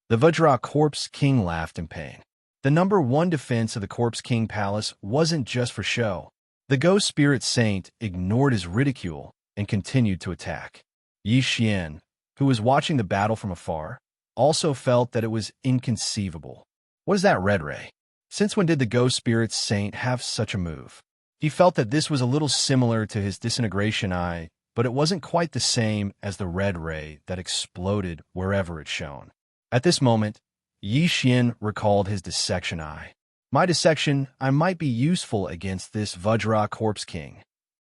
The Vajra Corpse King laughed in pain. The #1 defense of the Corpse King Palace wasn't just for show. The ghost spirit saint ignored his ridicule and continued to attack. Yixian, who was watching the battle from afar, also felt that it was inconceivable. What is that red ray? Since when did the ghost spirit saint have such a move? He felt that this was a little similar to his disintegration eye, but it wasn't quite the same as the red ray that exploded wherever it shone. At this moment, Yixian recalled his dissection eye. My dissection eye might be useful against this Vajra Corpse King.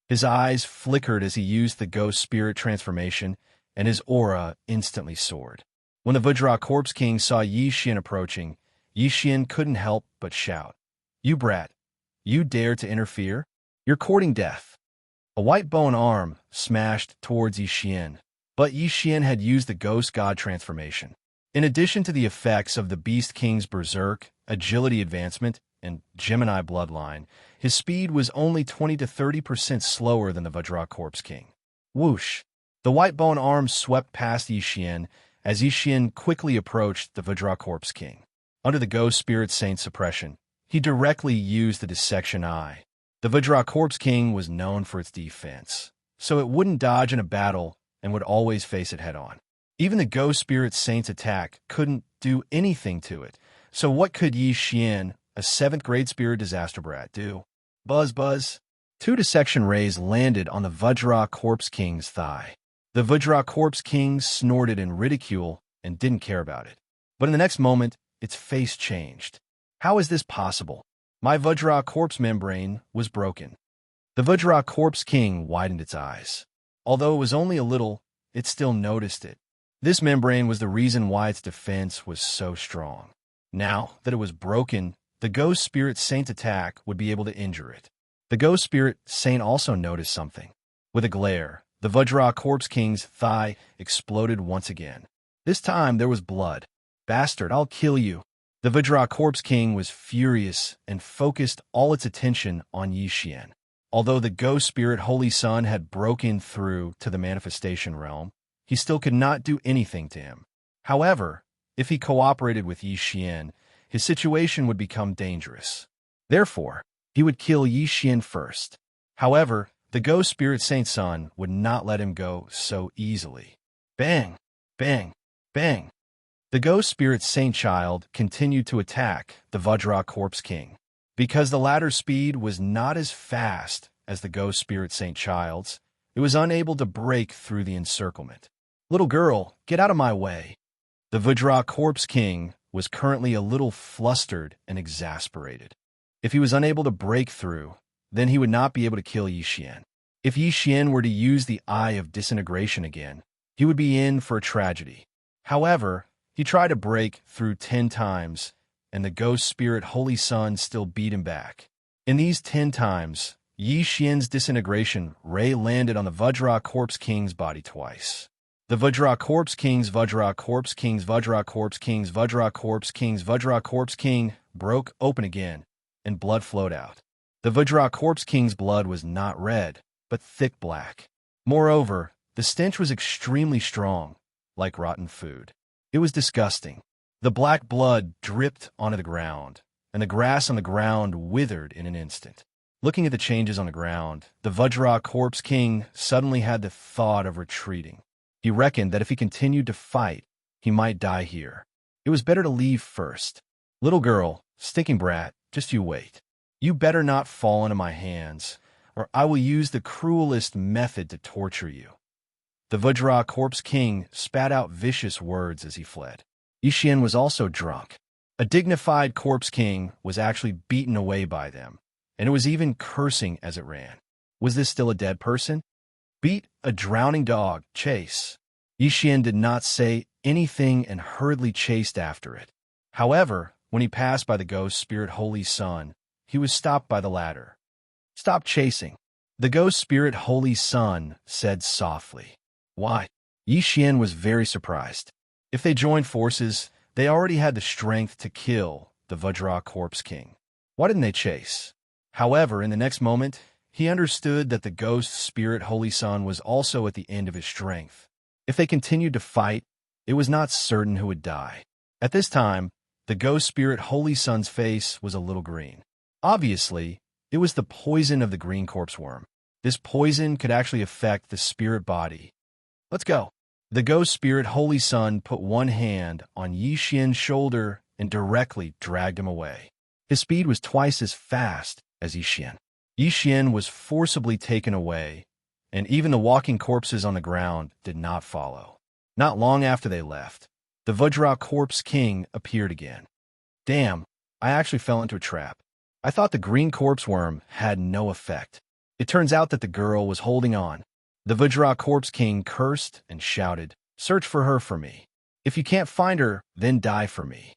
His eyes flickered as he used the ghost spirit transformation, and his aura instantly soared. When the Vajra Corpse King saw Yi Xian approaching, Yi Xian couldn't help but shout, "You brat! You dare to interfere? You're courting death!" A white bone arm smashed towards Yi Xian, but Yi Xian had used the Ghost God transformation. In addition to the effects of the Beast King's Berserk, Agility Advancement, and Gemini Bloodline, his speed was only 20 to 30% slower than the Vajra Corpse King. Whoosh! The white bone arm swept past Yi Xian as Yi Xian quickly approached the Vajra Corpse King. Under the Ghost Spirit Saint suppression, he directly used the Dissection Eye. The Vajra Corpse King was known for its defense, so it wouldn't dodge in a battle and would always face it head-on. Even the Ghost Spirit Saint's attack couldn't do anything to it, so what could Yi Xian, a 7th grade spirit disaster brat, do? Buzz buzz. 2 dissection rays landed on the Vajra Corpse King's thigh. The Vajra Corpse King snorted in ridicule and didn't care about it. But in the next moment, its face changed. How is this possible? My Vajra Corpse membrane was broken. The Vajra Corpse King widened its eyes. Although it was only a little, it still noticed it. This membrane was the reason why its defense was so strong. Now that it was broken, the Ghost Spirit Saint attack would be able to injure it. The Ghost Spirit Saint also noticed something. With a glare, the Vajra Corpse King's thigh exploded once again. This time there was blood. Bastard, I'll kill you. The Vajra Corpse King was furious and focused all its attention on Yi Xian. Although the Ghost Spirit Holy Sun had broken through to the manifestation realm, he still could not do anything to him. However, if he cooperated with Yi Xian, his situation would become dangerous. Therefore, he would kill Yi Xian first. However, the Ghost Spirit Saint Sun would not let him go so easily. Bang! Bang! Bang! The Ghost Spirit Saint Child continued to attack the Vajra Corpse King. Because the latter's speed was not as fast as the Ghost Spirit Saint Child's, it was unable to break through the encirclement. Little girl, get out of my way. The Vajra Corpse King was currently a little flustered and exasperated. If he was unable to break through, then he would not be able to kill Yi Xian. If Yi Xian were to use the Eye of Disintegration again, he would be in for a tragedy. However, he tried to break through 10 times, and the Ghost Spirit Holy Sun still beat him back. In these 10 times, Yi Xian's disintegration ray landed on the Vajra Corpse King's body twice. The Vajra Corpse King's Vajra Corpse King's Vajra Corpse King's Vajra Corpse King's Vajra Corpse King broke open again, and blood flowed out. The Vajra Corpse King's blood was not red, but thick black. Moreover, the stench was extremely strong, like rotten food. It was disgusting. The black blood dripped onto the ground, and the grass on the ground withered in an instant. Looking at the changes on the ground, the Vajra Corpse King suddenly had the thought of retreating. He reckoned that if he continued to fight, he might die here. It was better to leave first. Little girl, stinking brat, just you wait. You better not fall into my hands, or I will use the cruelest method to torture you. The Vajra Corpse King spat out vicious words as he fled. Yi Xian was also drunk. A dignified Corpse King was actually beaten away by them, and it was even cursing as it ran. Was this still a dead person? Beat a drowning dog, chase. Yi Xian did not say anything and hurriedly chased after it. However, when he passed by the Ghost Spirit Holy Sun, he was stopped by the latter. Stop chasing. The Ghost Spirit Holy Sun said softly. Why? Yi Xian was very surprised. If they joined forces, they already had the strength to kill the Vajra Corpse King. Why didn't they chase? However, in the next moment, he understood that the Ghost Spirit Holy Sun was also at the end of his strength. If they continued to fight, it was not certain who would die. At this time, the Ghost Spirit Holy Sun's face was a little green. Obviously, it was the poison of the green corpse worm. This poison could actually affect the spirit body. Let's go. The Ghost Spirit Holy Sun put one hand on Yi Xian's shoulder and directly dragged him away. His speed was twice as fast as Yi Xian. Yi Xian was forcibly taken away, and even the walking corpses on the ground did not follow. Not long after they left, the Vajra Corpse King appeared again. Damn, I actually fell into a trap. I thought the green corpse worm had no effect. It turns out that the girl was holding on. The Vajra Corpse King cursed and shouted, "Search for her for me." If you can't find her, then die for me.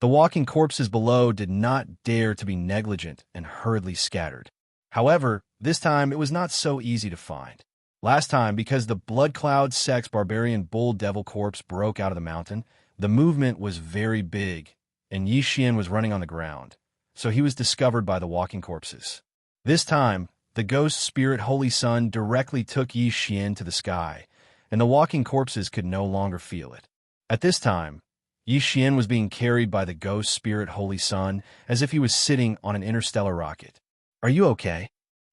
The walking corpses below did not dare to be negligent and hurriedly scattered. However, this time it was not so easy to find. Last time, because the blood cloud sex barbarian bull devil corpse broke out of the mountain, the movement was very big, and Xian was running on the ground, so he was discovered by the walking corpses. This time, the ghost spirit Holy Sun directly took Xian to the sky, and the walking corpses could no longer feel it. At this time, Xian was being carried by the ghost spirit Holy Sun as if he was sitting on an interstellar rocket. Are you okay?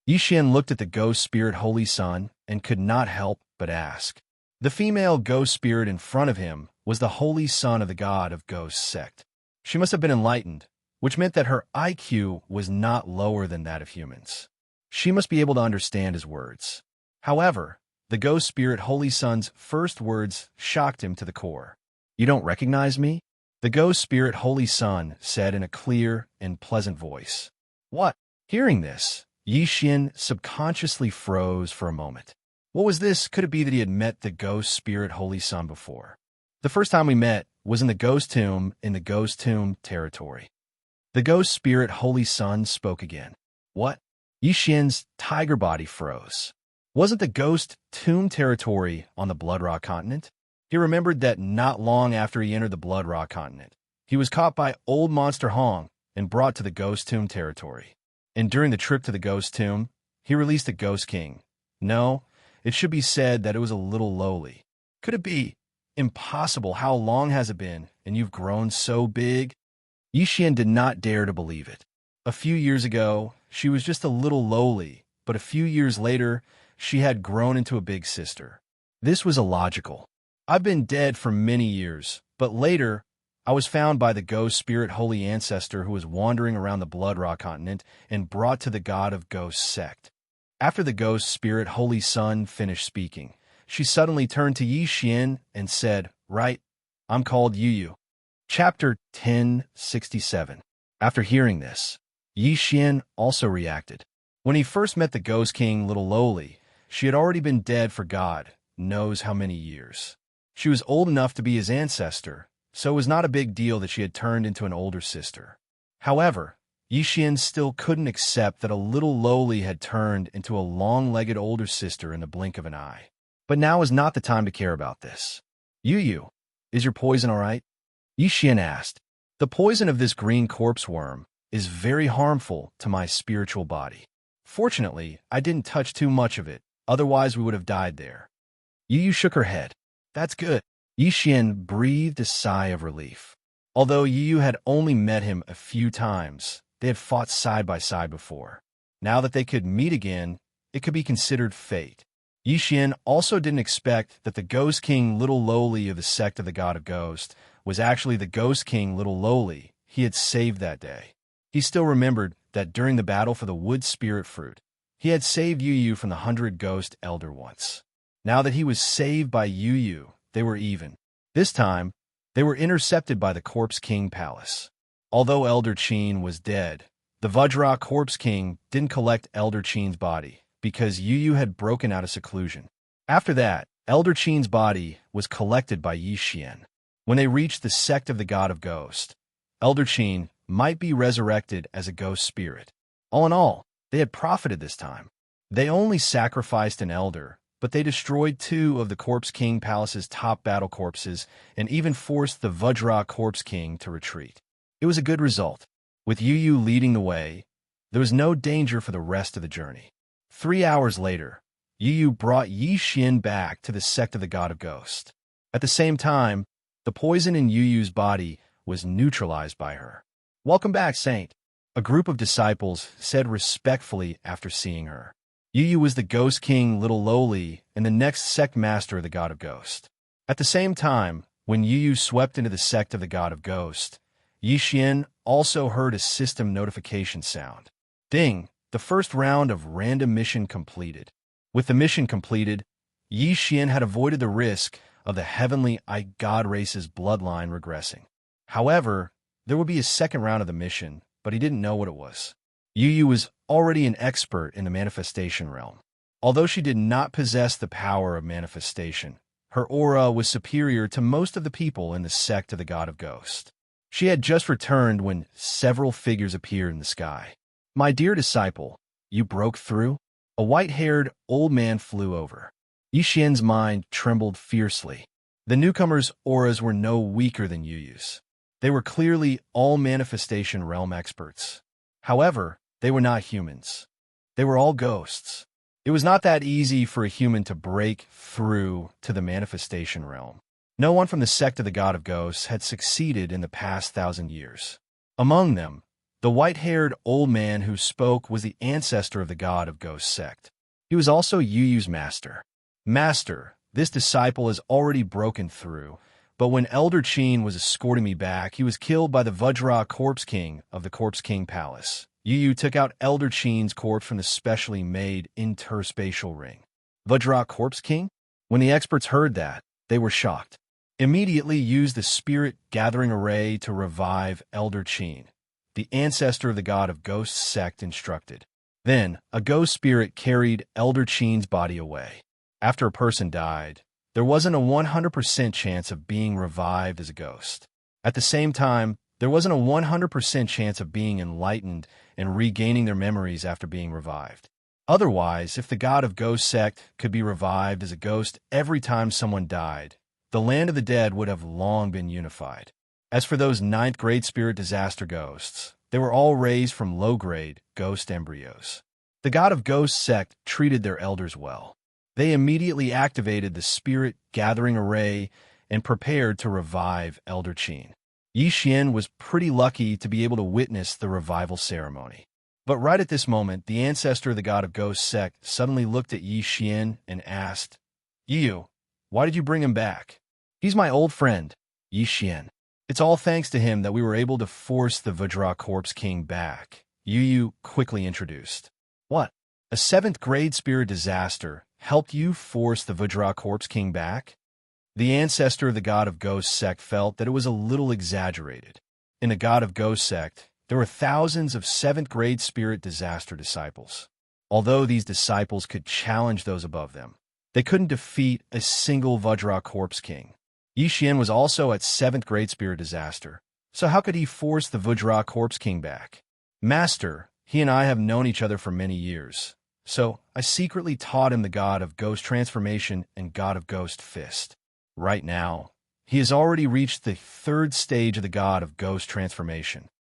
Xian looked at the ghost spirit Holy Sun and could not help but ask. The female ghost spirit in front of him was the Holy Son of the God of Ghosts sect. She must have been enlightened, which meant that her IQ was not lower than that of humans. She must be able to understand his words. However, the ghost spirit Holy Sun's first words shocked him to the core. You don't recognize me? The ghost spirit Holy Sun said in a clear and pleasant voice. What? Hearing this, Xian subconsciously froze for a moment. What was this? Could it be that he had met the ghost spirit Holy Sun before? The first time we met was in the ghost tomb in the ghost tomb territory. The ghost spirit Holy Sun spoke again. What? Xian's tiger body froze. Wasn't the ghost tomb territory on the Blood Rock continent? He remembered that not long after he entered the Blood Rock continent, he was caught by Old Monster Hong and brought to the ghost tomb territory. And during the trip to the ghost tomb, he released a ghost king. No, it should be said that it was a little lowly. Could it be? Impossible. How long has it been, and you've grown so big? Xian did not dare to believe it. A few years ago, she was just a little lowly, but a few years later, she had grown into a big sister. This was illogical. I've been dead for many years, but later, I was found by the ghost spirit holy ancestor who was wandering around the Blood Rock continent and brought to the God of Ghosts sect. After the ghost spirit Holy Sun finished speaking, she suddenly turned to Xian and said, Right, I'm called Yu. Chapter 1067. After hearing this, Xian also reacted. When he first met the Ghost King Little Lowly, she had already been dead for God knows how many years. She was old enough to be his ancestor, so it was not a big deal that she had turned into an older sister. However, Xian still couldn't accept that a Little Lowly had turned into a long-legged older sister in the blink of an eye. But now is not the time to care about this. Yu, is your poison all right? Xian asked. The poison of this green corpse worm is very harmful to my spiritual body. Fortunately, I didn't touch too much of it, otherwise we would have died there. Yu shook her head. That's good. Xian breathed a sigh of relief. Although Yu had only met him a few times, they had fought side by side before. Now that they could meet again, it could be considered fate. Xian also didn't expect that the Ghost King Little Lowly of the sect of the God of Ghosts was actually the Ghost King Little Lowly he had saved that day. He still remembered that during the battle for the Wood Spirit Fruit, he had saved Yu from the 100 Ghost Elder once. Now that he was saved by Yu, they were even. This time, they were intercepted by the Corpse King Palace. Although Elder Qin was dead, the Vajra Corpse King didn't collect Elder Qin's body because Yu had broken out of seclusion. After that, Elder Qin's body was collected by Xian. When they reached the sect of the God of Ghosts, Elder Qin might be resurrected as a ghost spirit. All in all, they had profited this time. They only sacrificed an elder, but they destroyed 2 of the Corpse King Palace's top battle corpses and even forced the Vajra Corpse King to retreat. It was a good result. With Yu leading the way, there was no danger for the rest of the journey. 3 hours later, Yu brought Xian back to the sect of the God of Ghosts. At the same time, the poison in Yu's body was neutralized by her. Welcome back, Saint, a group of disciples said respectfully after seeing her. Yu was the Ghost King Little Lowly and the next sect master of the God of Ghosts. At the same time, when Yu swept into the sect of the God of Ghosts, Xian also heard a system notification sound. Ding! The first round of random mission completed. With the mission completed, Xian had avoided the risk of the heavenly God race's bloodline regressing. However, there would be a second round of the mission, but he didn't know what it was. Yu was already an expert in the manifestation realm. Although she did not possess the power of manifestation, Her aura was superior to most of the people in the sect of the God of Ghosts. She had just returned when several figures appeared in the sky. "My dear disciple, you broke through?" A white-haired old man flew over. Yixian's mind trembled fiercely. The newcomers' auras were no weaker than Yuyu's. They were clearly all manifestation realm experts. However, they were not humans. They were all ghosts. It was not that easy for a human to break through to the manifestation realm. No one from the sect of the God of Ghosts had succeeded in the past 1,000 years. Among them, the white-haired old man who spoke was the ancestor of the God of Ghosts sect. He was also Yuyu's master. "Master, this disciple has already broken through, but when Elder Qin was escorting me back, he was killed by the Vajra Corpse King of the Corpse King Palace." Yuyu took out Elder Qin's corpse from the specially made interspatial ring. Vajra Corpse King? When the experts heard that, they were shocked. Immediately used the spirit gathering array to revive Elder Qin. The ancestor of the God of Ghosts sect instructed. Then, a ghost spirit carried Elder Qin's body away. After a person died, there wasn't a 100% chance of being revived as a ghost. At the same time, there wasn't a 100% chance of being enlightened and regaining their memories after being revived. Otherwise, if the God of Ghosts sect could be revived as a ghost every time someone died, the land of the dead would have long been unified. As for those 9th grade spirit disaster ghosts, they were all raised from low-grade ghost embryos. The God of Ghosts sect treated their elders well. They immediately activated the spirit gathering array and prepared to revive Elder Qin. Yixian was pretty lucky to be able to witness the revival ceremony. But right at this moment, the ancestor of the God of Ghosts sect suddenly looked at Yixian and asked, "Yu, why did you bring him back?" "He's my old friend, Yixian. It's all thanks to him that we were able to force the Vajra Corpse King back," Yu quickly introduced. "What? A 7th grade spirit disaster helped you force the Vajra Corpse King back?" The ancestor of the God of Ghosts sect felt that it was a little exaggerated. In the God of Ghosts sect, there were thousands of 7th grade spirit disaster disciples. Although these disciples could challenge those above them, they couldn't defeat a single Vajra Corpse King. Yixian was also at 7th grade spirit disaster, so how could he force the Vajra Corpse King back? "Master, he and I have known each other for many years, so I secretly taught him the God of Ghost Transformation and God of Ghost Fist. Right now, he has already reached the 3rd stage of the God of Ghost Transformation."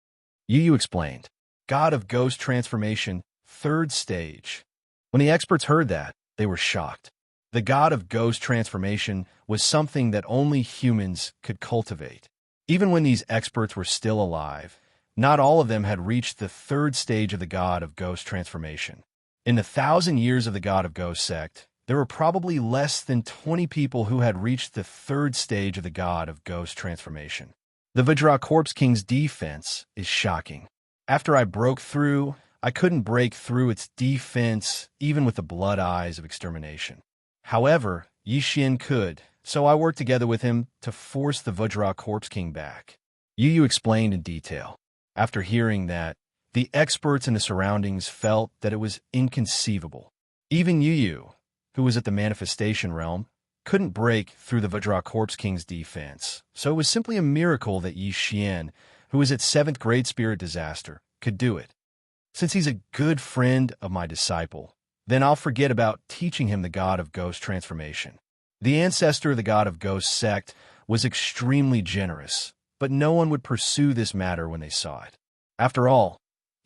Yu explained. God of Ghost Transformation, 3rd stage. When the experts heard that, they were shocked. The God of Ghost Transformation was something that only humans could cultivate. Even when these experts were still alive, not all of them had reached the 3rd stage of the God of Ghost Transformation. In the 1,000 years of the God of Ghost sect, there were probably less than 20 people who had reached the 3rd stage of the God of Ghost Transformation. The Vajra Corpse King's defense is shocking. After I broke through, I couldn't break through its defense even with the blood eyes of extermination. However, Yixian could, so I worked together with him to force the Vajra Corpse King back. Yu explained in detail. After hearing that, the experts in the surroundings felt that it was inconceivable. Even Yu, who was at the manifestation realm, couldn't break through the Vajra Corpse King's defense, so it was simply a miracle that Yixian, who was at 7th grade spirit disaster, could do it. Since he's a good friend of my disciple, then I'll forget about teaching him the God of Ghost Transformation. The ancestor of the God of Ghost sect was extremely generous, but no one would pursue this matter when they saw it. After all,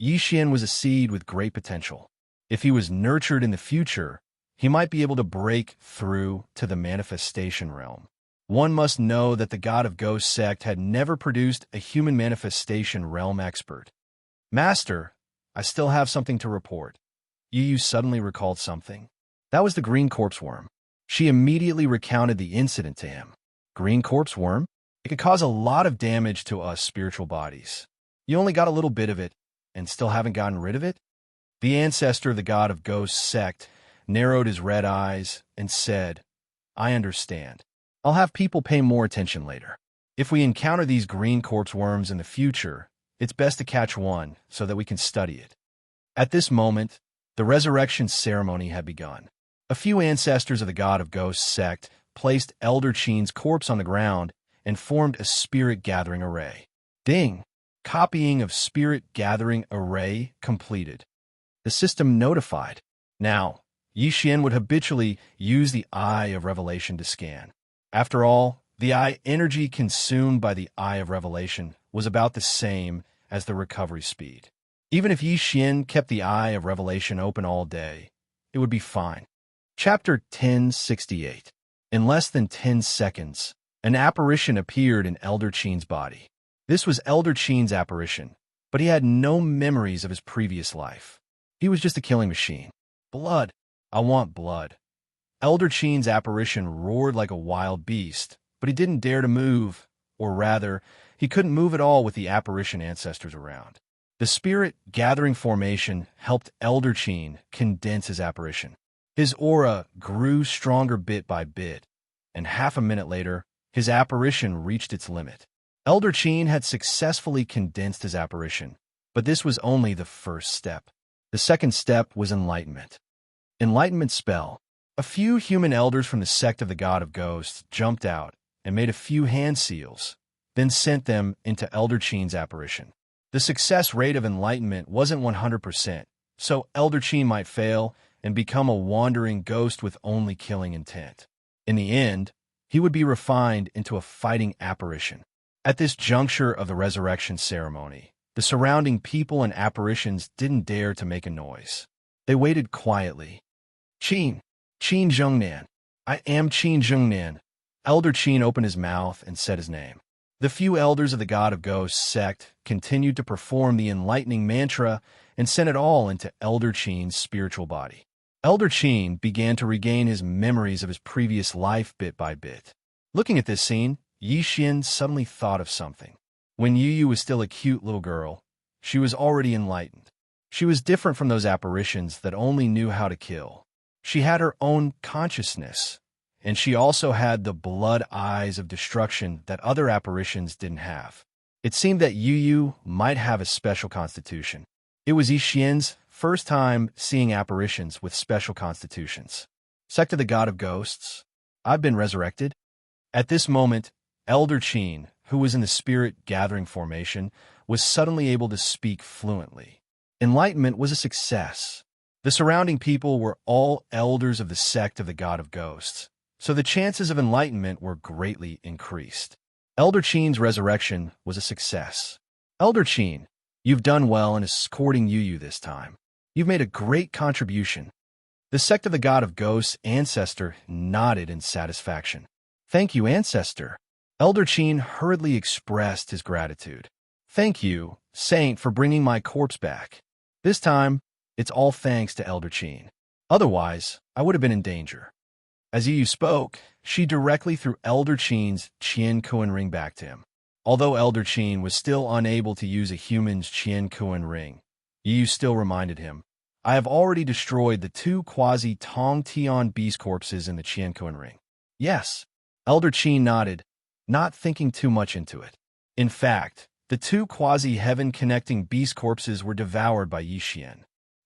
Yixian was a seed with great potential. If he was nurtured in the future, he might be able to break through to the manifestation realm. One must know that the God of Ghost sect had never produced a human manifestation realm expert. "Master, I still have something to report." Yu suddenly recalled something. That was the green corpse worm. She immediately recounted the incident to him. Green corpse worm? It could cause a lot of damage to us spiritual bodies. You only got a little bit of it, and still haven't gotten rid of it? The ancestor of the God of Ghost sect narrowed his red eyes and said, "I understand. I'll have people pay more attention later. If we encounter these green corpse worms in the future, it's best to catch one so that we can study it." At this moment, the resurrection ceremony had begun. A few ancestors of the God of Ghosts sect placed Elder Qin's corpse on the ground and formed a spirit gathering array. Ding! Copying of spirit gathering array completed. The system notified. Now, Yixian would habitually use the Eye of Revelation to scan. After all, the eye energy consumed by the Eye of Revelation was about the same as the recovery speed. Even if Yixian kept the Eye of Revelation open all day, it would be fine. Chapter 1068. In less than 10 seconds, an apparition appeared in Elder Qin's body. This was Elder Qin's apparition, but he had no memories of his previous life. He was just a killing machine. Blood. I want blood. Elder Qin's apparition roared like a wild beast, but he didn't dare to move, or rather, he couldn't move at all with the apparition ancestors around. The spirit gathering formation helped Elder Qin condense his apparition. His aura grew stronger bit by bit, and half a minute later, his apparition reached its limit. Elder Qin had successfully condensed his apparition, but this was only the first step. The second step was enlightenment. Enlightenment spell. A few human elders from the sect of the God of Ghosts jumped out and made a few hand seals, then sent them into Elder Qin's apparition. The success rate of enlightenment wasn't 100%, so Elder Qin might fail and become a wandering ghost with only killing intent. In the end, he would be refined into a fighting apparition. At this juncture of the resurrection ceremony, the surrounding people and apparitions didn't dare to make a noise. They waited quietly. Qin Zhengnan. I am Qin Zhengnan. Elder Qin opened his mouth and said his name. The few elders of the God of Ghosts sect continued to perform the enlightening mantra and sent it all into Elder Qin's spiritual body. Elder Qin began to regain his memories of his previous life bit by bit. Looking at this scene, Yixian suddenly thought of something. When Yu was still a cute little girl, she was already enlightened. She was different from those apparitions that only knew how to kill. She had her own consciousness, and she also had the blood eyes of destruction that other apparitions didn't have. It seemed that Yu might have a special constitution. It was Yixian's first time seeing apparitions with special constitutions. Sect of the God of Ghosts, I've been resurrected. At this moment, Elder Qin, who was in the spirit gathering formation, was suddenly able to speak fluently. Enlightenment was a success. The surrounding people were all elders of the sect of the God of Ghosts, so the chances of enlightenment were greatly increased. Elder Qin's resurrection was a success. Elder Qin, you've done well in escorting Yu this time. You've made a great contribution. The sect of the God of Ghosts ancestor nodded in satisfaction. Thank you, ancestor. Elder Qin hurriedly expressed his gratitude. Thank you, Saint, for bringing my corpse back. This time, it's all thanks to Elder Qin. Otherwise, I would have been in danger. As Yu spoke, she directly threw Elder Qin's Qian Kuan ring back to him. Although Elder Qin was still unable to use a human's Qian Kuan ring, Yu still reminded him, I have already destroyed the 2 quasi-Tong Tian beast corpses in the Qian Kuan ring. Yes, Elder Qin nodded, not thinking too much into it. In fact, the 2 quasi-heaven-connecting beast corpses were devoured by Yixian.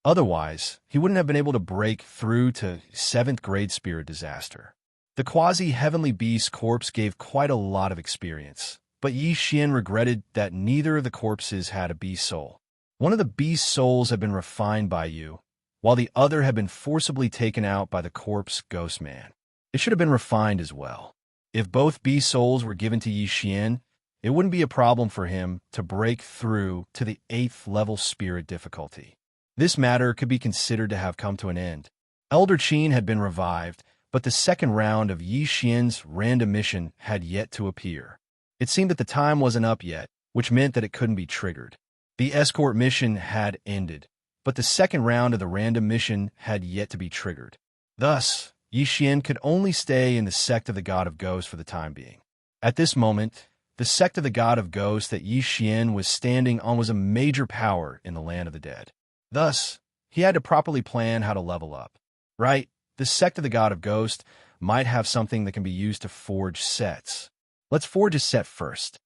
Otherwise, he wouldn't have been able to break through to 7th grade spirit disaster. The quasi-heavenly beast corpse gave quite a lot of experience, but Yixian regretted that neither of the corpses had a beast soul. One of the beast souls had been refined by Yu, while the other had been forcibly taken out by the corpse ghost man. It should have been refined as well. If both beast souls were given to Yixian, it wouldn't be a problem for him to break through to the 8th level spirit difficulty. This matter could be considered to have come to an end. Elder Qin had been revived, but the second round of Yixian's random mission had yet to appear. It seemed that the time wasn't up yet, which meant that it couldn't be triggered. The escort mission had ended, but the second round of the random mission had yet to be triggered. Thus, Yixian could only stay in the sect of the God of Ghosts for the time being. At this moment, the sect of the God of Ghosts that Yixian was standing on was a major power in the land of the dead. Thus, he had to properly plan how to level up. Right, the sect of the God of Ghosts might have something that can be used to forge sets. Let's forge a set first.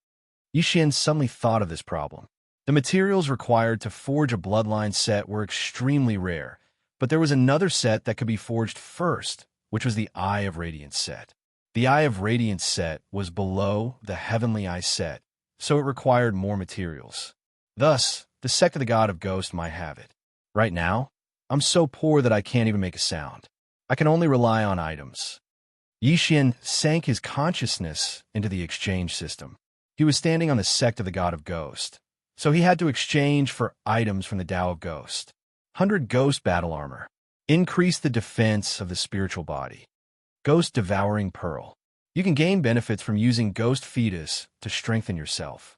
Yixian suddenly thought of this problem. The materials required to forge a bloodline set were extremely rare, but there was another set that could be forged first, which was the Eye of Radiance set. The Eye of Radiance set was below the Heavenly Eye set, so it required more materials. Thus, the sect of the God of Ghost might have it. Right now, I'm so poor that I can't even make a sound. I can only rely on items. Yixian sank his consciousness into the exchange system. He was standing on the sect of the God of Ghost, so he had to exchange for items from the Tao of Ghost. 100 Ghost Battle Armor. Increase the defense of the spiritual body. Ghost Devouring Pearl. You can gain benefits from using Ghost Fetus to strengthen yourself.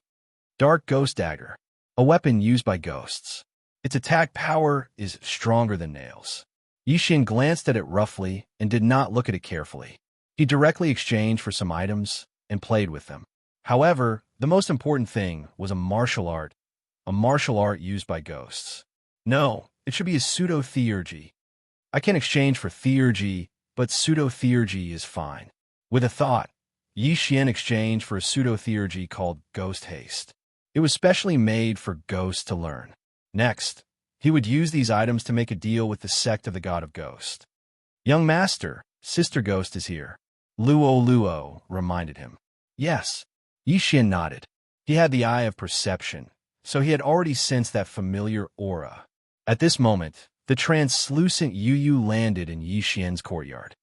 Dark Ghost Dagger. A weapon used by ghosts. Its attack power is stronger than nails. Yixian glanced at it roughly and did not look at it carefully. He directly exchanged for some items and played with them. However, the most important thing was a martial art used by ghosts. No, it should be a pseudo-theurgy. I can exchange for theurgy, but pseudo-theurgy is fine. With a thought, Yixian exchanged for a pseudo-theurgy called Ghost Haste. It was specially made for ghosts to learn. Next, he would use these items to make a deal with the sect of the God of Ghost. Young Master, Sister Ghost is here. Luo reminded him. Yes. Yixian nodded. He had the eye of perception, so he had already sensed that familiar aura. At this moment, the translucent Yu landed in Yixian's courtyard.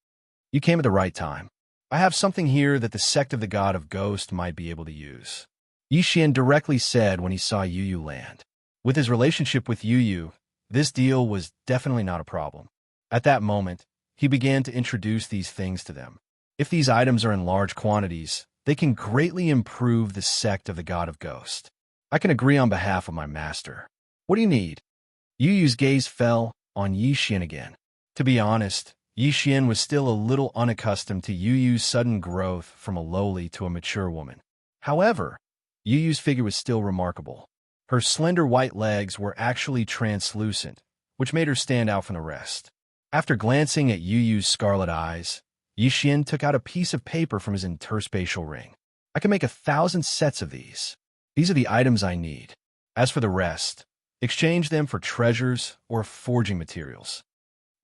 You came at the right time. I have something here that the sect of the God of Ghost might be able to use. Yixian directly said when he saw Yu land. With his relationship with Yu, this deal was definitely not a problem. At that moment, he began to introduce these things to them. If these items are in large quantities, they can greatly improve the sect of the God of Ghost. I can agree on behalf of my master. What do you need? Yu's gaze fell on Yixian again. To be honest, Yixian was still a little unaccustomed to Yu's sudden growth from a lowly to a mature woman. However, Yu's figure was still remarkable. Her slender white legs were actually translucent, which made her stand out from the rest. After glancing at Yu's scarlet eyes, Yixian took out a piece of paper from his interspatial ring. I can make 1,000 sets of these. These are the items I need. As for the rest, exchange them for treasures or forging materials.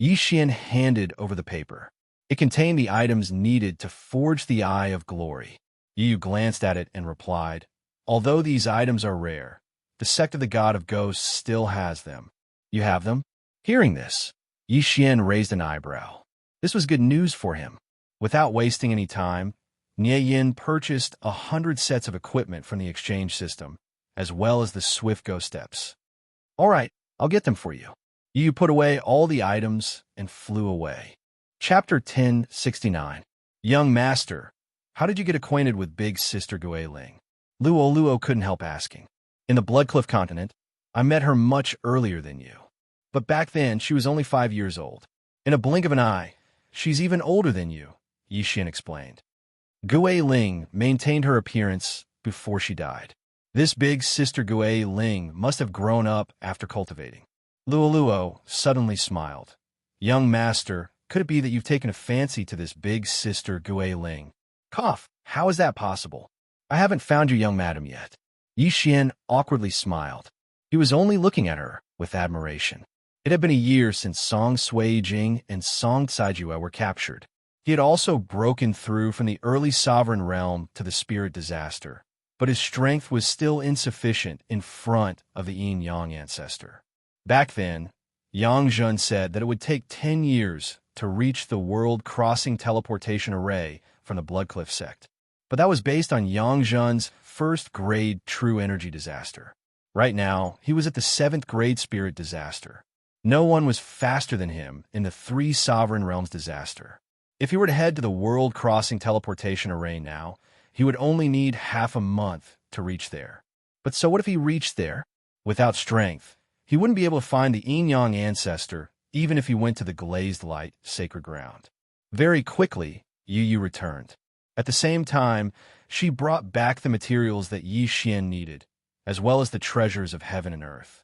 Yixian handed over the paper. It contained the items needed to forge the Eye of Glory. Yu glanced at it and replied, although these items are rare, the sect of the God of Ghosts still has them. You have them? Hearing this, Yixian raised an eyebrow. This was good news for him. Without wasting any time, Nieyin purchased 100 sets of equipment from the exchange system, as well as the Swift Go steps. All right, I'll get them for you. Yu put away all the items and flew away. Chapter 1069. Young Master, how did you get acquainted with Big Sister Guiling? Luo couldn't help asking. In the Bloodcliff continent, I met her much earlier than you. But back then, she was only 5 years old. In a blink of an eye, she's even older than you, Yixian explained. Guiling maintained her appearance before she died. This Big Sister Guiling must have grown up after cultivating. Luo suddenly smiled. Young Master, could it be that you've taken a fancy to this Big Sister Guiling? Cough, how is that possible? I haven't found your young madam yet. Yixian awkwardly smiled. He was only looking at her with admiration. It had been a year since Song Suijing and Song Caijue were captured. He had also broken through from the early sovereign realm to the spirit disaster, but his strength was still insufficient in front of the yin-yang ancestor. Back then, Yang Zhen said that it would take 10 years to reach the world-crossing teleportation array from the Bloodcliff sect. But that was based on Yang Zhen's first-grade true energy disaster. Right now, he was at the 7th-grade spirit disaster. No one was faster than him in the 3 sovereign realms disaster. If he were to head to the world-crossing teleportation array now, he would only need half a month to reach there. But so what if he reached there? Without strength, he wouldn't be able to find the yin-yang ancestor, even if he went to the glazed light sacred ground. Very quickly, Yu returned. At the same time, she brought back the materials that Yixian needed, as well as the treasures of heaven and earth.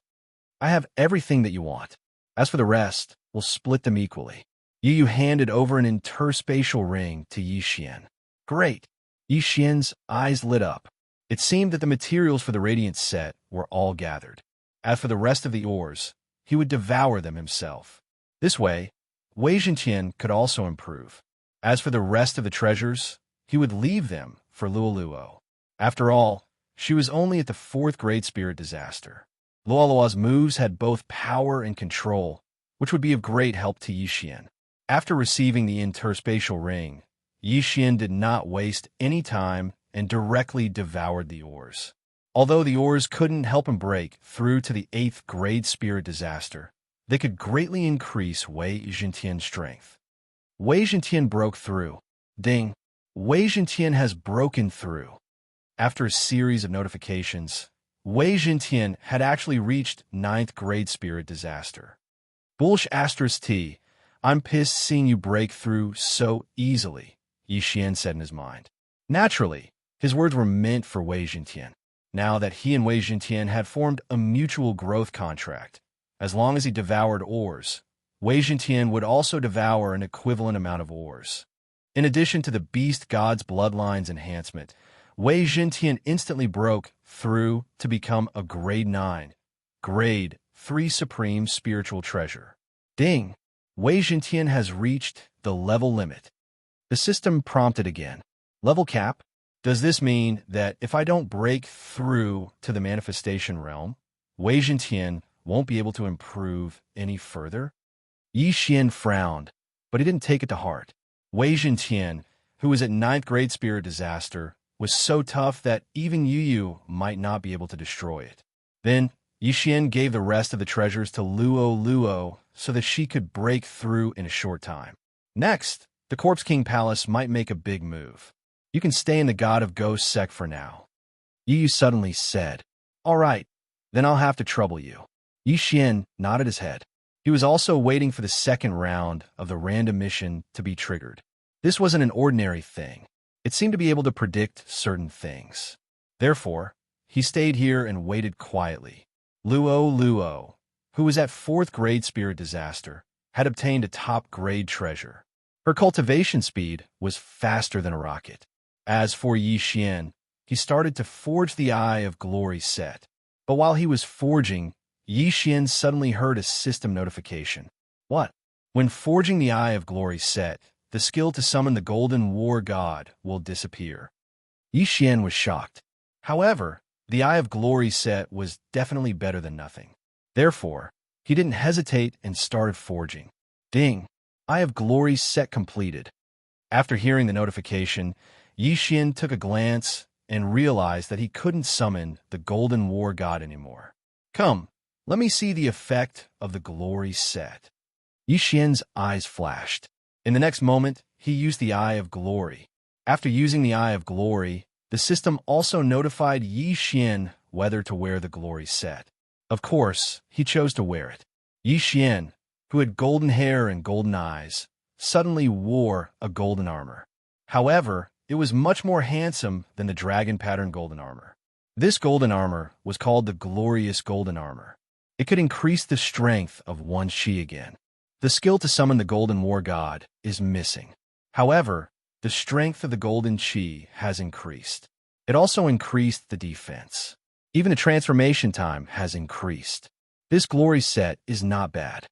I have everything that you want. As for the rest, we'll split them equally. Yu handed over an interspatial ring to Yixian. Great! Yixian's eyes lit up. It seemed that the materials for the Radiant set were all gathered. As for the rest of the ores, he would devour them himself. This way, Wei Zhenqian could also improve. As for the rest of the treasures, he would leave them for Luoluo. After all, she was only at the 4th Great Spirit disaster. Luoluo's moves had both power and control, which would be of great help to Yixian. After receiving the interspatial ring, Yixian did not waste any time and directly devoured the ores. Although the ores couldn't help him break through to the 8th Grade Spirit disaster, they could greatly increase Wei Zhentian's strength. Wei Zhentian broke through. Ding! Wei Zhentian has broken through. After a series of notifications, Wei Zhentian had actually reached 9th Grade Spirit disaster. Bullsh asterisk T, I'm pissed seeing you break through so easily, Yixian said in his mind. Naturally, his words were meant for Wei Zhentian. Now that he and Wei Zhentian had formed a mutual growth contract, as long as he devoured ores, Wei Zhentian would also devour an equivalent amount of ores. In addition to the Beast God's Bloodlines enhancement, Wei Zhentian instantly broke through to become a Grade 9, Grade 3 Supreme Spiritual Treasure. Ding! Wei Zhentian has reached the level limit. The system prompted again. Level cap? Does this mean that if I don't break through to the manifestation realm, Wei Zhentian won't be able to improve any further? Yixian frowned, but he didn't take it to heart. Wei Zhentian, who was at 9th Grade Spirit disaster, was so tough that even Yu might not be able to destroy it. Then, Yixian gave the rest of the treasures to Luoluo so that she could break through in a short time. Next, the Corpse King Palace might make a big move. You can stay in the God of Ghosts sect for now. Yu suddenly said, All right, then I'll have to trouble you. Yixian nodded his head. He was also waiting for the second round of the random mission to be triggered. This wasn't an ordinary thing. It seemed to be able to predict certain things. Therefore, he stayed here and waited quietly. Luoluo, who was at 4th Grade Spirit disaster, had obtained a top grade treasure. Her cultivation speed was faster than a rocket. As for Yixian, he started to forge the Eye of Glory set. But while he was forging, Yixian suddenly heard a system notification. What? When forging the Eye of Glory set, the skill to summon the Golden War God will disappear. Yixian was shocked. However, the Eye of Glory set was definitely better than nothing. Therefore, he didn't hesitate and started forging. Ding! Eye of Glory set completed. After hearing the notification, Yixian took a glance and realized that he couldn't summon the Golden War God anymore. Come, let me see the effect of the Glory set. Yixian's eyes flashed. In the next moment, he used the Eye of Glory. After using the Eye of Glory, the system also notified Yixian whether to wear the Glory set. Of course, he chose to wear it. Yixian, who had golden hair and golden eyes, suddenly wore a golden armor. However, it was much more handsome than the dragon pattern golden armor. This golden armor was called the Glorious Golden Armor. It could increase the strength of one's chi again. The skill to summon the Golden War God is missing. However, the strength of the golden chi has increased. It also increased the defense. Even the transformation time has increased. This glory set is not bad.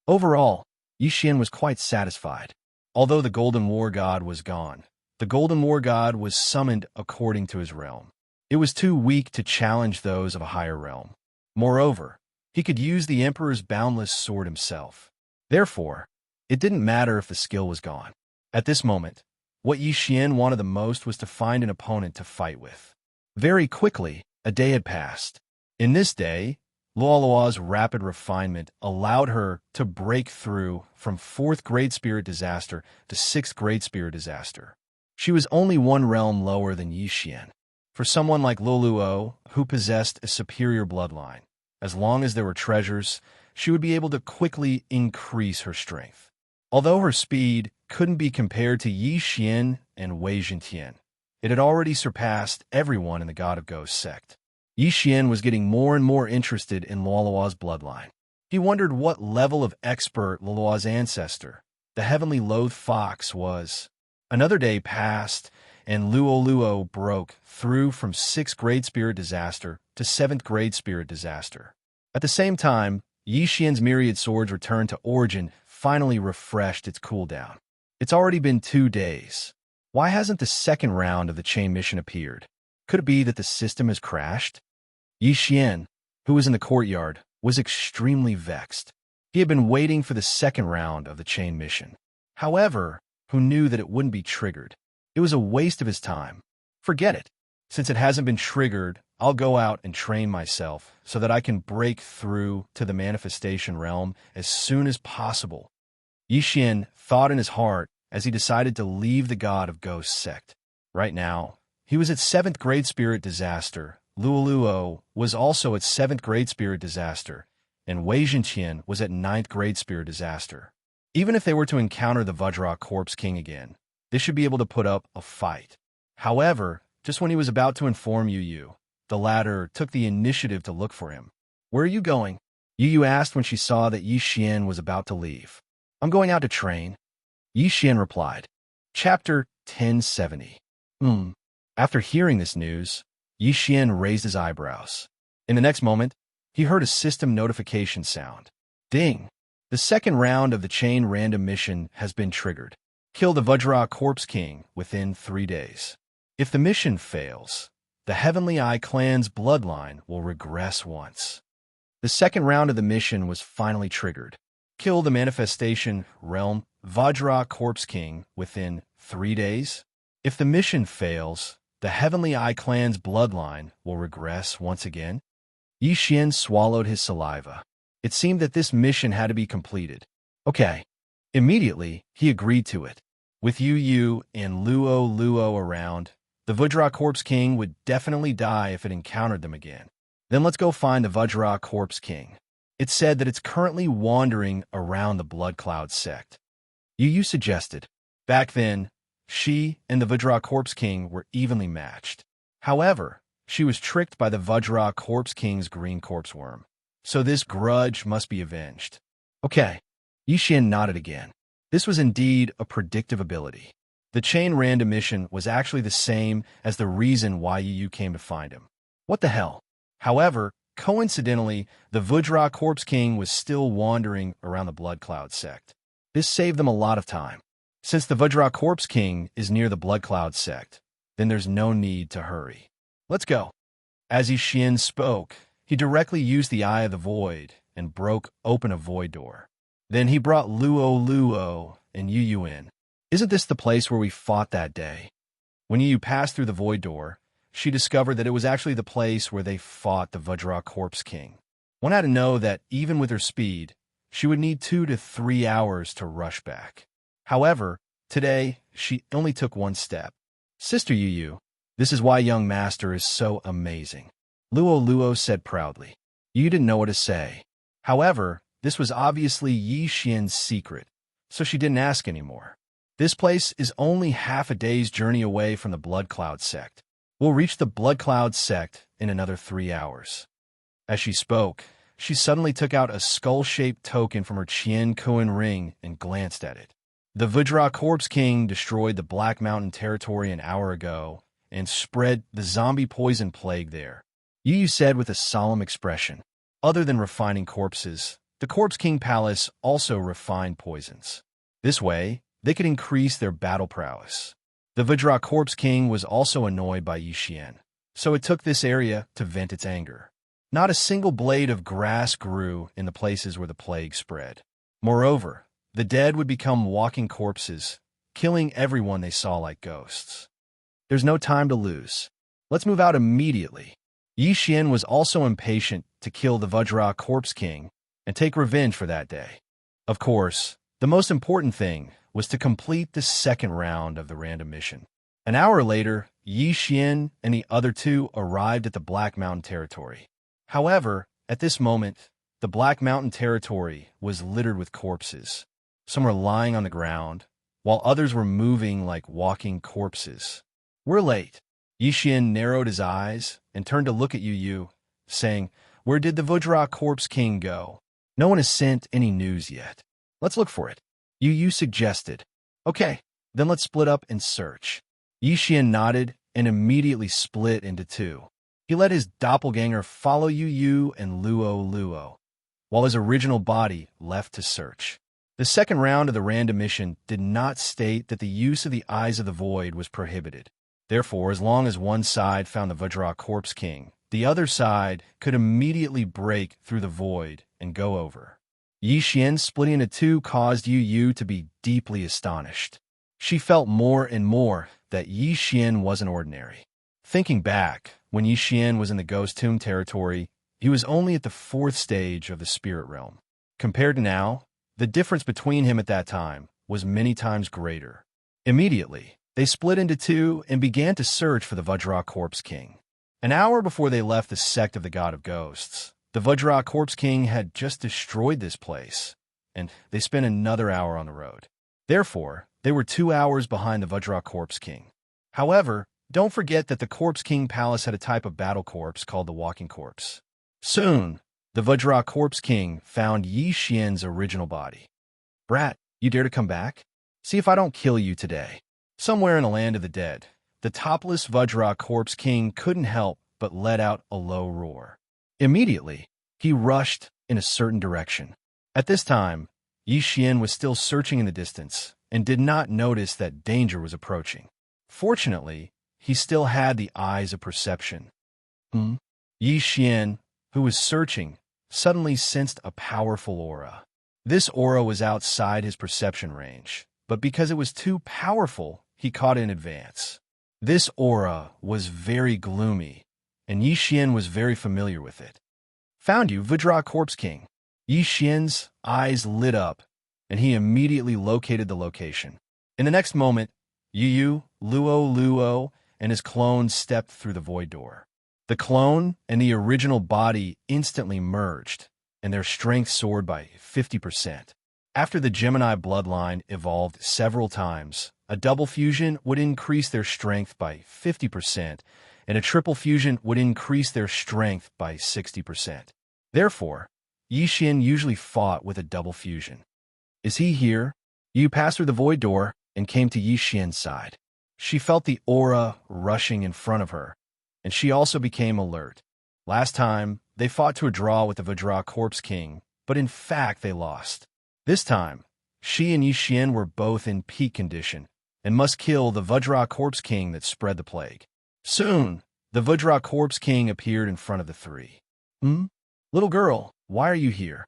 Overall, Yixian was quite satisfied. Although the Golden War God was gone, the Golden War God was summoned according to his realm. It was too weak to challenge those of a higher realm. Moreover, he could use the Emperor's boundless sword himself. Therefore, it didn't matter if the skill was gone. At this moment, what Yixian wanted the most was to find an opponent to fight with. Very quickly, a day had passed. In this day, Luoluo's rapid refinement allowed her to break through from 4th Grade Spirit disaster to 6th Grade Spirit disaster. She was only one realm lower than Yixian. For someone like Luoluo, who possessed a superior bloodline, as long as there were treasures, she would be able to quickly increase her strength. Although her speed couldn't be compared to Yixian and Wei Zhentian, it had already surpassed everyone in the God of Ghosts sect. Yixian was getting more and more interested in Luoluo's bloodline. He wondered what level of expert Luoluo's ancestor, the heavenly loathed fox, was. Another day passed, and Luoluo broke through from 6th Grade Spirit disaster to 7th Grade Spirit disaster. At the same time, Yixian's myriad swords returned to origin finally refreshed its cooldown. It's already been 2 days. Why hasn't the second round of the chain mission appeared? Could it be that the system has crashed? Yi Xian, who was in the courtyard, was extremely vexed. He had been waiting for the second round of the chain mission. However, who knew that it wouldn't be triggered? It was a waste of his time. Forget it. Since it hasn't been triggered, I'll go out and train myself so that I can break through to the manifestation realm as soon as possible. Yi Xian thought in his heart as he decided to leave the God of Ghosts sect. Right now, he was at 7th grade spirit disaster. Luoluo was also at 7th grade spirit disaster, and Wei Zhenqian was at 9th grade spirit disaster. Even if they were to encounter the Vajra Corpse King again, they should be able to put up a fight. However, just when he was about to inform Yu Yu, the latter took the initiative to look for him. "Where are you going?" Yu Yu asked when she saw that Yi Xian was about to leave. "I'm going out to train," Yi Xian replied. Chapter 1070. After hearing this news, Yi Xian raised his eyebrows. In the next moment, he heard a system notification sound. Ding! The second round of the chain random mission has been triggered. Kill the Vajra Corpse King within 3 days. If the mission fails, the Heavenly Eye clan's bloodline will regress once. The second round of the mission was finally triggered. Kill the manifestation realm Vajra Corpse King within 3 days. If the mission fails, the Heavenly Eye clan's bloodline will regress once again. Yi Xian swallowed his saliva. It seemed that this mission had to be completed. Okay. Immediately, he agreed to it. With Yu Yu and Luo around, the Vajra Corpse King would definitely die if it encountered them again. Then let's go find the Vajra Corpse King. It's said that it's currently wandering around the Blood Cloud sect. Yu Yu suggested. Back then, she and the Vajra Corpse King were evenly matched. However, she was tricked by the Vajra Corpse King's green corpse worm. So this grudge must be avenged. Okay. Yi Xian nodded again. This was indeed a predictive ability. The chain random mission was actually the same as the reason why Yu Yu came to find him. What the hell? However, coincidentally, the Vajra Corpse King was still wandering around the Blood Cloud sect. This saved them a lot of time. Since the Vajra Corpse King is near the Blood Cloud sect, then there's no need to hurry. Let's go. As Yi Xian spoke, he directly used the Eye of the Void and broke open a void door. Then he brought Luo and Yu Yu in. Isn't this the place where we fought that day? When Yu Yu passed through the void door, she discovered that it was actually the place where they fought the Vajra Corpse King. One had to know that even with her speed, she would need 2 to 3 hours to rush back. However, today, she only took 1 step. Sister Yu Yu, this is why young master is so amazing, Luo said proudly. Yu didn't know what to say. However, this was obviously Yi Xian's secret, so she didn't ask anymore. This place is only half a day's journey away from the Blood Cloud sect. We'll reach the Blood Cloud sect in another 3 hours. As she spoke, she suddenly took out a skull-shaped token from her Qian Kuan ring and glanced at it. The Vajra Corpse King destroyed the Black Mountain territory an hour ago and spread the zombie poison plague there. Yu Yu said with a solemn expression. Other than refining corpses, the Corpse King Palace also refined poisons. This way, they could increase their battle prowess. The Vajra Corpse King was also annoyed by Yi Xian, so it took this area to vent its anger. Not a single blade of grass grew in the places where the plague spread. Moreover, the dead would become walking corpses, killing everyone they saw like ghosts. There's no time to lose. Let's move out immediately. Yi Xian was also impatient to kill the Vajra Corpse King and take revenge for that day. Of course, the most important thing was to complete the second round of the random mission. An hour later, Yi Xian and the other 2 arrived at the Black Mountain territory. However, at this moment, the Black Mountain territory was littered with corpses. Some were lying on the ground, while others were moving like walking corpses. We're late. Yi Xian narrowed his eyes and turned to look at Yu Yu, saying, Where did the Vajra Corpse King go? No one has sent any news yet. Let's look for it. Yu Yu suggested. Okay, then let's split up and search. Yi Xian nodded and immediately split into 2. He let his doppelganger follow Yu Yu and Luo, while his original body left to search. The second round of the random mission did not state that the use of the Eyes of the Void was prohibited. Therefore, as long as one side found the Vajra Corpse King, the other side could immediately break through the void and go over. Yi Xian splitting into two caused Yu Yu to be deeply astonished. She felt more and more that Yi Xian wasn't ordinary. Thinking back, when Yi Xian was in the Ghost Tomb territory, he was only at the 4th stage of the spirit realm. Compared to now, the difference between him at that time was many times greater. Immediately, they split into two and began to search for the Vajra Corpse King. An hour before they left the sect of the God of Ghosts, the Vajra Corpse King had just destroyed this place, and they spent another hour on the road. Therefore, they were 2 hours behind the Vajra Corpse King. However, don't forget that the Corpse King Palace had a type of battle corpse called the Walking Corpse. Soon, the Vajra Corpse King found Yi Xian's original body. "Brat, you dare to come back? See if I don't kill you today." Somewhere in the land of the dead, the topless Vajra Corpse King couldn't help but let out a low roar. Immediately, he rushed in a certain direction. At this time, Yi Xian was still searching in the distance and did not notice that danger was approaching. Fortunately, he still had the eyes of perception. Yi Xian, who was searching, suddenly sensed a powerful aura. This aura was outside his perception range, but because it was too powerful, he caught it in advance. This aura was very gloomy, and Yi Xian was very familiar with it. "Found you, Vajra Corpse King." Yi Xian's eyes lit up, and he immediately located the location. In the next moment, Yu Luo, and his clone stepped through the void door. The clone and the original body instantly merged, and their strength soared by 50%. After the Gemini bloodline evolved several times, a double fusion would increase their strength by 50%, and a triple fusion would increase their strength by 60%. Therefore, Yi Xian usually fought with a double fusion. "Is he here?" Yu passed through the void door and came to Yi Xian's side. She felt the aura rushing in front of her, and she also became alert. Last time, they fought to a draw with the Vajra Corpse King, but in fact they lost. This time, she and Yi Xian were both in peak condition and must kill the Vajra Corpse King that spread the plague. Soon, the Vajra Corpse King appeared in front of the three. "Little girl, why are you here?"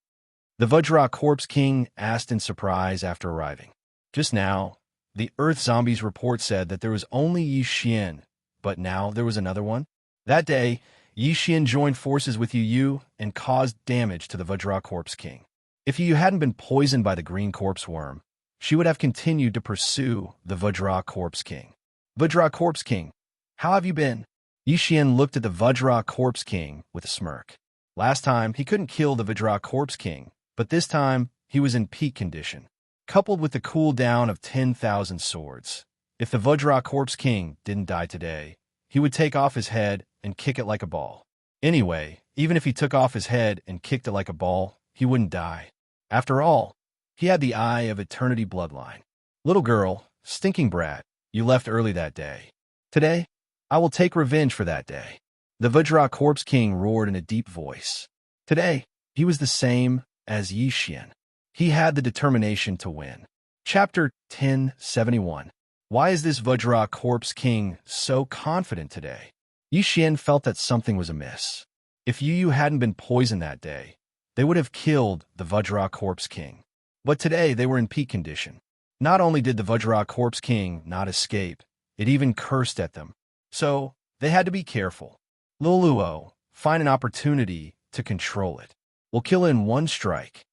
The Vajra Corpse King asked in surprise after arriving. Just now, the Earth Zombies report said that there was only Yi Xian, but now there was another one. That day, Yi Xian joined forces with Yu Yu and caused damage to the Vajra Corpse King. If Yu Yu hadn't been poisoned by the green corpse worm, she would have continued to pursue the Vajra Corpse King. "Vajra Corpse King, how have you been?" Yi Xian looked at the Vajra Corpse King with a smirk. Last time, he couldn't kill the Vajra Corpse King, but this time, he was in peak condition, coupled with the cooldown of 10,000 swords. If the Vajra Corpse King didn't die today, he would take off his head and kick it like a ball. Anyway, even if he took off his head and kicked it like a ball, he wouldn't die. After all, he had the Eye of Eternity bloodline. "Little girl, stinking brat, you left early that day. Today, I will take revenge for that day." The Vajra Corpse King roared in a deep voice. Today, he was the same as Yi Xian. He had the determination to win. Chapter 1071. Why is this Vajra Corpse King so confident today? Yi Xian felt that something was amiss. If Yu Yu hadn't been poisoned that day, they would have killed the Vajra Corpse King. But today they were in peak condition. Not only did the Vajra Corpse King not escape, it even cursed at them. So, they had to be careful. Luo, find an opportunity to control it. We'll kill it in one strike.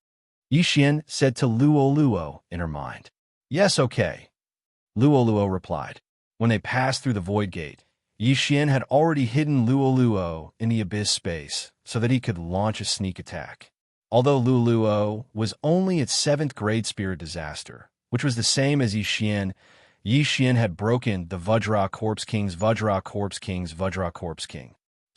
Yi Xian said to Luo in her mind. "Yes, okay," Luo replied. When they passed through the void gate, Yi Xian had already hidden Luo in the abyss space so that he could launch a sneak attack. Although Luo was only its 7th grade spirit disaster, which was the same as Yi Xian had broken the Vajra Corpse King.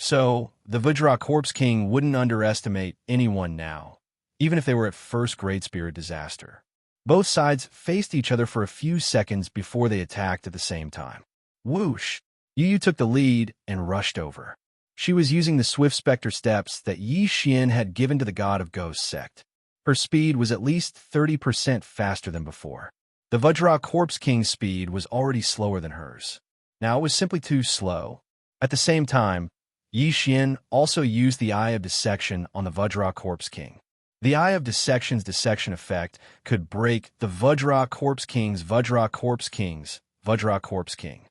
So, the Vajra Corpse King wouldn't underestimate anyone now, even if they were at 1st grade spirit disaster. Both sides faced each other for a few seconds before they attacked at the same time. Whoosh! Yu Yu took the lead and rushed over. She was using the swift specter steps that Yi Xian had given to the God of Ghosts sect. Her speed was at least 30% faster than before. The Vajra Corpse King's speed was already slower than hers. Now it was simply too slow. At the same time, Yi Xian also used the Eye of Dissection on the Vajra Corpse King. The Eye of Dissection's dissection effect could break the Vajra Corpse King's Vajra Corpse King.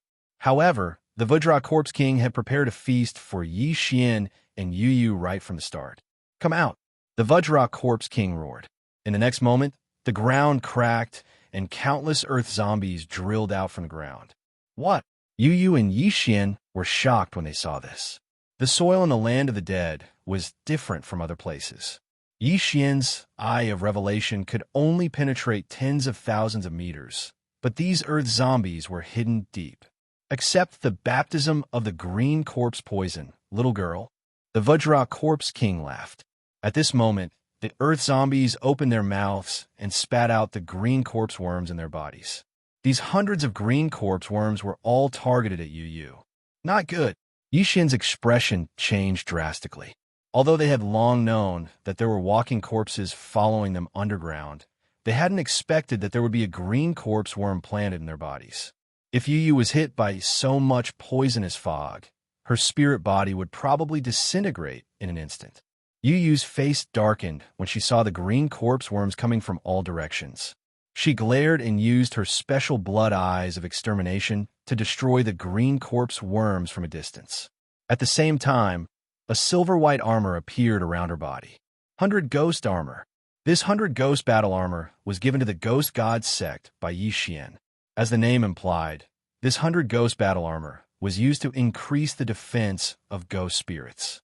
However, the Vajra Corpse King had prepared a feast for Yi Xian and Yu Yu right from the start. "Come out!" the Vajra Corpse King roared. In the next moment, the ground cracked and countless earth zombies drilled out from the ground. What? Yu Yu and Yi Xian were shocked when they saw this. The soil in the land of the dead was different from other places. Yi Xian's Eye of Revelation could only penetrate tens of thousands of meters, but these earth zombies were hidden deep. "Accept the baptism of the green corpse poison, little girl," the Vajra Corpse King laughed. At this moment, the earth zombies opened their mouths and spat out the green corpse worms in their bodies. These hundreds of green corpse worms were all targeted at Yu Yu. Not good. Yi Xian's expression changed drastically. Although they had long known that there were walking corpses following them underground, they hadn't expected that there would be a green corpse worm planted in their bodies. If Yu Yu was hit by so much poisonous fog, her spirit body would probably disintegrate in an instant. Yu Yu's face darkened when she saw the green corpse worms coming from all directions. She glared and used her special blood eyes of extermination to destroy the green corpse worms from a distance. At the same time, a silver-white armor appeared around her body. 100 Ghost Armor. This 100 Ghost Battle Armor was given to the Ghost God sect by Yi Xian. As the name implied, this 100 Ghost Battle Armor was used to increase the defense of ghost spirits.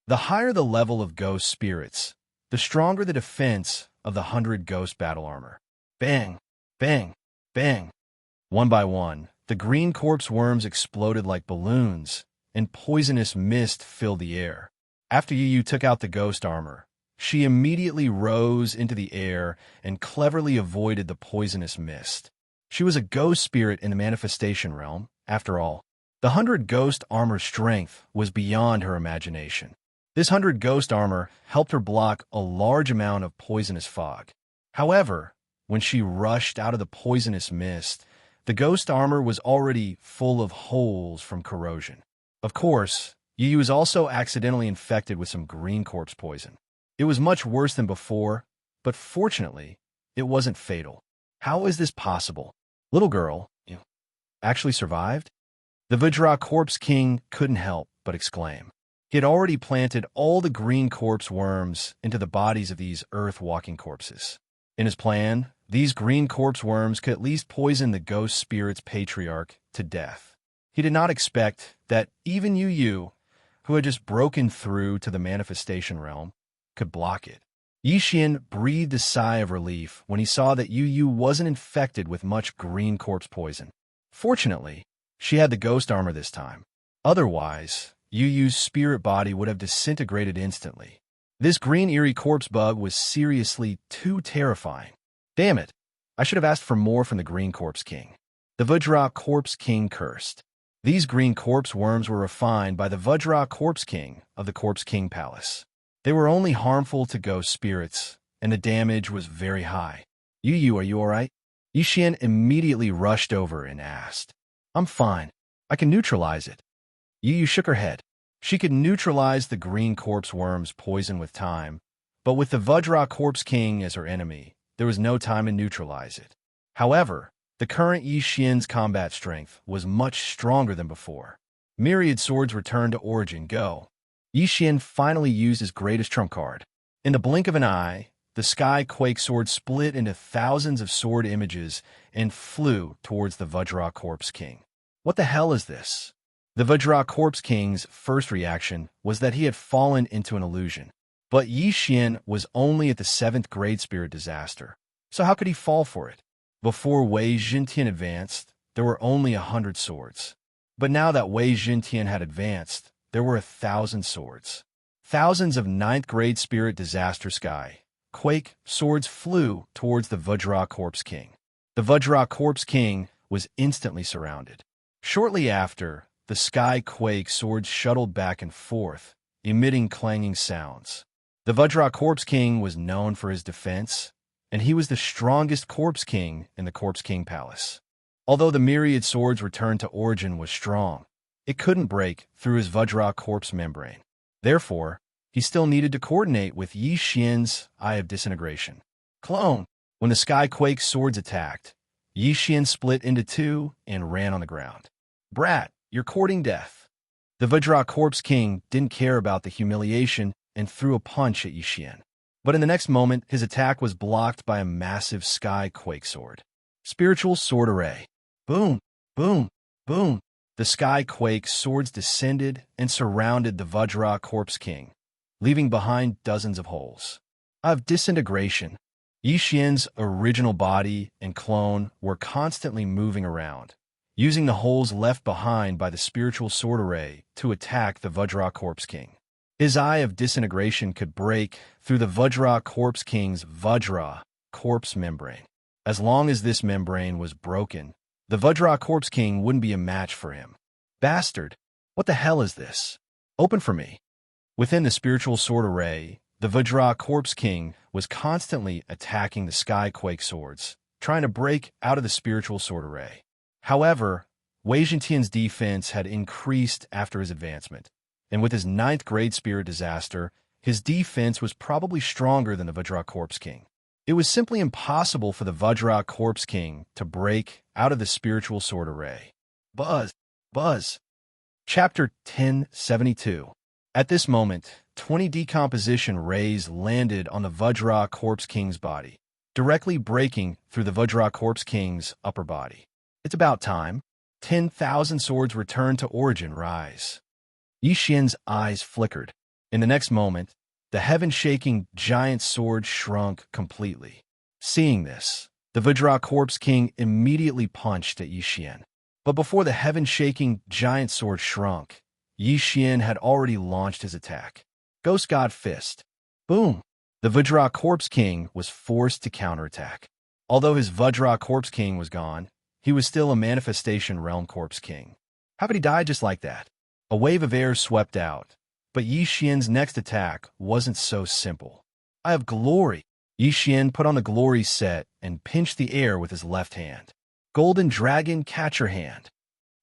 The higher the level of ghost spirits, the stronger the defense of the 100 Ghost Battle Armor. Bang! Bang! Bang! One by one, the green corpse worms exploded like balloons, and poisonous mist filled the air. After Yu Yu took out the ghost armor, she immediately rose into the air and cleverly avoided the poisonous mist. She was a ghost spirit in the manifestation realm, after all. The 100 Ghost Armor's strength was beyond her imagination. This 100 Ghost Armor helped her block a large amount of poisonous fog. However, when she rushed out of the poisonous mist, the ghost armor was already full of holes from corrosion. Of course, Yu Yu was also accidentally infected with some green corpse poison. It was much worse than before, but fortunately, it wasn't fatal. How is this possible? Little girl, you actually survived? The Vajra Corpse King couldn't help but exclaim. He had already planted all the green corpse worms into the bodies of these earth-walking corpses. In his plan, these green corpse worms could at least poison the ghost spirit's patriarch to death. He did not expect that even Yu Yu, who had just broken through to the manifestation realm, could block it. Yi Xian breathed a sigh of relief when he saw that Yu Yu wasn't infected with much green corpse poison. Fortunately, she had the ghost armor this time. Otherwise, Yu Yu's spirit body would have disintegrated instantly. This green eerie corpse bug was seriously too terrifying. Damn it, I should have asked for more from the Green Corpse King. The Vajra Corpse King cursed. These green corpse worms were refined by the Vajra Corpse King of the Corpse King Palace. They were only harmful to ghost spirits, and the damage was very high. Yu Yu, are you alright? Yi Xian immediately rushed over and asked. I'm fine. I can neutralize it. Yu Yu shook her head. She could neutralize the green corpse worm's poison with time, but with the Vajra Corpse King as her enemy, there was no time to neutralize it. However, the current Yi Xian's combat strength was much stronger than before. Myriad swords returned to Origin Go. Yi Xian finally used his greatest trump card. In the blink of an eye, the Sky Quake sword split into thousands of sword images and flew towards the Vajra Corpse King. What the hell is this? The Vajra Corpse King's first reaction was that he had fallen into an illusion. But Yi Xian was only at the 7th grade spirit disaster, so how could he fall for it? Before Wei Jintian advanced, there were only 100 swords. But now that Wei Jintian had advanced, there were 1,000 swords. Thousands of 9th grade spirit disaster Sky Quake swords flew towards the Vajra Corpse King. The Vajra Corpse King was instantly surrounded. Shortly after, the Sky Quake swords shuttled back and forth, emitting clanging sounds. The Vajra Corpse King was known for his defense, and he was the strongest Corpse King in the Corpse King Palace. Although the myriad swords returned to origin was strong, it couldn't break through his Vajra Corpse membrane. Therefore, he still needed to coordinate with Yi Xian's Eye of Disintegration. Clone! When the Skyquake swords attacked, Yi Xian split into two and ran on the ground. Brat, you're courting death. The Vajra Corpse King didn't care about the humiliation and threw a punch at Yi Xian. But in the next moment, his attack was blocked by a massive Skyquake sword. Spiritual Sword Array. Boom, boom, boom. The Skyquake swords descended and surrounded the Vajra Corpse King, leaving behind dozens of holes. Of disintegration, Yi Xian's original body and clone were constantly moving around, using the holes left behind by the Spiritual Sword Array to attack the Vajra Corpse King. His Eye of Disintegration could break through the Vajra Corpse King's Vajra Corpse membrane. As long as this membrane was broken, the Vajra Corpse King wouldn't be a match for him. Bastard! What the hell is this? Open for me. Within the Spiritual Sword Array, the Vajra Corpse King was constantly attacking the Skyquake swords, trying to break out of the Spiritual Sword Array. However, Wei Zhentian's defense had increased after his advancement, and with his 9th grade Spirit Disaster, his defense was probably stronger than the Vajra Corpse King. It was simply impossible for the Vajra Corpse King to break out of the Spiritual Sword Array. Buzz! Buzz! Chapter 1072. At this moment, 20 decomposition rays landed on the Vajra Corpse King's body, directly breaking through the Vajra Corpse King's upper body. It's about time. 10,000 swords returned to origin rise. Yi Xian's eyes flickered. In the next moment, the heaven-shaking giant sword shrunk completely. Seeing this, the Vajra Corpse King immediately punched at Yi Xian. But before the heaven-shaking giant sword shrunk, Yi Xian had already launched his attack. Ghost God Fist. Boom! The Vajra Corpse King was forced to counterattack. Although his Vajra Corpse King was gone, he was still a Manifestation Realm Corpse King. How could he die just like that? A wave of air swept out, but Yi Xian's next attack wasn't so simple. I have glory. Yi Xian put on the glory set and pinched the air with his left hand. Golden Dragon Catcher Hand.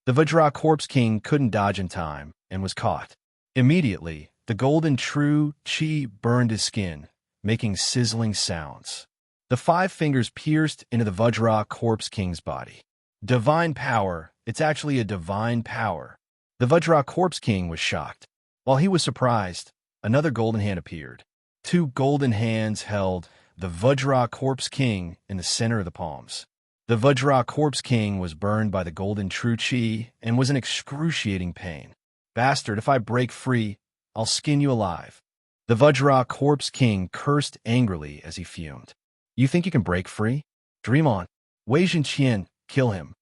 The Vajra Corpse King couldn't dodge in time and was caught. Immediately, the golden true chi burned his skin, making sizzling sounds. The 5 fingers pierced into the Vajra Corpse King's body. Divine power. It's actually a divine power. The Vajra Corpse King was shocked. While he was surprised, another golden hand appeared. 2 golden hands held the Vajra Corpse King in the center of the palms. The Vajra Corpse King was burned by the golden true chi and was in excruciating pain. Bastard, if I break free, I'll skin you alive. The Vajra Corpse King cursed angrily as he fumed. You think you can break free? Dream on. Wei Zhentian, kill him.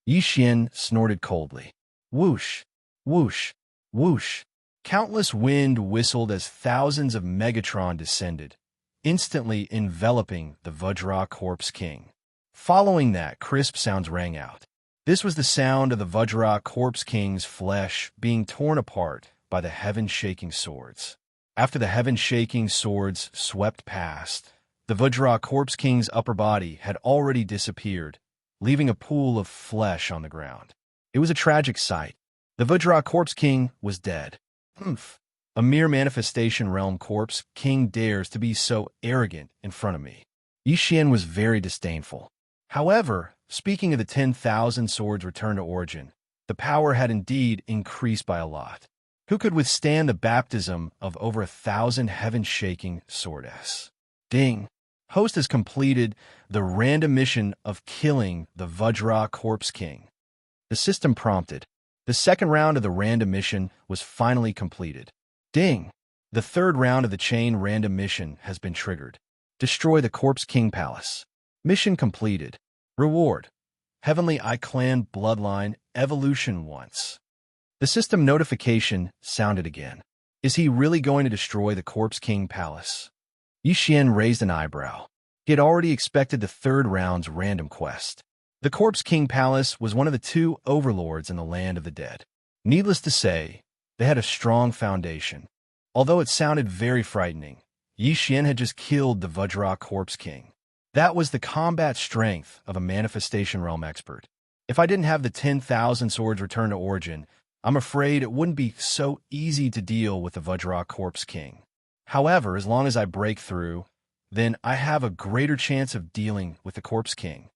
Yi Xian snorted coldly. Whoosh, whoosh, whoosh. Countless wind whistled as thousands of Megatron descended, instantly enveloping the Vajra Corpse King. Following that, crisp sounds rang out. This was the sound of the Vajra Corpse King's flesh being torn apart by the heaven-shaking swords. After the heaven-shaking swords swept past, the Vajra Corpse King's upper body had already disappeared, leaving a pool of flesh on the ground. It was a tragic sight. The Vajra Corpse King was dead. Humph. A mere Manifestation Realm Corpse King dares to be so arrogant in front of me. Yi Xian was very disdainful. However, speaking of the 10,000 swords returned to origin, the power had indeed increased by a lot. Who could withstand the baptism of over 1,000 heaven-shaking swordess? Ding! Host has completed the random mission of killing the Vajra Corpse King. The system prompted. The second round of the random mission was finally completed. Ding! The 3rd round of the chain random mission has been triggered. Destroy the Corpse King Palace. Mission completed. Reward. Heavenly Eye Clan Bloodline Evolution once. The system notification sounded again. Is he really going to destroy the Corpse King Palace? Yi Xian raised an eyebrow. He had already expected the 3rd round's random quest. The Corpse King Palace was one of the 2 overlords in the land of the dead. Needless to say, they had a strong foundation. Although it sounded very frightening, Yi Xian had just killed the Vajra Corpse King. That was the combat strength of a Manifestation Realm expert. If I didn't have the 10,000 swords return to origin, I'm afraid it wouldn't be so easy to deal with the Vajra Corpse King. However, as long as I break through, then I have a greater chance of dealing with the Corpse King.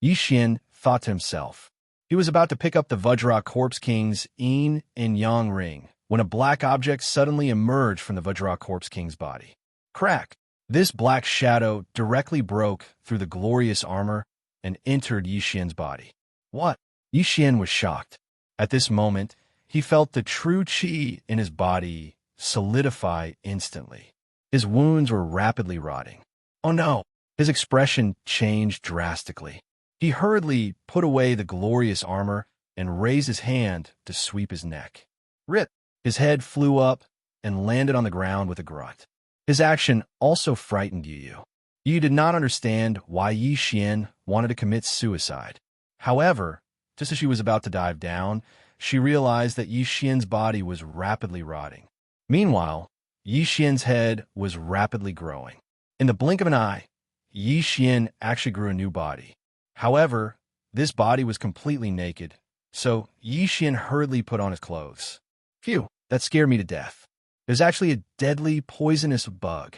Yi Xian thought to himself. He was about to pick up the Vajra Corpse King's Yin and Yang ring when a black object suddenly emerged from the Vajra Corpse King's body. Crack! This black shadow directly broke through the glorious armor and entered Yi Xian's body. What? Yi Xian was shocked. At this moment, he felt the true qi in his body solidify instantly. His wounds were rapidly rotting. Oh no! His expression changed drastically. He hurriedly put away the glorious armor and raised his hand to sweep his neck. Rip! His head flew up and landed on the ground with a grunt. His action also frightened Yu. Yu did not understand why Yi Xian wanted to commit suicide. However, just as she was about to dive down, she realized that Yi Xian's body was rapidly rotting. Meanwhile, Yi Xian's head was rapidly growing. In the blink of an eye, Yi Xian actually grew a new body. However, this body was completely naked, so Yi Xian hurriedly put on his clothes. Phew, that scared me to death. It was actually a deadly, poisonous bug.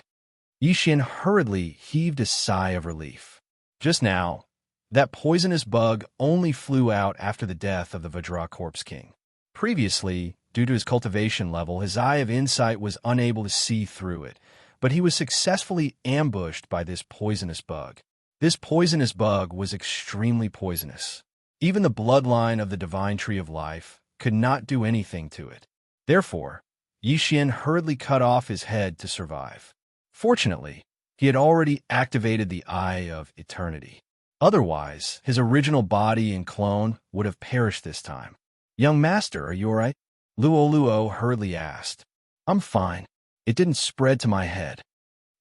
Yi Xian hurriedly heaved a sigh of relief. Just now, that poisonous bug only flew out after the death of the Vajra Corpse King. Previously, due to his cultivation level, his eye of insight was unable to see through it, but he was successfully ambushed by this poisonous bug. This poisonous bug was extremely poisonous. Even the bloodline of the Divine Tree of Life could not do anything to it. Therefore, Yi Xian hurriedly cut off his head to survive. Fortunately, he had already activated the Eye of Eternity. Otherwise, his original body and clone would have perished this time. Young master, are you all right? Luo hurriedly asked. I'm fine. It didn't spread to my head.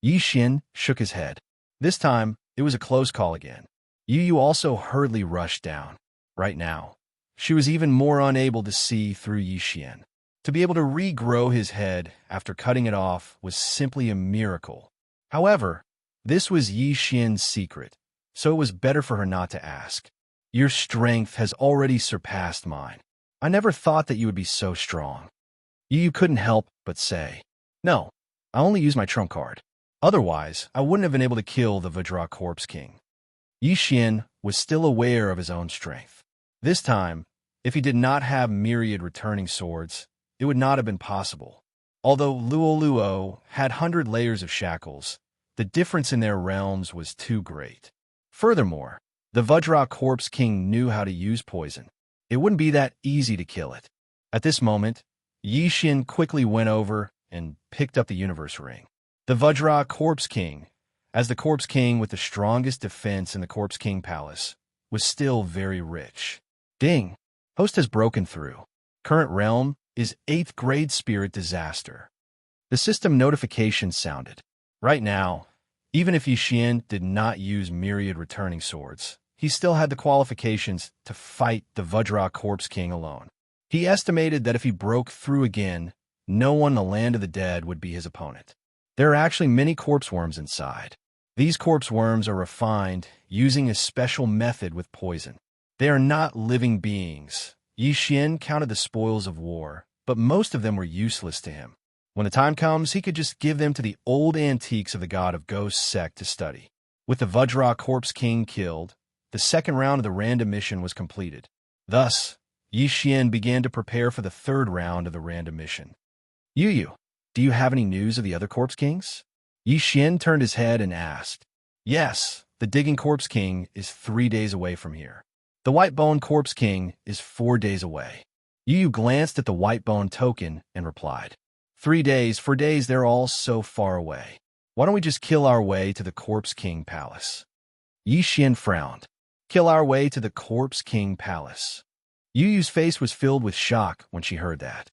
Yi Xian shook his head. This time, it was a close call again. Yu also hurriedly rushed down. Right now, she was even more unable to see through Yi Xian. To be able to regrow his head after cutting it off was simply a miracle. However, this was Yi Xian's secret, so it was better for her not to ask. Your strength has already surpassed mine. I never thought that you would be so strong. Yu couldn't help but say, No, I only used my trump card. Otherwise, I wouldn't have been able to kill the Vajra Corpse King. Yi Xian was still aware of his own strength. This time, if he did not have myriad returning swords, it would not have been possible. Although Luo had 100 layers of shackles, the difference in their realms was too great. Furthermore, the Vajra Corpse King knew how to use poison. It wouldn't be that easy to kill it. At this moment, Yi Xian quickly went over and picked up the Universe Ring. The Vajra Corpse King, as the Corpse King with the strongest defense in the Corpse King Palace, was still very rich. Ding! Host has broken through. Current realm is 8th grade Spirit Disaster. The system notification sounded. Right now, even if Yi Xian did not use myriad returning swords, he still had the qualifications to fight the Vajra Corpse King alone. He estimated that if he broke through again, no one in the land of the dead would be his opponent. There are actually many corpse worms inside. These corpse worms are refined using a special method with poison. They are not living beings. Yi Xian counted the spoils of war, but most of them were useless to him. When the time comes, he could just give them to the old antiques of the God of Ghosts sect to study. With the Vajra Corpse King killed, the second round of the random mission was completed. Thus, Yi Xian began to prepare for the third round of the random mission. Yu, do you have any news of the other Corpse Kings? Yi Xian turned his head and asked. Yes, the Digging Corpse King is 3 days away from here. The White Bone Corpse King is 4 days away. Yu glanced at the White Bone token and replied. 3 days, 4 days, they're all so far away. Why don't we just kill our way to the Corpse King Palace? Yi Xian frowned. Kill our way to the Corpse King Palace. Yu's face was filled with shock when she heard that.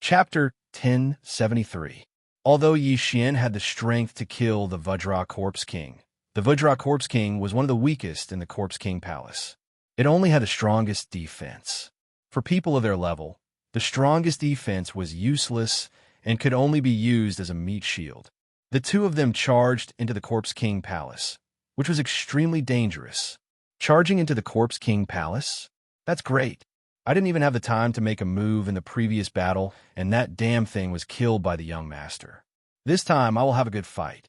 Chapter 1073. Although Yi Xian had the strength to kill the Vajra Corpse King, the Vajra Corpse King was one of the weakest in the Corpse King Palace. It only had the strongest defense. For people of their level, the strongest defense was useless and could only be used as a meat shield. The two of them charged into the Corpse King Palace, which was extremely dangerous. Charging into the Corpse King Palace? That's great. I didn't even have the time to make a move in the previous battle, and that damn thing was killed by the young master. This time I will have a good fight.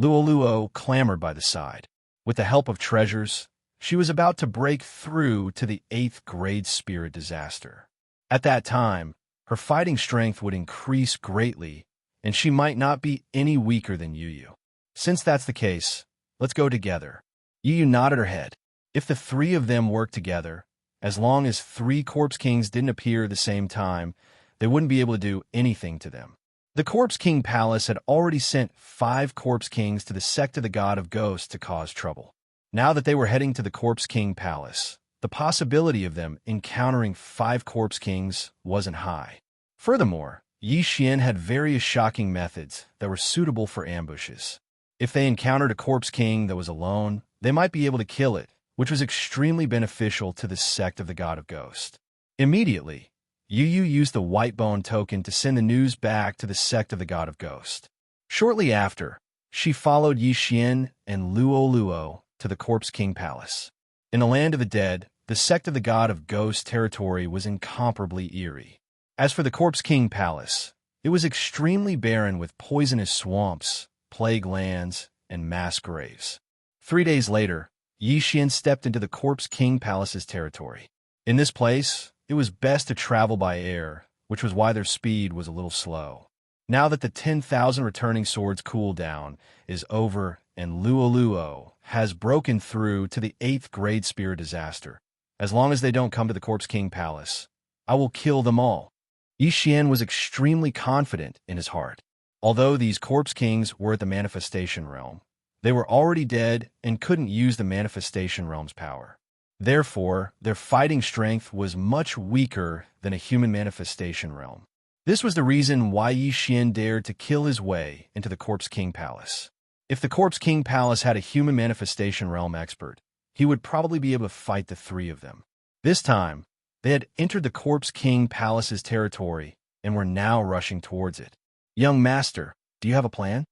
Luo clamored by the side. With the help of treasures, she was about to break through to the 8th grade spirit disaster. At that time, her fighting strength would increase greatly, and she might not be any weaker than Yu. Since that's the case, let's go together. Yu nodded her head. If the three of them worked together, as long as 3 Corpse Kings didn't appear at the same time, they wouldn't be able to do anything to them. The Corpse King Palace had already sent 5 Corpse Kings to the sect of the God of Ghosts to cause trouble. Now that they were heading to the Corpse King Palace, the possibility of them encountering 5 Corpse Kings wasn't high. Furthermore, Xianxia had various shocking methods that were suitable for ambushes. If they encountered a Corpse King that was alone, they might be able to kill it, which was extremely beneficial to the sect of the God of Ghost. Immediately, Yu used the White Bone token to send the news back to the sect of the God of Ghost. Shortly after, she followed Xianxia and Luo to the Corpse King Palace. In the land of the dead, the sect of the God of Ghost territory was incomparably eerie. As for the Corpse King Palace, it was extremely barren with poisonous swamps, plague lands, and mass graves. 3 days later, Xianxia stepped into the Corpse King Palace's territory. In this place, it was best to travel by air, which was why their speed was a little slow. Now that the 10,000 returning swords cooldown is over and Luo has broken through to the 8th grade spirit disaster, as long as they don't come to the Corpse King Palace, I will kill them all. Xianxia was extremely confident in his heart. Although these Corpse Kings were at the Manifestation Realm, they were already dead and couldn't use the Manifestation Realm's power. Therefore, their fighting strength was much weaker than a human Manifestation Realm. This was the reason why Xianxia dared to kill his way into the Corpse King Palace. If the Corpse King Palace had a human Manifestation Realm expert, he would probably be able to fight the 3 of them. This time, they had entered the Corpse King Palace's territory and were now rushing towards it. "Young master, do you have a plan?"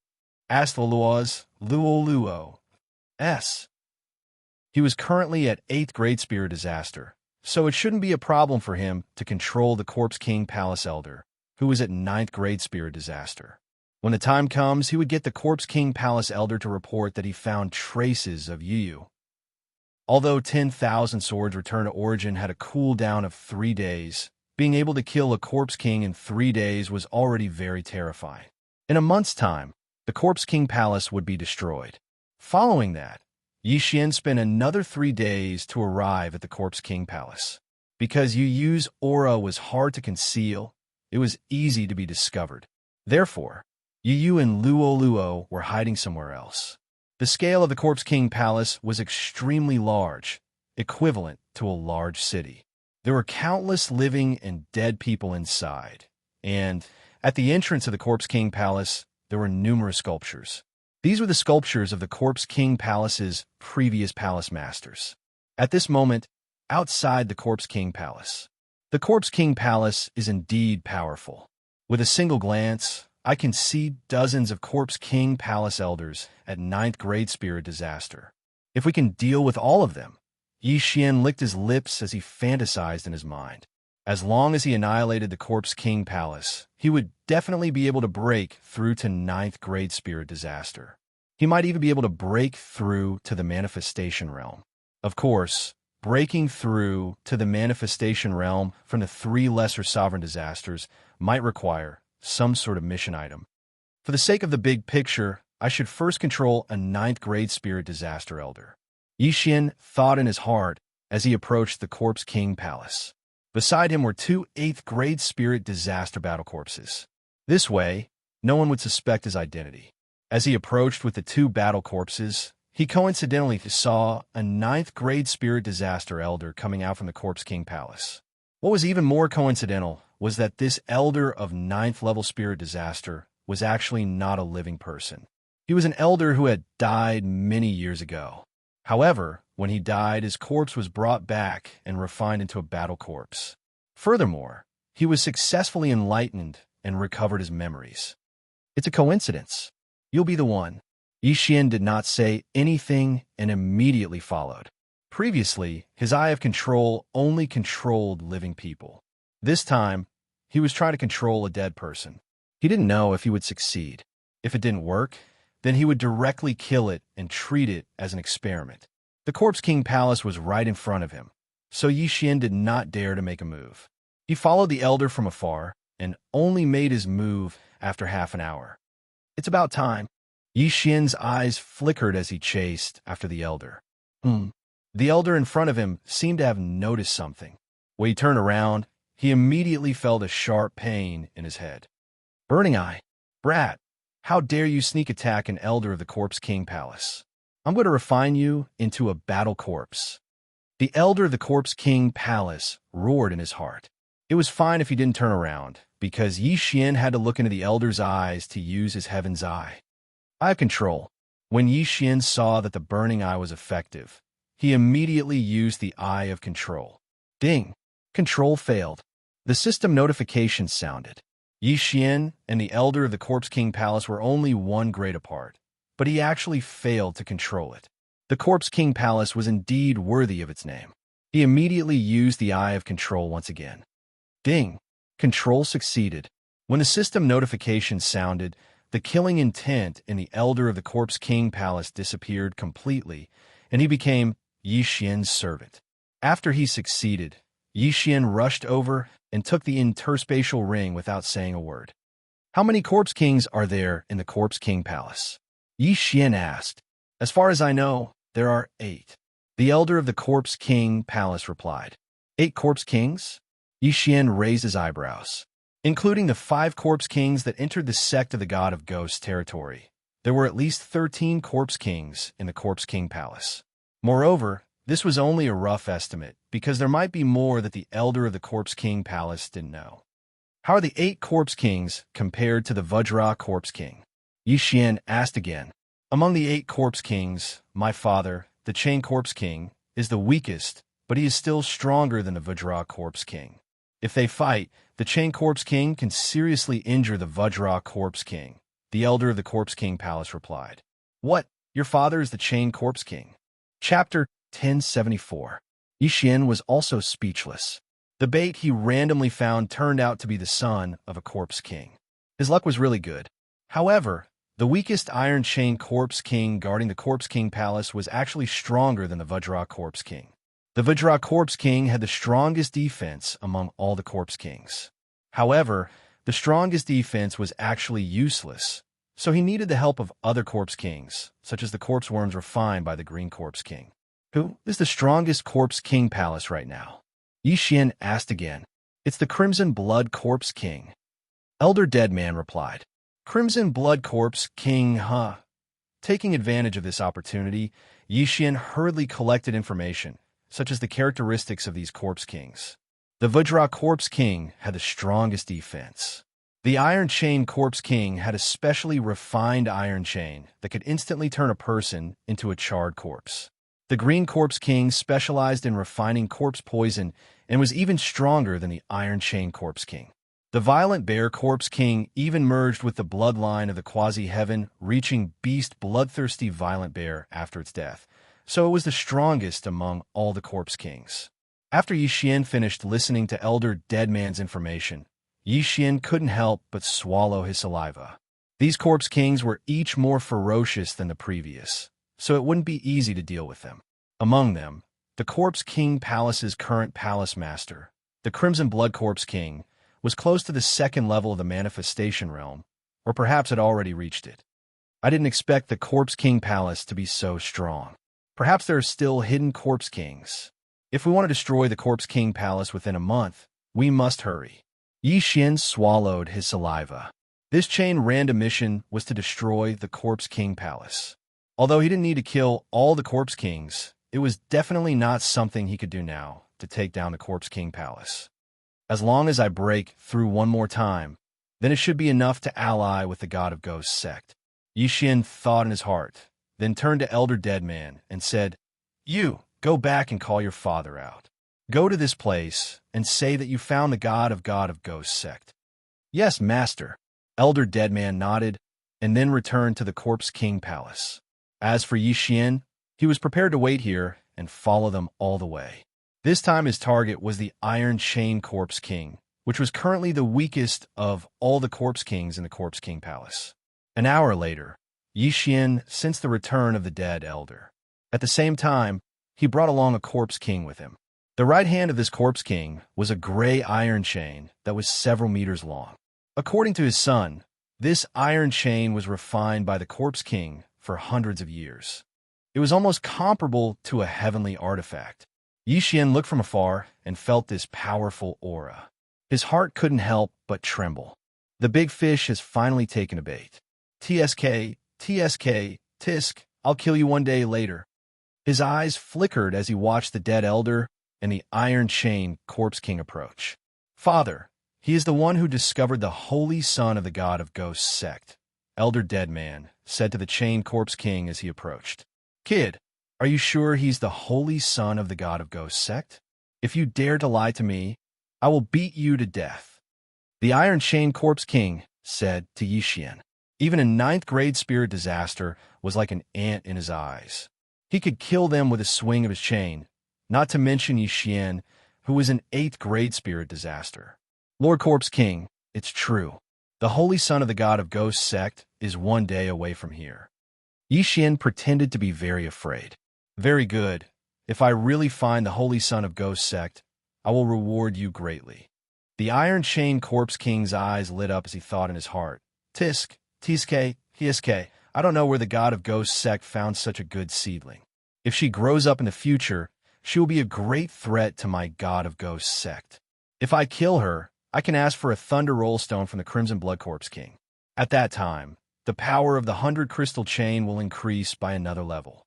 asked the Luo. He was currently at 8th grade spirit disaster, so it shouldn't be a problem for him to control the Corpse King Palace Elder, who was at 9th grade spirit disaster. When the time comes, he would get the Corpse King Palace Elder to report that he found traces of Yu. Although 10,000 Swords Return to Origin had a cooldown of 3 days, being able to kill a Corpse King in 3 days was already very terrifying. In a month's time, the Corpse King Palace would be destroyed. Following that, Xianxia spent another 3 days to arrive at the Corpse King Palace. Because Yu's aura was hard to conceal, it was easy to be discovered. Therefore, Yu and Luo were hiding somewhere else. The scale of the Corpse King Palace was extremely large, equivalent to a large city. There were countless living and dead people inside, and at the entrance of the Corpse King Palace, there were numerous sculptures. These were the sculptures of the Corpse King Palace's previous palace masters. At this moment, outside the Corpse King Palace. The Corpse King Palace is indeed powerful. With a single glance, I can see dozens of Corpse King Palace Elders at 9th grade spirit disaster. If we can deal with all of them, Xianxia licked his lips as he fantasized in his mind. As long as he annihilated the Corpse King Palace, he would definitely be able to break through to 9th grade spirit disaster. He might even be able to break through to the Manifestation Realm. Of course, breaking through to the Manifestation Realm from the 3 lesser sovereign disasters might require some sort of mission item. For the sake of the big picture, I should first control a 9th grade spirit disaster elder. Xianxia thought in his heart as he approached the Corpse King Palace. Beside him were 2 8th grade spirit disaster battle corpses. This way, no one would suspect his identity. As he approached with the 2 battle corpses, he coincidentally saw a 9th grade spirit disaster elder coming out from the Corpse King Palace. What was even more coincidental was that this elder of 9th level spirit disaster was actually not a living person. He was an elder who had died many years ago. However, when he died, his corpse was brought back and refined into a battle corpse. Furthermore, he was successfully enlightened and recovered his memories. It's a coincidence. You'll be the one. Yixian did not say anything and immediately followed. Previously, his eye of control only controlled living people. This time, he was trying to control a dead person. He didn't know if he would succeed. If it didn't work, then he would directly kill it and treat it as an experiment. The Corpse King Palace was right in front of him, so Yixian did not dare to make a move. He followed the elder from afar and only made his move after half an hour. It's about time. Yixian's eyes flickered as he chased after the elder. The elder in front of him seemed to have noticed something. When he turned around, he immediately felt a sharp pain in his head. Burning Eye, brat, how dare you sneak attack an elder of the Corpse King Palace? I'm going to refine you into a battle corpse. The elder of the Corpse King Palace roared in his heart. It was fine if he didn't turn around, because Yixian had to look into the elder's eyes to use his Heaven's Eye. Eye of Control. When Yixian saw that the Burning Eye was effective, he immediately used the Eye of Control. Ding! Control failed. The system notification sounded. Yixian and the elder of the Corpse King Palace were only one grade apart, but he actually failed to control it. The Corpse King Palace was indeed worthy of its name. He immediately used the Eye of Control once again. Ding! Control succeeded. When the system notification sounded, the killing intent in the elder of the Corpse King Palace disappeared completely, and he became Yixian's servant. After he succeeded, Yixian rushed over and took the interspatial ring without saying a word. How many Corpse Kings are there in the Corpse King Palace? Yixian asked. As far as I know, there are 8. The elder of the Corpse King Palace replied. 8 Corpse Kings? Yixian raised his eyebrows. Including the 5 Corpse Kings that entered the sect of the God of Ghosts territory, there were at least 13 Corpse Kings in the Corpse King Palace. Moreover, this was only a rough estimate, because there might be more that the elder of the Corpse King Palace didn't know. How are the 8 Corpse Kings compared to the Vajra Corpse King? Yixian asked again. Among the 8 Corpse Kings, my father, the Chain Corpse King, is the weakest, but he is still stronger than the Vajra Corpse King. If they fight, the Chain Corpse King can seriously injure the Vajra Corpse King, the elder of the Corpse King Palace replied. What? Your father is the Chain Corpse King? Chapter 1074. Yixian was also speechless. The bait he randomly found turned out to be the son of a Corpse King. His luck was really good. However, the weakest Iron Chain Corpse King guarding the Corpse King Palace was actually stronger than the Vajra Corpse King. The Vajra Corpse King had the strongest defense among all the Corpse Kings. However, the strongest defense was actually useless, so he needed the help of other Corpse Kings, such as the Corpse Worms refined by the Green Corpse King. Who is the strongest Corpse King Palace right now? Yixian asked again. It's the Crimson Blood Corpse King. Elder Deadman replied. Crimson Blood Corpse King, huh? Taking advantage of this opportunity, Yixian hurriedly collected information, such as the characteristics of these Corpse Kings. The Vajra Corpse King had the strongest defense. The Iron Chain Corpse King had a specially refined iron chain that could instantly turn a person into a charred corpse. The Green Corpse King specialized in refining corpse poison and was even stronger than the Iron Chain Corpse King. The Violent Bear Corpse King even merged with the bloodline of the Quasi-Heaven, reaching Beast Bloodthirsty Violent Bear after its death, so it was the strongest among all the Corpse Kings. After Yixian finished listening to Elder Deadman's information, Yixian couldn't help but swallow his saliva. These Corpse Kings were each more ferocious than the previous, so it wouldn't be easy to deal with them. Among them, the Corpse King Palace's current Palace Master, the Crimson Blood Corpse King, was close to the 2nd level of the Manifestation Realm, or perhaps had already reached it. I didn't expect the Corpse King Palace to be so strong. Perhaps there are still hidden Corpse Kings. If we want to destroy the Corpse King Palace within a month, we must hurry. Yixian swallowed his saliva. This chain random mission was to destroy the Corpse King Palace. Although he didn't need to kill all the Corpse Kings, it was definitely not something he could do now to take down the Corpse King Palace. As long as I break through one more time, then it should be enough to ally with the God of Ghosts sect. Yixian thought in his heart, then turned to Elder Deadman and said, You, go back and call your father out. Go to this place and say that you found the God of Ghosts sect. Yes, Master. Elder Deadman nodded, and then returned to the Corpse King Palace. As for Xian, he was prepared to wait here and follow them all the way. This time his target was the Iron Chain Corpse King, which was currently the weakest of all the Corpse Kings in the Corpse King Palace. An hour later, Xian sensed the return of the dead elder. At the same time, he brought along a Corpse King with him. The right hand of this Corpse King was a gray iron chain that was several meters long. According to his son, this iron chain was refined by the Corpse King for hundreds of years. It was almost comparable to a heavenly artifact. Xian looked from afar and felt this powerful aura. His heart couldn't help but tremble. The big fish has finally taken a bait. TSK, TSK, Tisk, I'll kill you one day later. His eyes flickered as he watched the dead elder and the Iron Chain Corpse King approach. Father, he is the one who discovered the holy son of the god of ghosts sect, Elder Deadman said to the Chain Corpse King as he approached. Kid, are you sure he's the holy son of the god of ghosts sect? If you dare to lie to me, I will beat you to death. The Iron Chain Corpse King said to Xian. Even a 9th grade spirit disaster was like an ant in his eyes. He could kill them with a swing of his chain, not to mention Xian, who was an 8th grade spirit disaster. Lord Corpse King, it's true. The holy son of the god of ghosts sect is one day away from here. Xian pretended to be very afraid. Very good. If I really find the holy son of ghosts sect, I will reward you greatly. The Iron Chain Corpse King's eyes lit up as he thought in his heart. Tisk, Tsk, Tsk, I don't know where the god of ghosts sect found such a good seedling. If she grows up in the future, she will be a great threat to my god of ghosts sect. If I kill her, I can ask for a thunder rollstone from the Crimson Blood Corpse King. At that time, the power of the 100 crystal chain will increase by another level.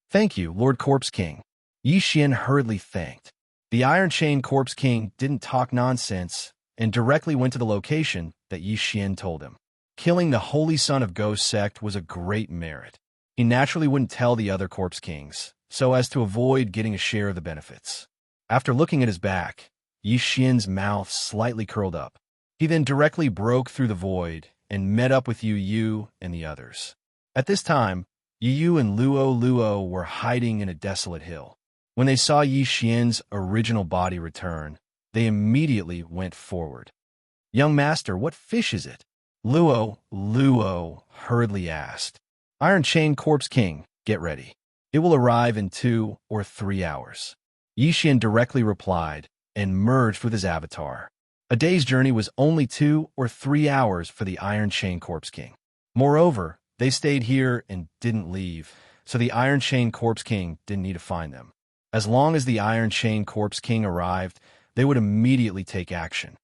Thank you, Lord Corpse King. Xian hurriedly thanked. The Iron Chain Corpse King didn't talk nonsense and directly went to the location that Xian told him. Killing the holy son of ghost sect was a great merit. He naturally wouldn't tell the other Corpse Kings, so as to avoid getting a share of the benefits. After looking at his back, Xian's mouth slightly curled up. He then directly broke through the void and met up with Yu and the others. At this time, Yu and Luo were hiding in a desolate hill. When they saw Xian's original body return, they immediately went forward. Young master, what fish is it? Luo hurriedly asked. Iron Chain Corpse King, get ready. It will arrive in 2 or 3 hours. Xian directly replied and merged with his avatar. A day's journey was only 2 or 3 hours for the Iron Chain Corpse King. Moreover, they stayed here and didn't leave, so the Iron Chain Corpse King didn't need to find them. As long as the Iron Chain Corpse King arrived, they would immediately take action.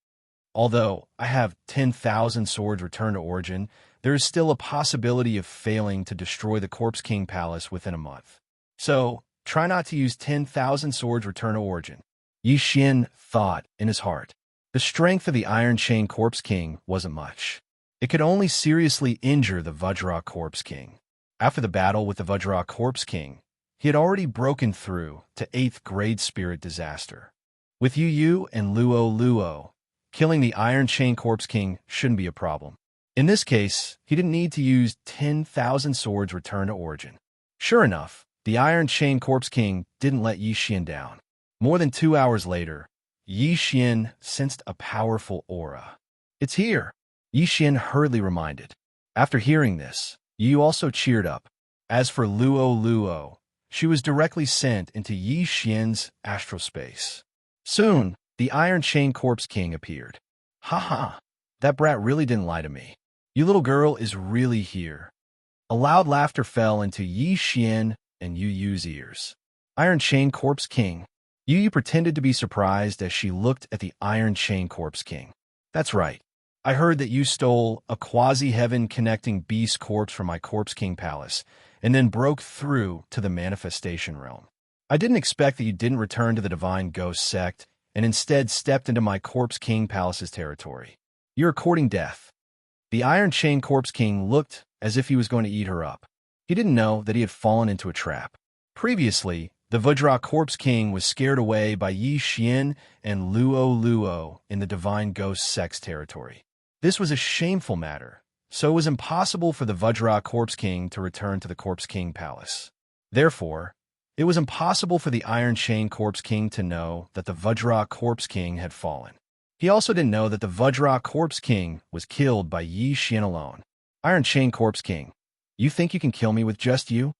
Although I have 10,000 swords returned to origin, there is still a possibility of failing to destroy the Corpse King Palace within a month. So, try not to use 10,000 swords returned to origin. Xian thought in his heart. The strength of the Iron Chain Corpse King wasn't much. It could only seriously injure the Vajra Corpse King. After the battle with the Vajra Corpse King, he had already broken through to 8th grade spirit disaster. With Yu and Luo, killing the Iron Chain Corpse King shouldn't be a problem. In this case, he didn't need to use 10,000 swords returned to origin. Sure enough, the Iron Chain Corpse King didn't let Xian down. More than 2 hours later, Xian sensed a powerful aura. It's here, Xian hurriedly reminded. After hearing this, Yu also cheered up. As for Luo, she was directly sent into Xian's astral space. Soon, the Iron Chain Corpse King appeared. Ha, that brat really didn't lie to me. You little girl is really here. A loud laughter fell into Xian and Yu's ears. Iron Chain Corpse King. Yu pretended to be surprised as she looked at the Iron Chain Corpse King. That's right. I heard that you stole a quasi-heaven connecting beast corpse from my Corpse King Palace, and then broke through to the manifestation realm. I didn't expect that you didn't return to the Divine Ghost sect, and instead stepped into my Corpse King Palace's territory. You're courting death. The Iron Chain Corpse King looked as if he was going to eat her up. He didn't know that he had fallen into a trap. Previously, the Vajra Corpse King was scared away by Xian and Luo in the Divine Ghost sect's territory. This was a shameful matter, so it was impossible for the Vajra Corpse King to return to the Corpse King Palace. Therefore, it was impossible for the Iron Chain Corpse King to know that the Vajra Corpse King had fallen. He also didn't know that the Vajra Corpse King was killed by Yi Xian alone. Iron Chain Corpse King, you think you can kill me with just you?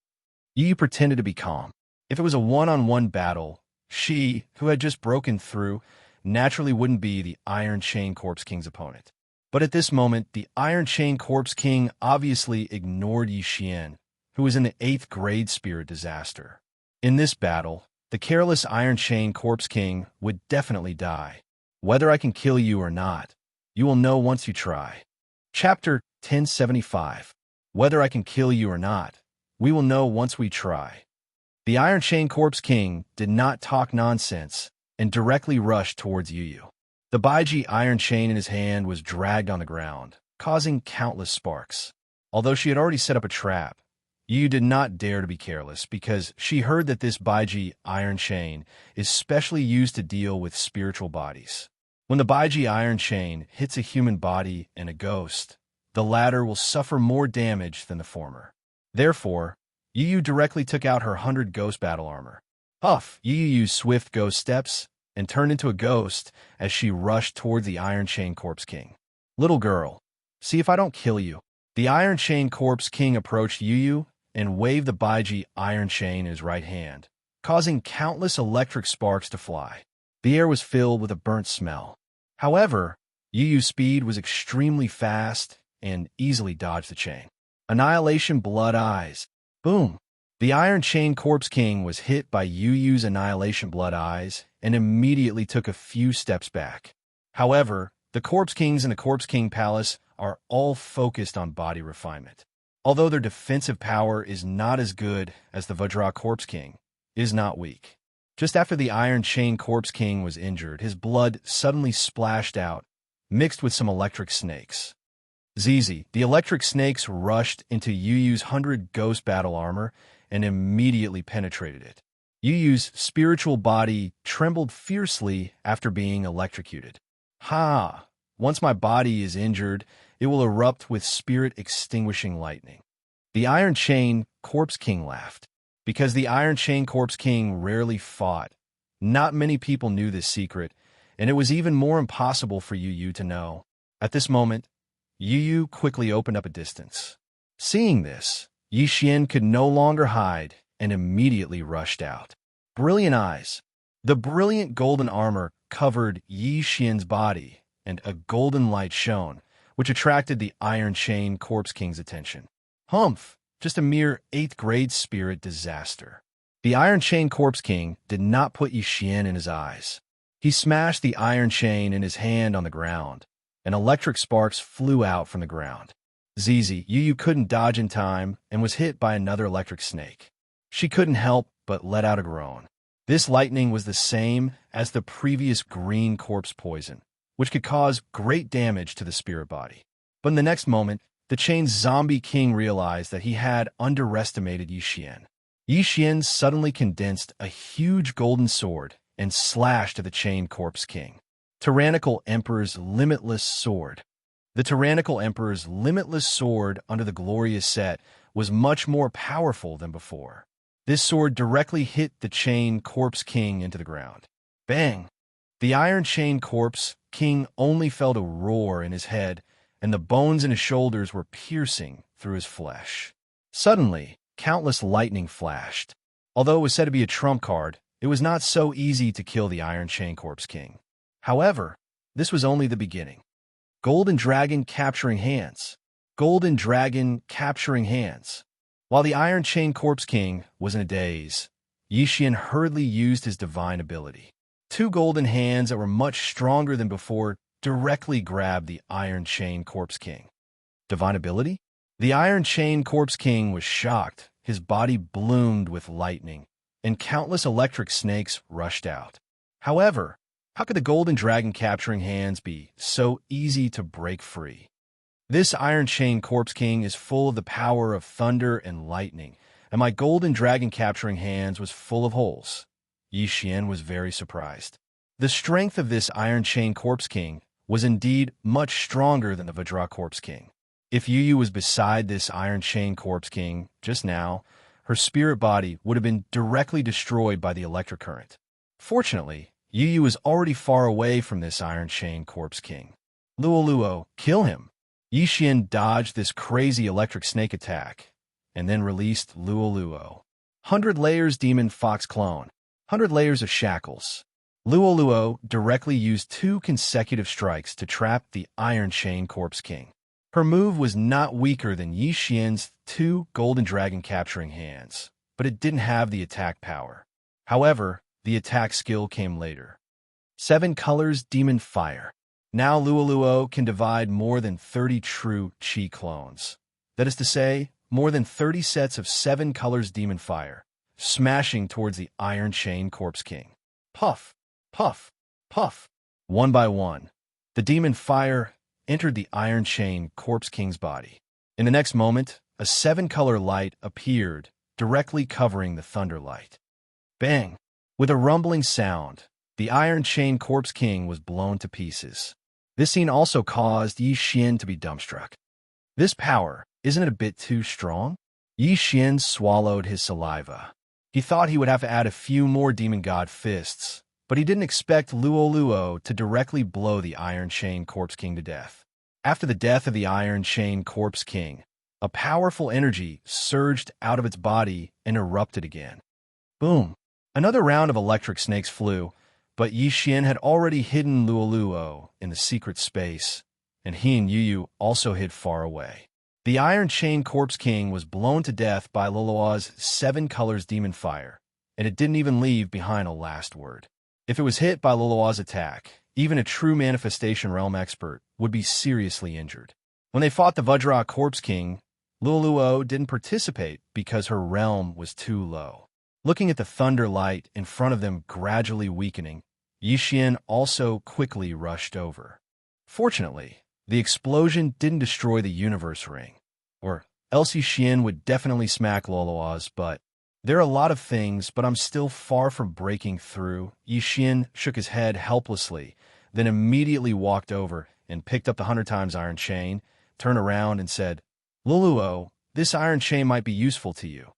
Yi pretended to be calm. If it was a one-on-one battle, she, who had just broken through, naturally wouldn't be the Iron Chain Corpse King's opponent. But at this moment, the Iron Chain Corpse King obviously ignored Yi Xian, who was in the 8th grade spirit disaster. In this battle, the careless Iron Chain Corpse King would definitely die. Whether I can kill you or not, you will know once you try. Chapter 1075. Whether I can kill you or not, we will know once we try. The Iron Chain Corpse King did not talk nonsense and directly rushed towards Yu Yu. The Baiji iron chain in his hand was dragged on the ground, causing countless sparks. Although she had already set up a trap, Yu did not dare to be careless because she heard that this Baiji iron chain is specially used to deal with spiritual bodies. When the Baiji iron chain hits a human body and a ghost, the latter will suffer more damage than the former. Therefore, Yu directly took out her 100 ghost battle armor. Huff! Yu used swift ghost steps and turned into a ghost as she rushed toward the Iron Chain Corpse King. Little girl, see if I don't kill you. The Iron Chain Corpse King approached Yu and waved the Baiji iron chain in his right hand, causing countless electric sparks to fly. The air was filled with a burnt smell. However, Yu's speed was extremely fast and easily dodged the chain. Annihilation Blood Eyes. Boom! The Iron Chain Corpse King was hit by Yu's Annihilation Blood Eyes and immediately took a few steps back. However, the Corpse Kings in the Corpse King Palace are all focused on body refinement. Although their defensive power is not as good as the Vajra Corpse King, it is not weak. Just after the Iron Chain Corpse King was injured, his blood suddenly splashed out, mixed with some electric snakes. The electric snakes rushed into Yu's 100 ghost battle armor and immediately penetrated it. Yu's spiritual body trembled fiercely after being electrocuted. Ha! Once my body is injured, it will erupt with spirit-extinguishing lightning. The Iron Chain Corpse King laughed. Because the Iron Chain Corpse King rarely fought, not many people knew this secret, and it was even more impossible for Yu to know. At this moment, Yu quickly opened up a distance. Seeing this, Yi Xian could no longer hide and immediately rushed out. Brilliant Eyes. The brilliant golden armor covered Yi Xian's body, and a golden light shone, which attracted the Iron Chain Corpse King's attention. Humph! Just a mere 8th grade spirit disaster. The Iron Chain Corpse King did not put Yi Xian in his eyes. He smashed the iron chain in his hand on the ground, and electric sparks flew out from the ground. Yu couldn't dodge in time and was hit by another electric snake. She couldn't help but let out a groan. This lightning was the same as the previous green corpse poison, which could cause great damage to the spirit body. But in the next moment, the chain's zombie king realized that he had underestimated Yi Xian. Yi Xian suddenly condensed a huge golden sword and slashed at the chain corpse king. Tyrannical Emperor's Limitless Sword. The Tyrannical Emperor's Limitless Sword under the Glorious Set was much more powerful than before. This sword directly hit the chain corpse king into the ground. Bang! The Iron Chain Corpse King only felt a roar in his head, and the bones in his shoulders were piercing through his flesh. Suddenly, countless lightning flashed. Although it was said to be a trump card, it was not so easy to kill the Iron Chain Corpse King. However, this was only the beginning. Golden Dragon Capturing Hands. Golden Dragon Capturing Hands. While the Iron Chain Corpse King was in a daze, Yi Xian hurriedly used his divine ability. 2 golden hands that were much stronger than before directly grabbed the Iron Chain Corpse King. Divine ability? The Iron Chain Corpse King was shocked. His body bloomed with lightning, and countless electric snakes rushed out. However, how could the Golden Dragon Capturing Hands be so easy to break free? This Iron Chain Corpse King is full of the power of thunder and lightning, and my Golden Dragon Capturing Hands was full of holes. Yi Xian was very surprised. The strength of this Iron Chain Corpse King was indeed much stronger than the Vajra Corpse King. If Yu Yu was beside this Iron Chain Corpse King just now, her spirit body would have been directly destroyed by the electric current. Fortunately, Yu Yu was already far away from this Iron Chain Corpse King. Luo, kill him! Yi Xian dodged this crazy electric snake attack, and then released Luo. 100 layers Demon Fox Clone. 100 layers of shackles. Luo directly used 2 consecutive strikes to trap the Iron Chain Corpse King. Her move was not weaker than Yi Xian's 2 Golden Dragon capturing hands, but it didn't have the attack power. However, the attack skill came later. 7 colors Demon Fire. Now Luo can divide more than 30 true Qi clones. That is to say, more than 30 sets of 7 colors Demon Fire, smashing towards the Iron Chain Corpse King. Puff, puff, puff. One by one, the Demon Fire entered the Iron Chain Corpse King's body. In the next moment, a 7-color light appeared, directly covering the thunder light. Bang! With a rumbling sound, the Iron Chain Corpse King was blown to pieces. This scene also caused Yi Xian to be dumbstruck. This power, isn't it a bit too strong? Yi Xian swallowed his saliva. He thought he would have to add a few more Demon God fists, but he didn't expect Luo to directly blow the Iron Chain Corpse King to death. After the death of the Iron Chain Corpse King, a powerful energy surged out of its body and erupted again. Boom! Another round of electric snakes flew, but Yi Xian had already hidden Luo in the secret space, and he and Yu Yu also hid far away. The Iron Chain Corpse King was blown to death by Luo's 7 colors Demon Fire, and it didn't even leave behind a last word. If it was hit by Luo's attack, even a true Manifestation Realm expert would be seriously injured. When they fought the Vajra Corpse King, Luo didn't participate because her realm was too low. Looking at the thunder light in front of them gradually weakening, Yi Xian also quickly rushed over. Fortunately, the explosion didn't destroy the universe ring, or else Yi Xian would definitely smack Luo's butt. There are a lot of things, but I'm still far from breaking through. Yi Xian shook his head helplessly, then immediately walked over and picked up the 100 times iron chain, turned around and said, Luo, this iron chain might be useful to you.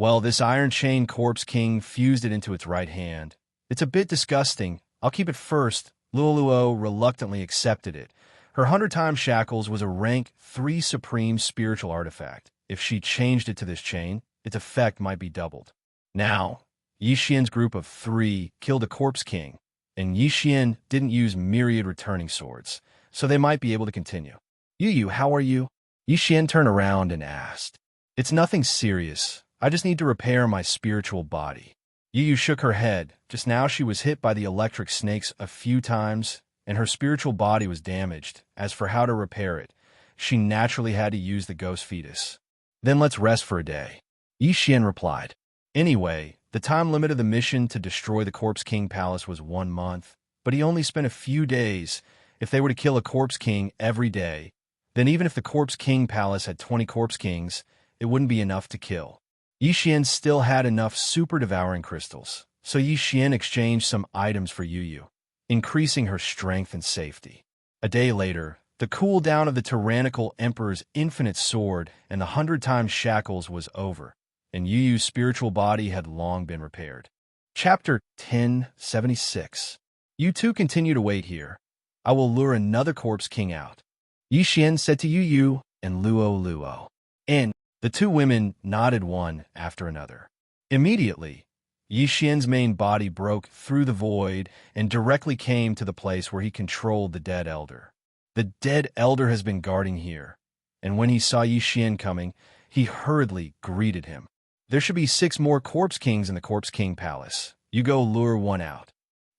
Well, this Iron Chain Corpse King fused it into its right hand. It's a bit disgusting. I'll keep it first. Luo reluctantly accepted it. Her 100 times shackles was a rank 3 supreme spiritual artifact. If she changed it to this chain, its effect might be doubled. Now, Yi Xian's group of 3 killed a Corpse King, and Yi Xian didn't use myriad returning swords, so they might be able to continue. Yu Yu, how are you? Yi Xian turned around and asked. It's nothing serious. I just need to repair my spiritual body. Yu Yu shook her head. Just now she was hit by the electric snakes a few times, and her spiritual body was damaged. As for how to repair it, she naturally had to use the ghost fetus. Then let's rest for a day. Yi Xian replied. Anyway, the time limit of the mission to destroy the Corpse King Palace was 1 month, but he only spent a few days. If they were to kill a Corpse King every day, then even if the Corpse King Palace had 20 Corpse Kings, it wouldn't be enough to kill. Yi Xian still had enough super devouring crystals, so Yi Xian exchanged some items for Yu Yu, increasing her strength and safety. A day later, the cooldown of the tyrannical emperor's infinite sword and the 100 times shackles was over, and Yu Yu's spiritual body had long been repaired. Chapter 1076. You two continue to wait here. I will lure another Corpse King out. Yi Xian said to Yu Yu and Luo. And the 2 women nodded one after another. Immediately, Yi Xian's main body broke through the void and directly came to the place where he controlled the dead elder. The dead elder has been guarding here, and when he saw Yi Xian coming, he hurriedly greeted him. There should be 6 more Corpse Kings in the Corpse King Palace. You go lure one out.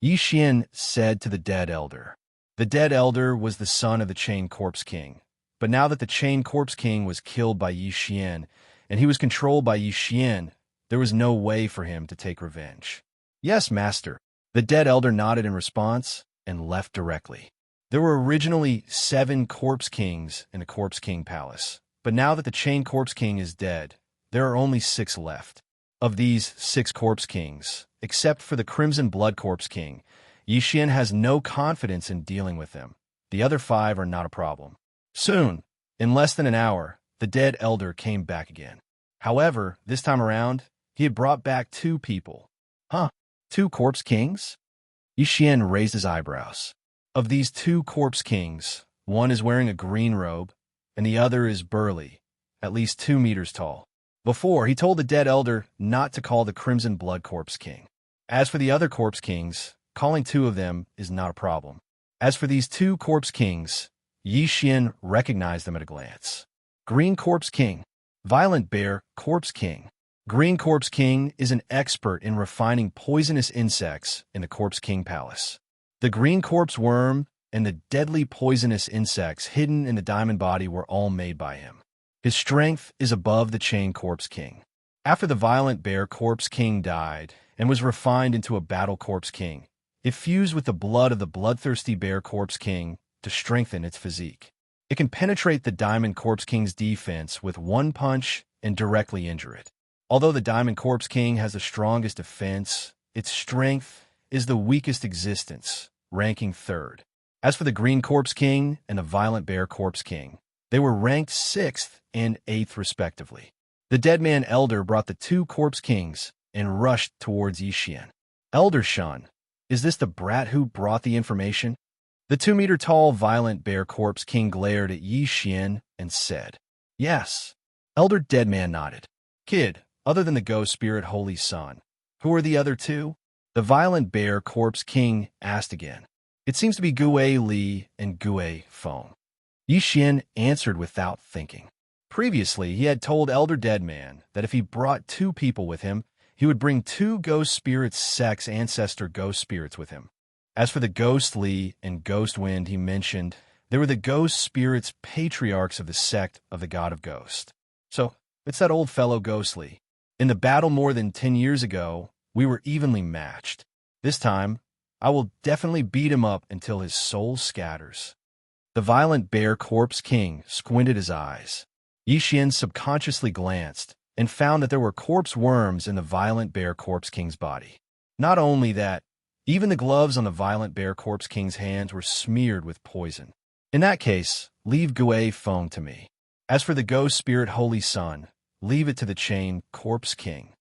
Yi Xian said to the dead elder. The dead elder was the son of the Chain Corpse King. But now that the Chain Corpse King was killed by Yi Xian, and he was controlled by Yi Xian, there was no way for him to take revenge. Yes, master. The dead elder nodded in response and left directly. There were originally 7 Corpse Kings in the Corpse King Palace, but now that the Chain Corpse King is dead, there are only 6 left. Of these 6 Corpse Kings, except for the Crimson Blood Corpse King, Yi Xian has no confidence in dealing with them. The other 5 are not a problem. Soon, In less than an hour, the dead elder came back again. However, this time around, he had brought back two people. Huh? Two corpse kings? Yixian raised his eyebrows. Of these two corpse kings, one is wearing a green robe, and the other is burly, at least 2 meters tall. Before, he told the dead elder not to call the Crimson Blood Corpse King. As for the other corpse kings, calling two of them is not a problem. As for these two corpse kings, Yixian recognized them at a glance. Green Corpse King, Violent Bear Corpse King. Green Corpse King is an expert in refining poisonous insects in the Corpse King Palace. The green corpse worm and the deadly poisonous insects hidden in the diamond body were all made by him. His strength is above the Chain Corpse King. After the Violent Bear Corpse King died and was refined into a Battle Corpse King, it fused with the blood of the Bloodthirsty Bear Corpse King to strengthen its physique. It can penetrate the Diamond Corpse King's defense with one punch and directly injure it. Although the Diamond Corpse King has the strongest defense, its strength is the weakest existence, ranking 3rd. As for the Green Corpse King and the Violent Bear Corpse King, they were ranked 6th and 8th respectively. The Dead Man Elder brought the two Corpse Kings and rushed towards Yixian. Elder Shun, is this the brat who brought the information? The 2-meter-tall Violent Bear Corpse King glared at Yixian and said, Yes. Elder Deadman nodded. Kid, other than the Ghost Spirit Holy Son, who are the other two? The Violent Bear Corpse King asked again. It seems to be Gue Li and Gue Feng. Yixian answered without thinking. Previously, he had told Elder Deadman that if he brought two people with him, he would bring two Ghost Spirits Sex Ancestor Ghost Spirits with him. As for the Ghost Li and Ghost Wind he mentioned, they were the Ghost Spirits Patriarchs of the sect of the God of Ghost. So, it's that old fellow Ghost Li. In the battle more than 10 years ago, we were evenly matched. This time, I will definitely beat him up until his soul scatters. The Violent Bear Corpse King squinted his eyes. Yixian subconsciously glanced and found that there were corpse worms in the Violent Bear Corpse King's body. Not only that, even the gloves on the Violent Bear Corpse King's hands were smeared with poison. In that case, leave Gue Feng to me. As for the Ghost Spirit Holy Son, leave it to the Chain Corpse King.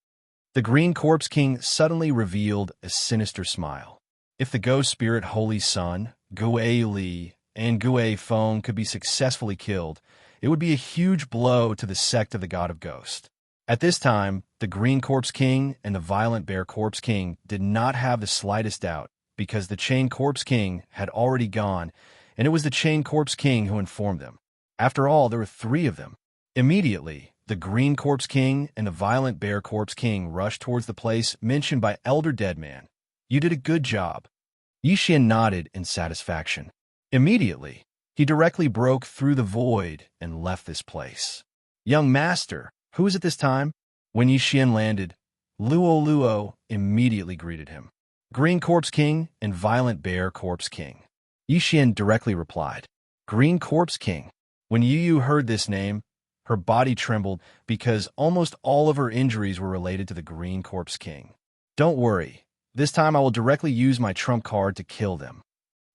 The Green Corpse King suddenly revealed a sinister smile. If the Ghost Spirit Holy Son, Gue Li, and Gue Feng could be successfully killed, it would be a huge blow to the sect of the God of Ghost. At this time, the Green Corpse King and the Violent Bear Corpse King did not have the slightest doubt, because the Chain Corpse King had already gone, and it was the Chain Corpse King who informed them. After all, there were 3 of them. Immediately, the Green Corpse King and the Violent Bear Corpse King rushed towards the place mentioned by Elder Deadman. You did a good job. Yixian nodded in satisfaction. Immediately, he directly broke through the void and left this place. Young Master, who is it this time? When Yixian landed, Luo immediately greeted him. Green Corpse King and Violent Bear Corpse King. Yixian directly replied. Green Corpse King. When Yu heard this name, her body trembled because almost all of her injuries were related to the Green Corpse King. Don't worry, this time I will directly use my trump card to kill them.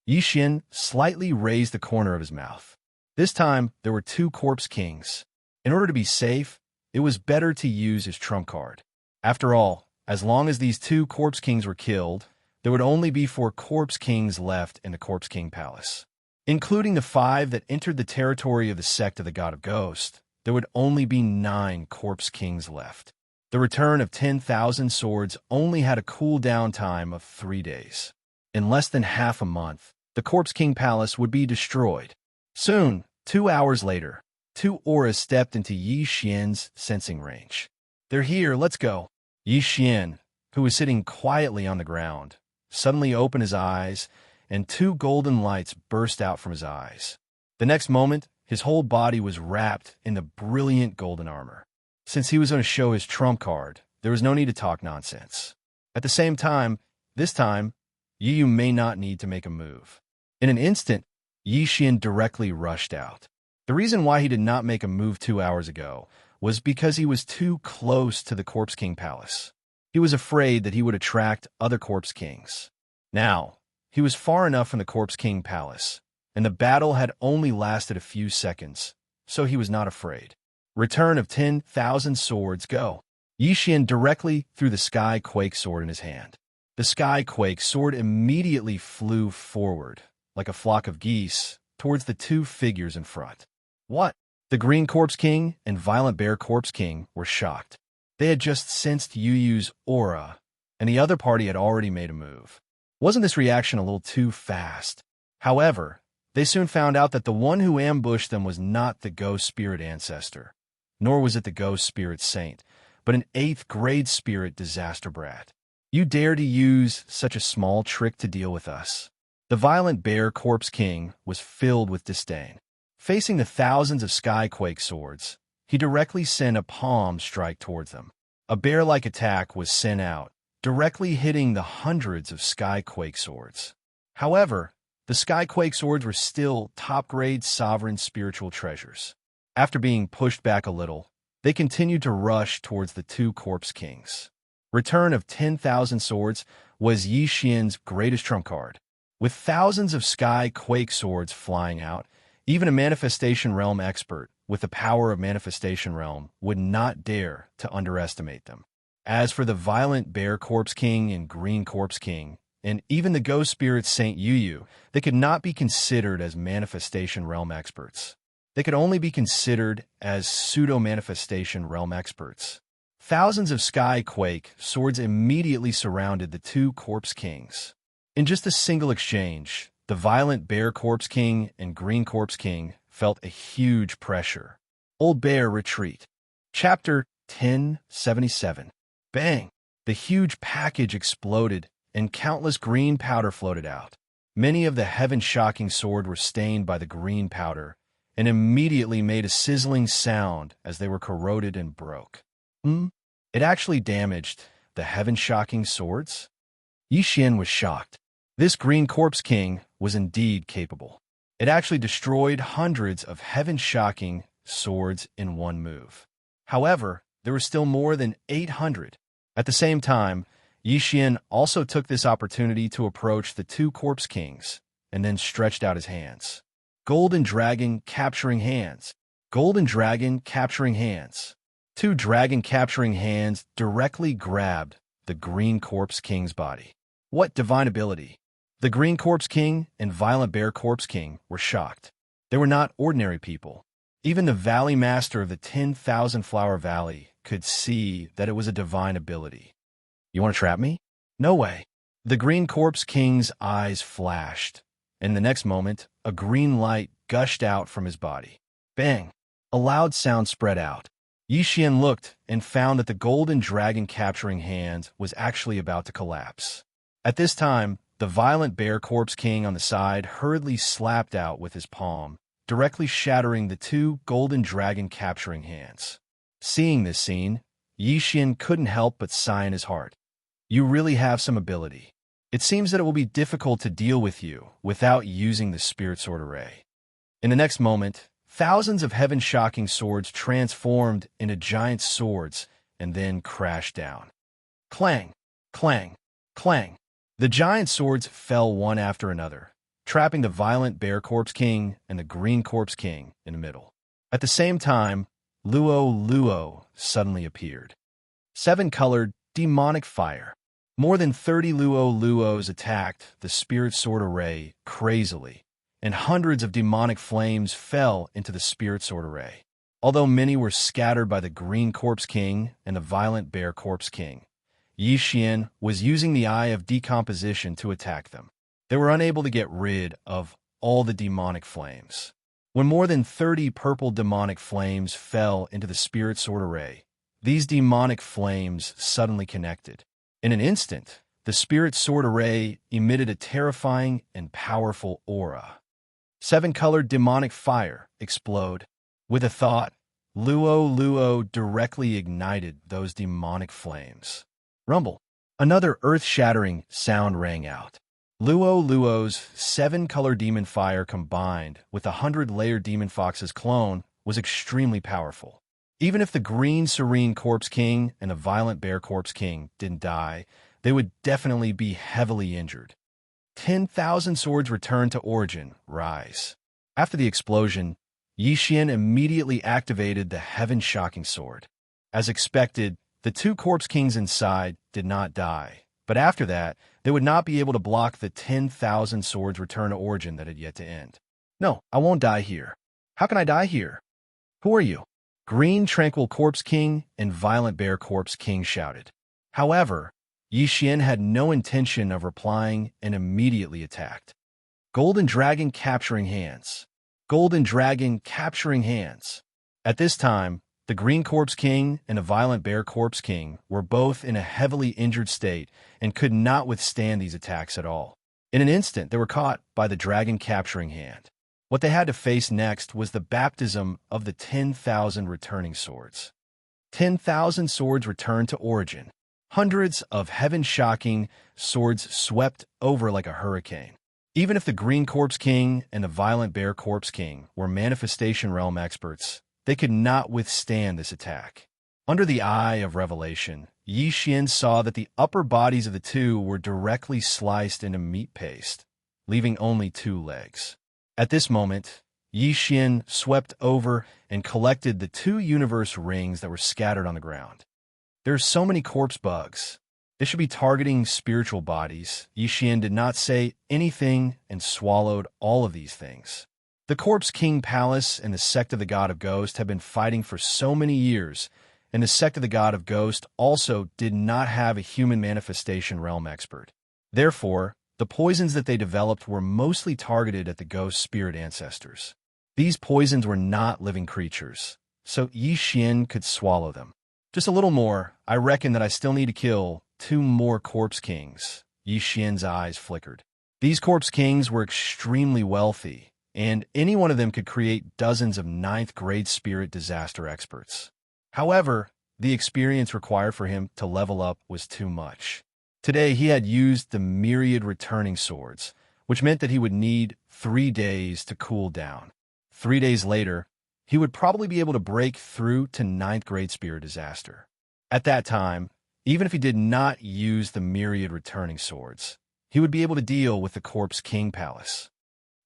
Yixian slightly raised the corner of his mouth. This time, there were 2 Corpse Kings. In order to be safe, it was better to use his trump card. After all, as long as these 2 Corpse Kings were killed, there would only be 4 Corpse Kings left in the Corpse King Palace. Including the 5 that entered the territory of the sect of the God of Ghost, there would only be 9 Corpse Kings left. The return of 10,000 swords only had a cooldown time of 3 days. In less than half a month, the Corpse King Palace would be destroyed. Soon, 2 hours later, 2 auras stepped into Yixian's sensing range. They're here, let's go. Yixian, who was sitting quietly on the ground, suddenly opened his eyes, and 2 golden lights burst out from his eyes. The next moment, his whole body was wrapped in the brilliant golden armor. Since he was going to show his trump card, there was no need to talk nonsense. At the same time, this time, Yu may not need to make a move. In an instant, Yixian directly rushed out. The reason why he did not make a move 2 hours ago was because he was too close to the Corpse King Palace. He was afraid that he would attract other Corpse Kings. Now, he was far enough from the Corpse King Palace, and the battle had only lasted a few seconds, so he was not afraid. Return of 10,000 swords, go. Yixian directly threw the Sky Quake sword in his hand. The Sky Quake sword immediately flew forward, like a flock of geese, towards the two figures in front. What? The Green Corpse King and Violent Bear Corpse King were shocked. They had just sensed Yu Yu's aura, and the other party had already made a move. Wasn't this reaction a little too fast? However, they soon found out that the one who ambushed them was not the Ghost Spirit Ancestor, nor was it the Ghost Spirit Saint, but an 8th grade spirit disaster brat. You dare to use such a small trick to deal with us? The Violent Bear Corpse King was filled with disdain. Facing the thousands of Skyquake swords, he directly sent a palm strike towards them. A bear-like attack was sent out, directly hitting the hundreds of Skyquake swords. However, the Skyquake swords were still top-grade sovereign spiritual treasures. After being pushed back a little, they continued to rush towards the two Corpse Kings. Return of 10,000 swords was Yixian's greatest trump card. With thousands of Skyquake swords flying out, even a Manifestation Realm expert with the power of Manifestation Realm would not dare to underestimate them. As for the Violent Bear Corpse King and Green Corpse King, and even the Ghost Spirit Saint Yu Yu, they could not be considered as Manifestation Realm experts. They could only be considered as pseudo-Manifestation Realm experts. Thousands of Skyquake swords immediately surrounded the two Corpse Kings. In just a single exchange, the Violent Bear Corpse King and Green Corpse King felt a huge pressure. Old Bear retreat. Chapter 1077. Bang! The huge package exploded, and countless green powder floated out. Many of the heaven-shocking sword were stained by the green powder, and immediately made a sizzling sound as they were corroded and broke. It actually damaged the heaven-shocking swords? Yixian was shocked. This Green Corpse King was indeed capable. It actually destroyed hundreds of heaven-shocking swords in one move. However, there were still more than 800. At the same time, Yixian also took this opportunity to approach the two Corpse Kings, and then stretched out his hands. Golden Dragon Capturing Hands. Golden Dragon Capturing Hands. Two dragon capturing hands directly grabbed the Green Corpse King's body. What divine ability! The Green Corpse King and Violent Bear Corpse King were shocked. They were not ordinary people. Even the Valley Master of the 10,000 Flower Valley could see that it was a divine ability. You want to trap me? No way. The Green Corpse King's eyes flashed, and the next moment, a green light gushed out from his body. Bang! A loud sound spread out. Yixian looked and found that the Golden Dragon Capturing Hand was actually about to collapse. At this time, the Violent Bear Corpse King on the side hurriedly slapped out with his palm, directly shattering the two Golden Dragon Capturing Hands. Seeing this scene, Yixian couldn't help but sigh in his heart. You really have some ability. It seems that it will be difficult to deal with you without using the Spirit Sword Array. In the next moment, thousands of heaven-shocking swords transformed into giant swords and then crashed down. Clang! Clang! Clang! The giant swords fell one after another, trapping the Violent Bear Corpse King and the Green Corpse King in the middle. At the same time, Luo suddenly appeared. 7-colored demonic fire. More than 30 Luos attacked the Spirit Sword Array crazily, and hundreds of demonic flames fell into the Spirit Sword Array. Although many were scattered by the Green Corpse King and the Violent Bear Corpse King, Yixian was using the Eye of Decomposition to attack them. They were unable to get rid of all the demonic flames. When more than 30 purple demonic flames fell into the Spirit Sword Array, these demonic flames suddenly connected. In an instant, the Spirit Sword Array emitted a terrifying and powerful aura. 7-colored demonic fire explode. With a thought, Luo directly ignited those demonic flames. Rumble. Another earth-shattering sound rang out. Luo's 7-color demon fire combined with 100-layer Demon Fox's clone was extremely powerful. Even if the Green Serene Corpse King and the Violent Bear Corpse King didn't die, they would definitely be heavily injured. 10,000 swords returned to origin, rise. After the explosion, Yixian immediately activated the heaven-shocking sword. As expected, the two corpse kings inside did not die, but after that, they would not be able to block the 10,000 swords return to origin that had yet to end. No, I won't die here. How can I die here? Who are you? Green Tranquil Corpse King and Violent Bear Corpse King shouted. However, Yixian had no intention of replying and immediately attacked. Golden Dragon capturing hands. Golden Dragon capturing hands. At this time, the Green Corpse King and the Violent Bear Corpse King were both in a heavily injured state and could not withstand these attacks at all. In an instant, they were caught by the Dragon capturing hand. What they had to face next was the baptism of the 10,000 returning swords. 10,000 swords returned to origin. Hundreds of heaven-shocking swords swept over like a hurricane. Even if the Green Corpse King and the Violent Bear Corpse King were Manifestation Realm experts, they could not withstand this attack. Under the eye of revelation, Yixian saw that the upper bodies of the two were directly sliced into meat paste, leaving only two legs. At this moment, Yixian swept over and collected the two universe rings that were scattered on the ground. There are so many corpse bugs. They should be targeting spiritual bodies. Yixian did not say anything and swallowed all of these things. The Corpse King Palace and the Sect of the God of Ghost have been fighting for so many years, and the Sect of the God of Ghost also did not have a human manifestation realm expert. Therefore, the poisons that they developed were mostly targeted at the ghost spirit ancestors. These poisons were not living creatures, so Yixian could swallow them. Just a little more, I reckon that I still need to kill 2 more Corpse Kings. Yixian's eyes flickered. These Corpse Kings were extremely wealthy, and any one of them could create dozens of 9th-grade spirit disaster experts. However, the experience required for him to level up was too much. Today, he had used the myriad returning swords, which meant that he would need 3 days to cool down. 3 days later, he would probably be able to break through to 9th-grade spirit disaster. At that time, even if he did not use the myriad returning swords, he would be able to deal with the Corpse King Palace.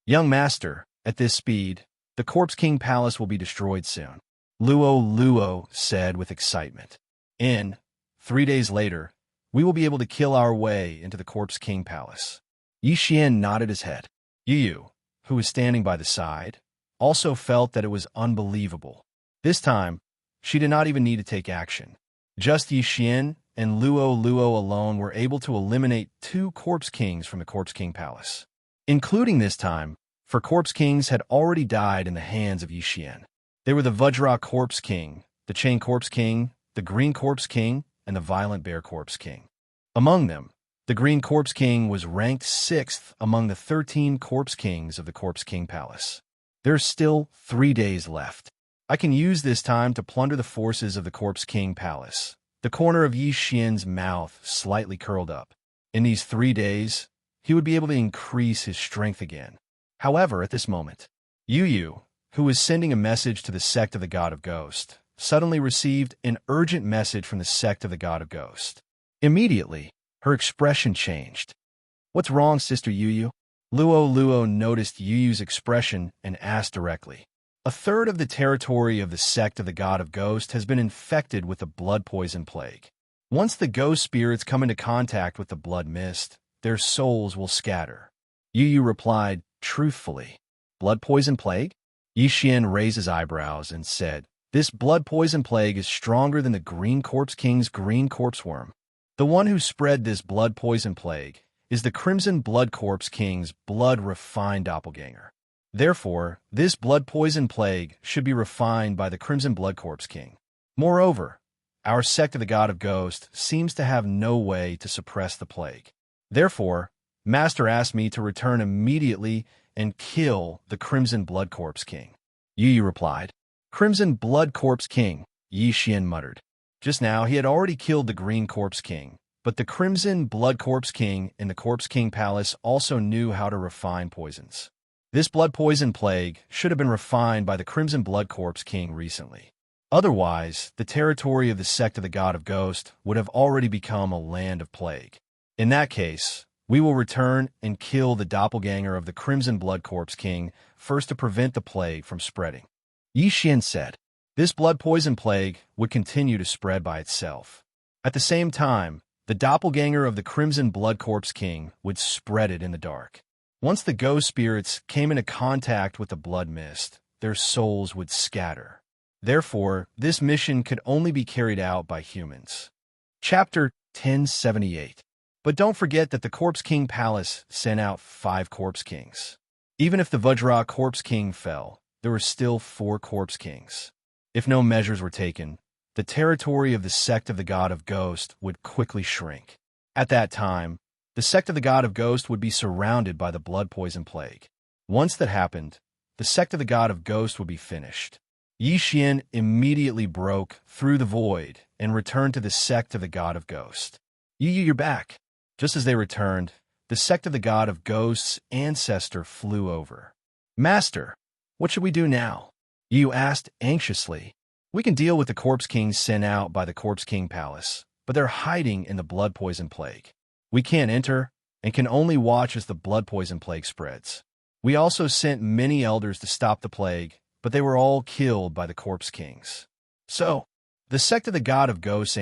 Young Master, at this speed, the Corpse King Palace will be destroyed soon, Luo said with excitement. 3 days later, we will be able to kill our way into the Corpse King Palace. Yixian nodded his head. Yu, who was standing by the side, also felt that it was unbelievable. This time, she did not even need to take action. Just Yixian and Luo alone were able to eliminate 2 Corpse Kings from the Corpse King Palace, including this time, for Corpse Kings had already died in the hands of Yixian. They were the Vajra Corpse King, the Chain Corpse King, the Green Corpse King, and the Violent Bear Corpse King. Among them, the Green Corpse King was ranked 6th among the 13 Corpse Kings of the Corpse King Palace. There's still 3 days left. I can use this time to plunder the forces of the Corpse King Palace. The corner of Yixian's mouth slightly curled up. In these 3 days, he would be able to increase his strength again. However, at this moment, Yu, who was sending a message to the Sect of the God of Ghost, suddenly received an urgent message from the Sect of the God of Ghost. Immediately, her expression changed. What's wrong, Sister Yu? Luo noticed Yu's expression and asked directly. A third of the territory of the Sect of the God of Ghost has been infected with the blood poison plague. Once the ghost spirits come into contact with the blood mist, their souls will scatter. Yu replied truthfully. Blood poison plague? Yixian raised his eyebrows and said, this blood poison plague is stronger than the Green Corpse King's green corpse worm. The one who spread this blood poison plague is the Crimson Blood Corpse King's blood-refined doppelganger. Therefore, this blood poison plague should be refined by the Crimson Blood Corpse King. Moreover, our Sect of the God of Ghost seems to have no way to suppress the plague. Therefore, Master asked me to return immediately and kill the Crimson Blood Corpse King. Yu replied. Crimson Blood Corpse King, Yixian muttered. Just now, he had already killed the Green Corpse King, but the Crimson Blood Corpse King in the Corpse King Palace also knew how to refine poisons. This blood poison plague should have been refined by the Crimson Blood Corpse King recently. Otherwise, the territory of the Sect of the God of Ghost would have already become a land of plague. In that case, we will return and kill the doppelganger of the Crimson Blood Corpse King first to prevent the plague from spreading. Xian said. This blood poison plague would continue to spread by itself. At the same time, the doppelganger of the Crimson Blood Corpse King would spread it in the dark. Once the ghost spirits came into contact with the blood mist, their souls would scatter. Therefore, this mission could only be carried out by humans. Chapter 1078. But don't forget that the Corpse King Palace sent out 5 Corpse Kings. Even if the Vajra Corpse King fell, there were still 4 Corpse Kings. If no measures were taken, the territory of the sect of the God of Ghost would quickly shrink. At that time, the sect of the God of Ghost would be surrounded by the blood poison plague. Once that happened, the sect of the God of Ghost would be finished. Xian immediately broke through the void and returned to the sect of the God of Ghost. You're back. Just as they returned, the sect of the God of Ghost's ancestor flew over. Master, what should we do now? Yu asked anxiously. We can deal with the Corpse Kings sent out by the Corpse King Palace, but they're hiding in the blood poison plague. We can't enter and can only watch as the blood poison plague spreads. We also sent many elders to stop the plague, but they were all killed by the Corpse Kings. So, the sect of the God of Ghosts